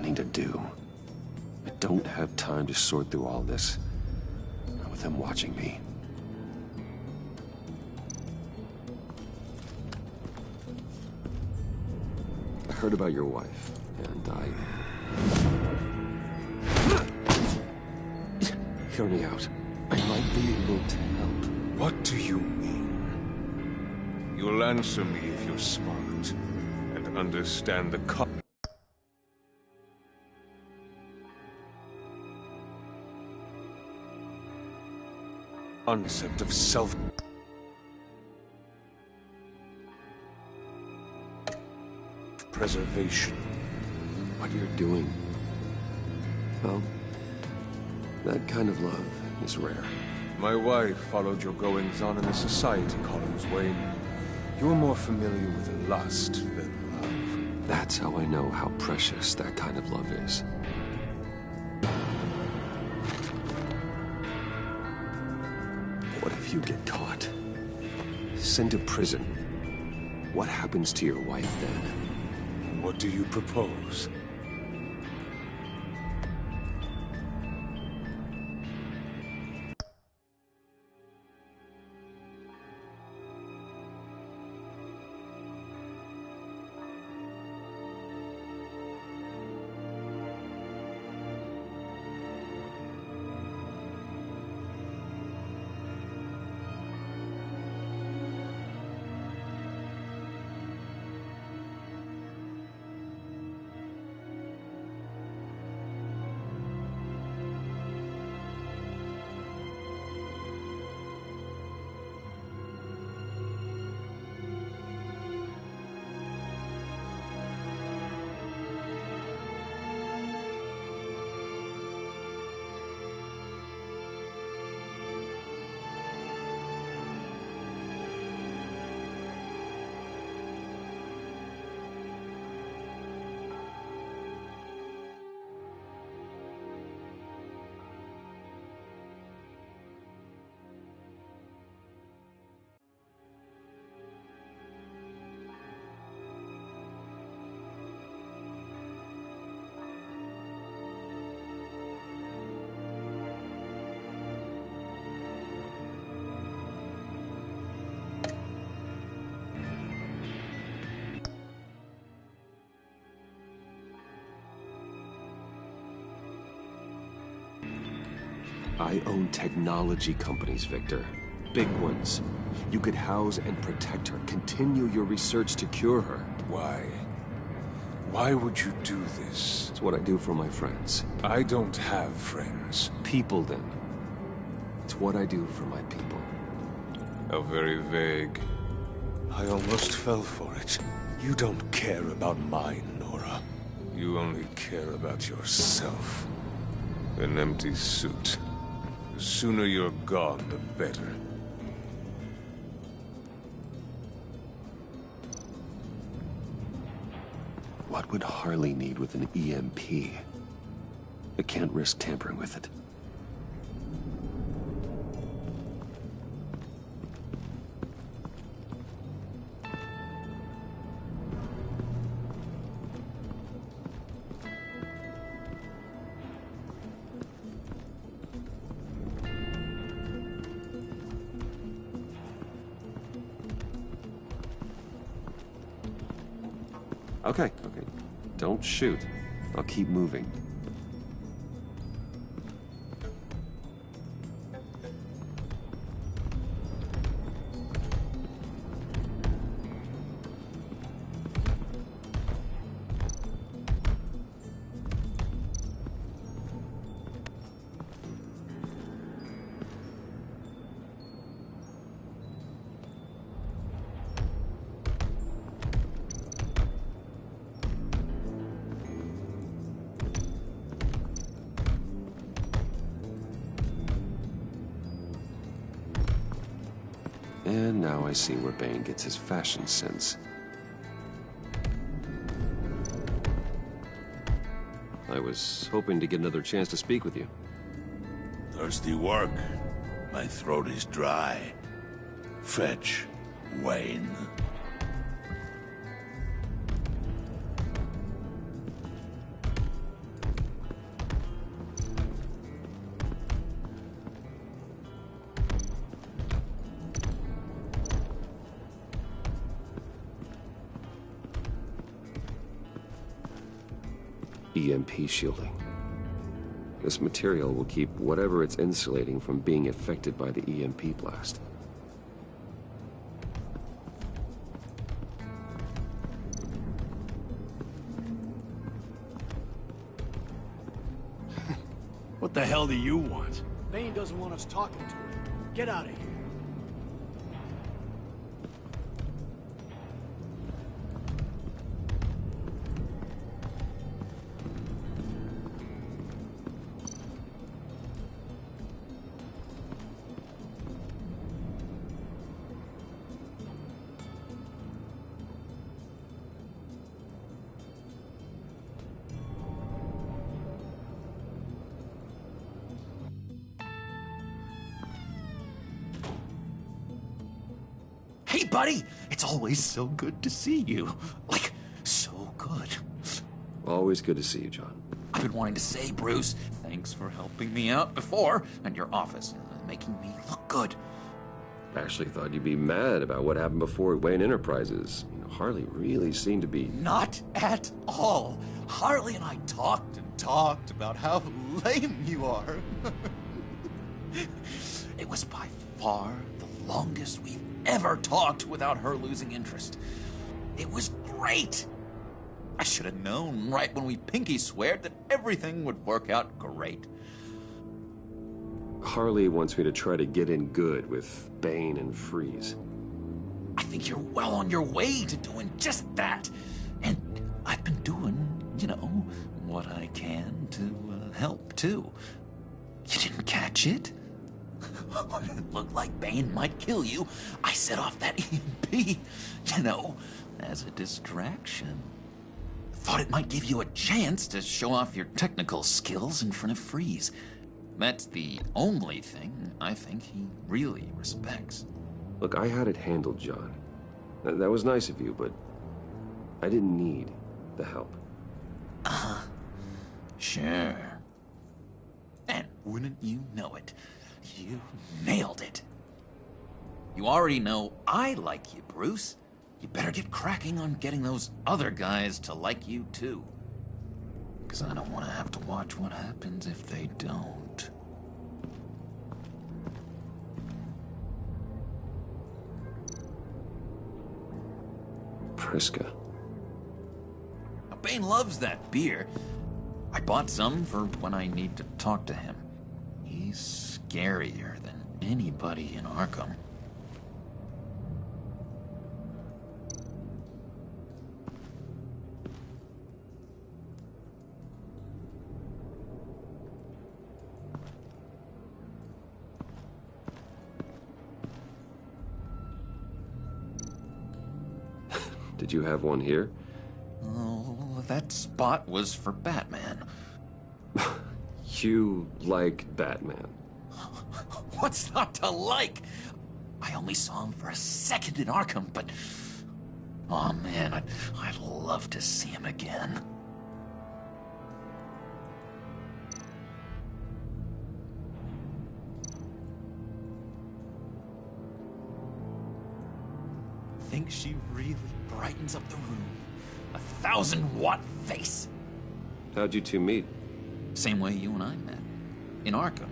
planning to do? I don't have time to sort through all this. Not with him watching me. I heard about your wife, and Hear me out. I might be able to help. What do you mean? You'll answer me if you're smart and understand the concept of self-preservation. What you're doing, well, that kind of love is rare. My wife followed your goings-on in the society columns, Wayne. You're more familiar with lust than love. That's how I know how precious that kind of love is. What if you get caught? Sent to prison? What happens to your wife then? What do you propose? I own technology companies, Victor. Big ones. You could house and protect her, continue your research to cure her. Why? Why would you do this? It's what I do for my friends. I don't have friends. People, then. It's what I do for my people. How very vague. I almost fell for it. You don't care about mine, Nora. You only care about yourself. An empty suit. The sooner you're gone, the better. What would Harley need with an EMP? I can't risk tampering with it. Okay. Don't shoot. I'll keep moving. And now I see where Bane gets his fashion sense. I was hoping to get another chance to speak with you. Thirsty work? My throat is dry. Fetch, Wayne. EMP shielding. This material will keep whatever it's insulating from being affected by the EMP blast. What the hell do you want? Bane doesn't want us talking to him. Get out of here. Hey, buddy! It's always so good to see you. Like, so good. Always good to see you, John. I've been wanting to say, Bruce, thanks for helping me out before, and your office, making me look good. Actually thought you'd be mad about what happened before Wayne Enterprises. Harley really seemed to be... Not at all. Harley and I talked and talked about how lame you are. It was by far the longest we've ever talked without her losing interest. It was great. I should have known right when we pinky sweared that everything would work out great. Harley wants me to try to get in good with Bane and Freeze. I think you're well on your way to doing just that. And I've been doing, you know, what I can to help, too. You didn't catch it? When it looked like Bane might kill you, I set off that EMP, you know, as a distraction. Thought it might give you a chance to show off your technical skills in front of Freeze. That's the only thing I think he really respects. Look, I had it handled, John. That was nice of you, but I didn't need the help. Sure. And wouldn't you know it, you nailed it. You already know I like you, Bruce. You better get cracking on getting those other guys to like you, too. Because I don't want to have to watch what happens if they don't. Priska. Now, Bane loves that beer. I bought some for when I need to talk to him. He's scarier than anybody in Arkham. Did you have one here? Oh, that spot was for Batman. You like Batman? What's not to like? I only saw him for a second in Arkham, but... oh man, I'd love to see him again. Think she really brightens up the room. 1,000-watt face. How'd you two meet? Same way you and I met. In Arkham.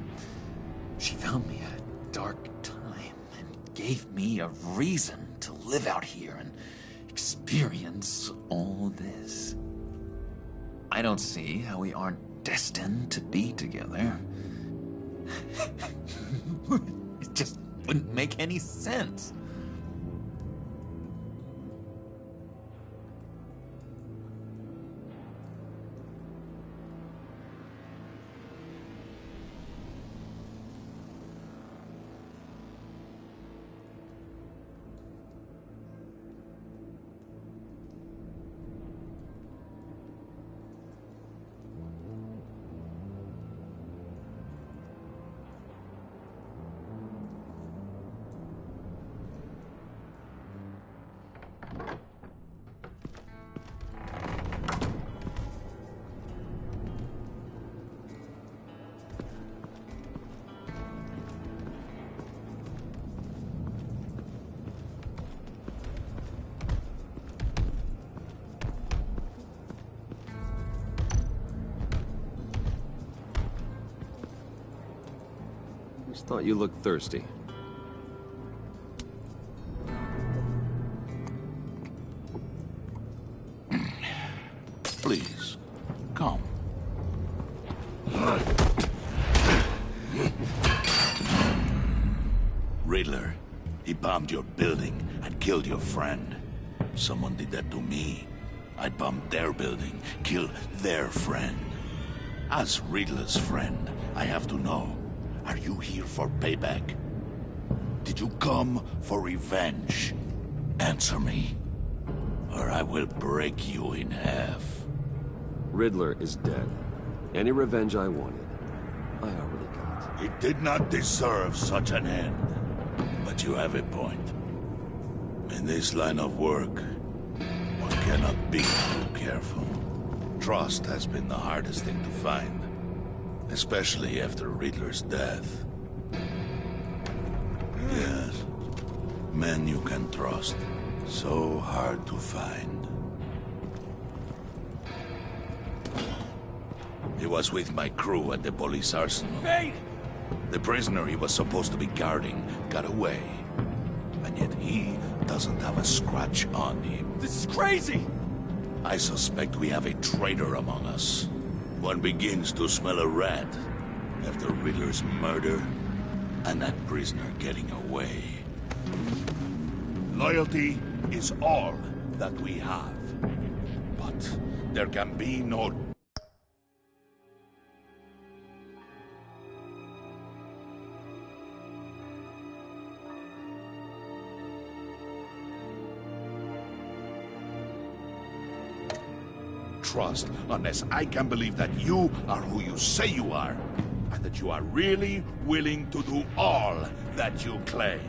She found me at a dark time and gave me a reason to live out here and experience all this. I don't see how we aren't destined to be together. It just wouldn't make any sense. Just thought you looked thirsty. Please, come. Riddler, he bombed your building and killed your friend. Someone did that to me. I bombed their building, killed their friend. As Riddler's friend, I have to know, are you here for payback? Did you come for revenge? Answer me, or I will break you in half. Riddler is dead. Any revenge I wanted, I already got. He did not deserve such an end. But you have a point. In this line of work, one cannot be too careful. Trust has been the hardest thing to find, especially after Riddler's death. Yes, men you can trust. So hard to find. He was with my crew at the police arsenal. Hey! The prisoner he was supposed to be guarding got away. And yet he doesn't have a scratch on him. This is crazy! I suspect we have a traitor among us. One begins to smell a rat after Riddler's murder and that prisoner getting away. Loyalty is all that we have. But there can be no... trust unless I can believe that you are who you say you are, and that you are really willing to do all that you claim.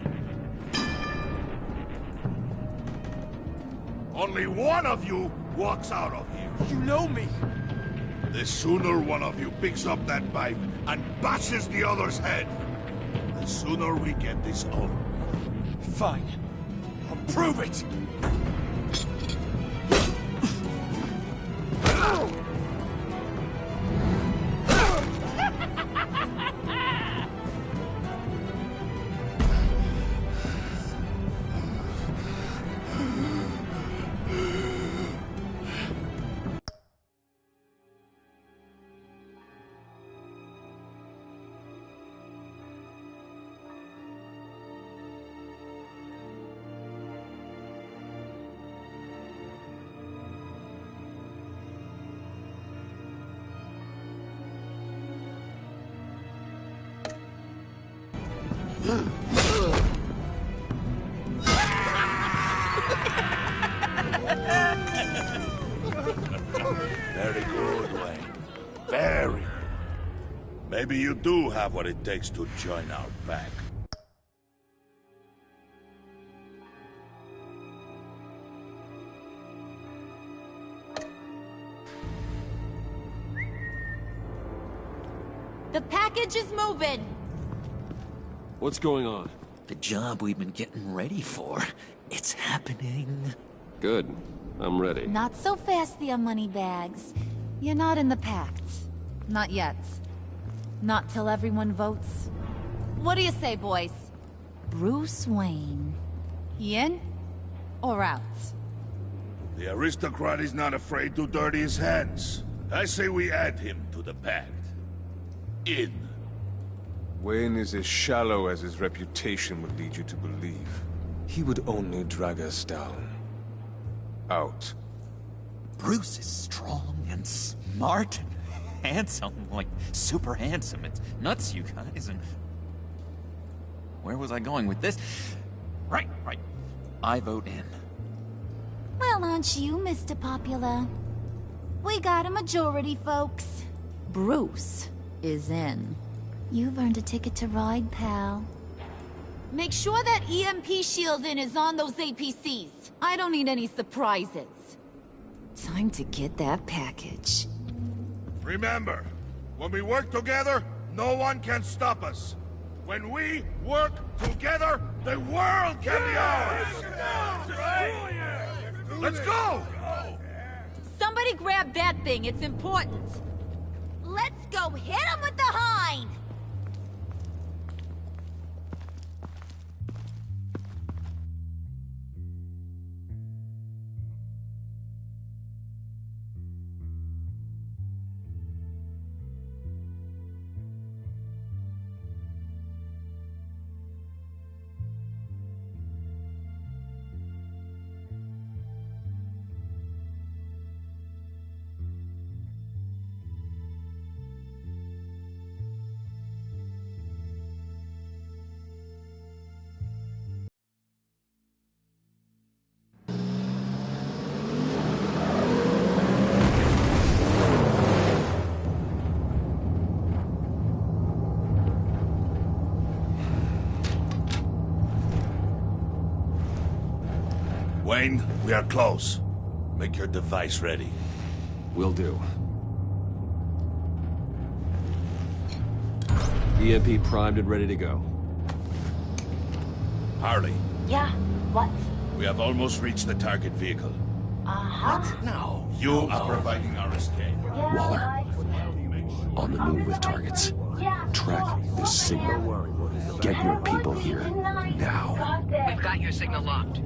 Only one of you walks out of here. You know me. The sooner one of you picks up that pipe and bashes the other's head, the sooner we get this over. Fine. I'll prove it. Very good, Wayne. Very. Maybe you do have what it takes to join our pack. The package is moving! What's going on? The job we've been getting ready for. It's happening. Good. I'm ready. Not so fast, the Moneybags. You're not in the pact. Not yet. Not till everyone votes. What do you say, boys? Bruce Wayne. He in? Or out? The aristocrat is not afraid to dirty his hands. I say we add him to the pact. In. Wayne is as shallow as his reputation would lead you to believe. He would only drag us down. Out. Bruce is strong and smart and handsome, like super handsome. It's nuts, you guys, and... Where was I going with this? Right. I vote in. Well, aren't you, Mr. Popular? We got a majority, folks. Bruce is in. You've earned a ticket to ride, pal. Make sure that EMP shielding is on those APCs. I don't need any surprises. Time to get that package. Remember, when we work together, no one can stop us. When we work together, the world can be ours! Let's go! Somebody grab that thing, it's important. Let's go hit him with the hind! Wayne, we are close. Make your device ready. Will do. EMP primed and ready to go. Harley, Yeah, what? we have almost reached the target vehicle. What? No. You are providing our escape. Waller. On the move with targets. Track this signal. Get your people here. Now. We've got your signal locked.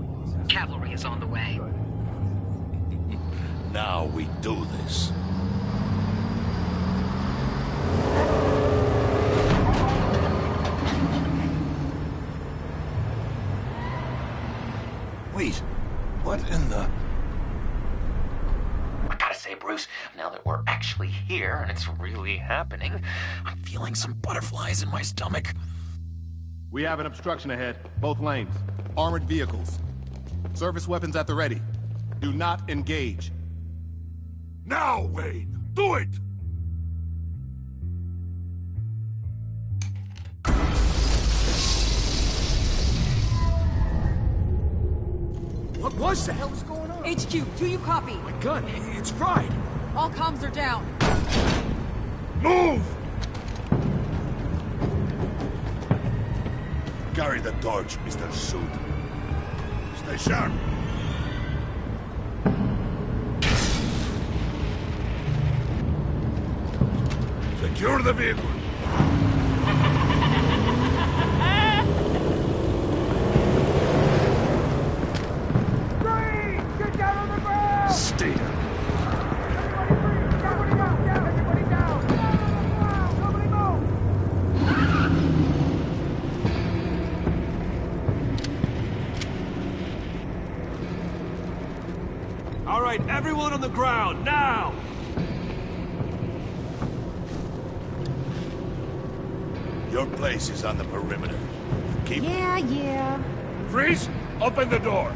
Cavalry is on the way. Now we do this. Wait, what in the... I gotta say, Bruce, now that we're actually here and it's really happening, I'm feeling some butterflies in my stomach. We have an obstruction ahead, both lanes. Armored vehicles. Service weapons at the ready. Do not engage. Now, Wayne! Do it! What was that? What the hell is going on? HQ, do you copy? My gun, it's fried. All comms are down. Move! Carry the torch, Mr. Suit. Stay sharp. Secure the vehicle. Get down on the ground! Stay down. Everybody down! Everybody down! Nobody move! All right, everyone on the ground, now! Your place is on the perimeter. Keep... Yeah. Freeze! Open the door!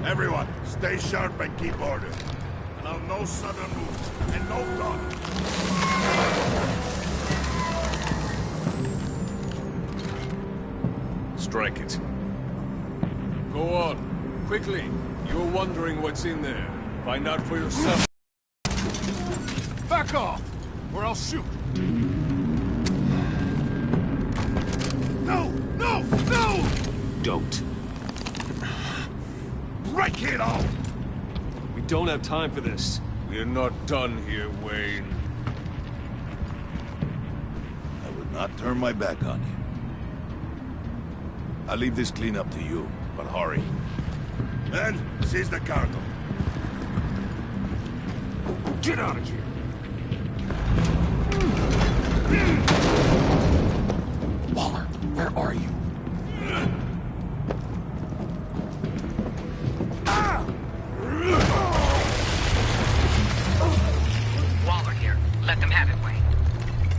Everyone, stay sharp and keep order. Allow no sudden moves, and no talk. Strike it. Go on, quickly. You're wondering what's in there. Find out for yourself. Back off, or I'll shoot. No! No! No! Don't. Break it off! We don't have time for this. We're not done here, Wayne. I would not turn my back on you. I'll leave this cleanup to you, but hurry. Then, seize the cargo. Get out of here! Waller, where are you? Waller here. Let them have it, Wayne.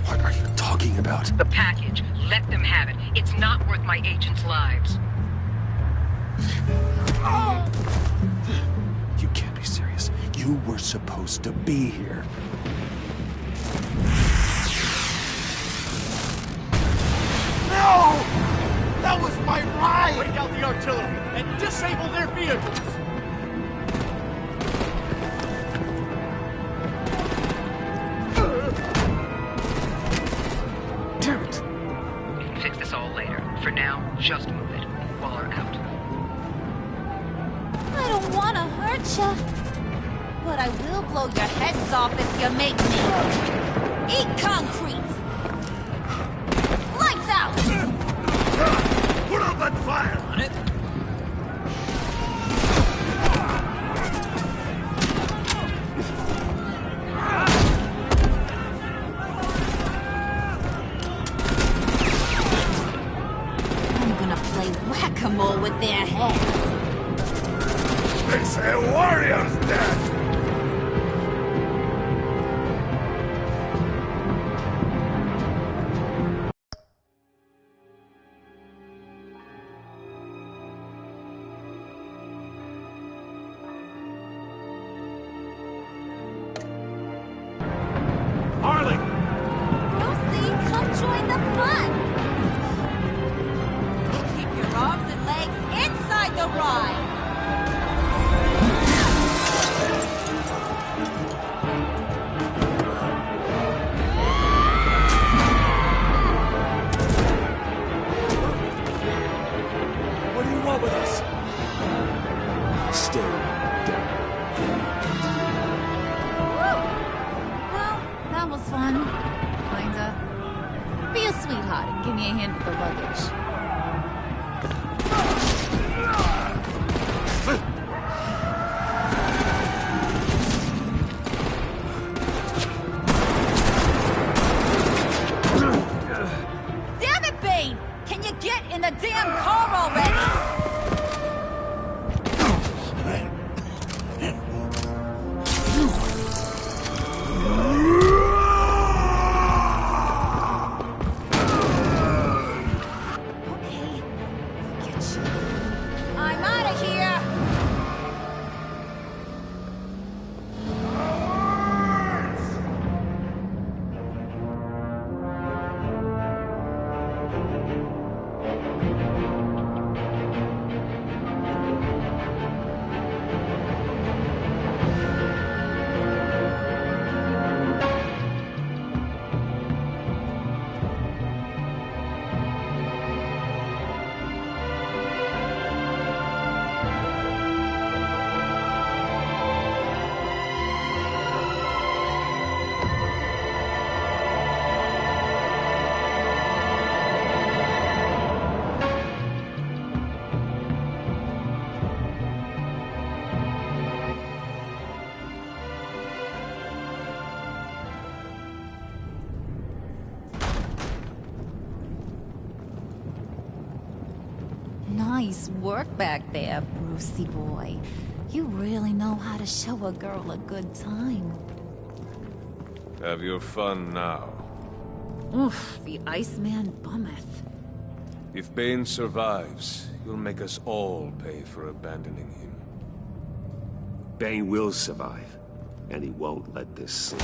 What are you talking about? The package. Let them have it. It's not worth my agents' lives. You can't be serious. You were supposed to be here. No! That was my ride! Break out the artillery and disable their vehicles! Damn it! We can fix this all later. For now, just move it. Waller out. I don't want to hurt ya. But I will blow your heads off if you make me. Eat concrete! Lights out! Put out that fire! On it? I'm gonna play whack-a-mole with their heads. It's a warrior's death! Harley! Lucy, come join the fun! Keep your arms and legs inside the ride! Be a sweetheart and give me a hand with the luggage. Damn it, Bane! Can you get in the damn car already? I'm out of here! Nice work back there, Brucey boy. You really know how to show a girl a good time. Have your fun now. Oof, the Iceman bummeth. If Bane survives, you'll make us all pay for abandoning him. Bane will survive, and he won't let this slip.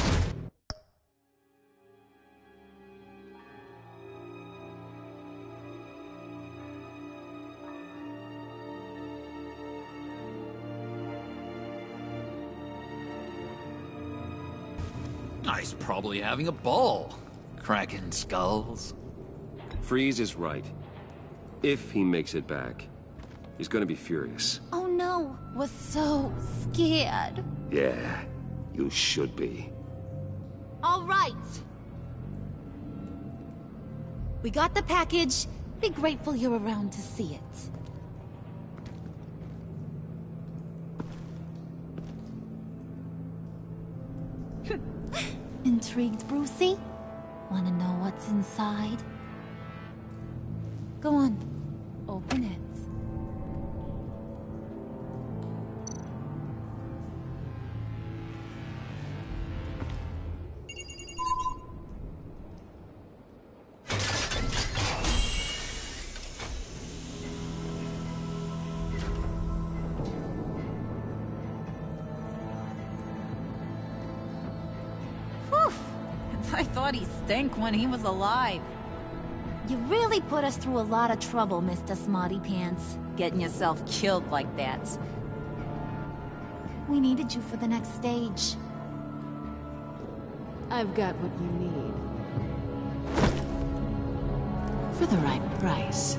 He's probably having a ball, cracking skulls. Freeze is right. If he makes it back, he's gonna be furious. Oh no, was so scared. Yeah, you should be. All right. We got the package. Be grateful you're around to see it. Intrigued, Brucey? Wanna know what's inside? Go on, open it. I thought he stank when he was alive. You really put us through a lot of trouble, Mr. Smarty Pants. Getting yourself killed like that. We needed you for the next stage. I've got what you need. For the right price.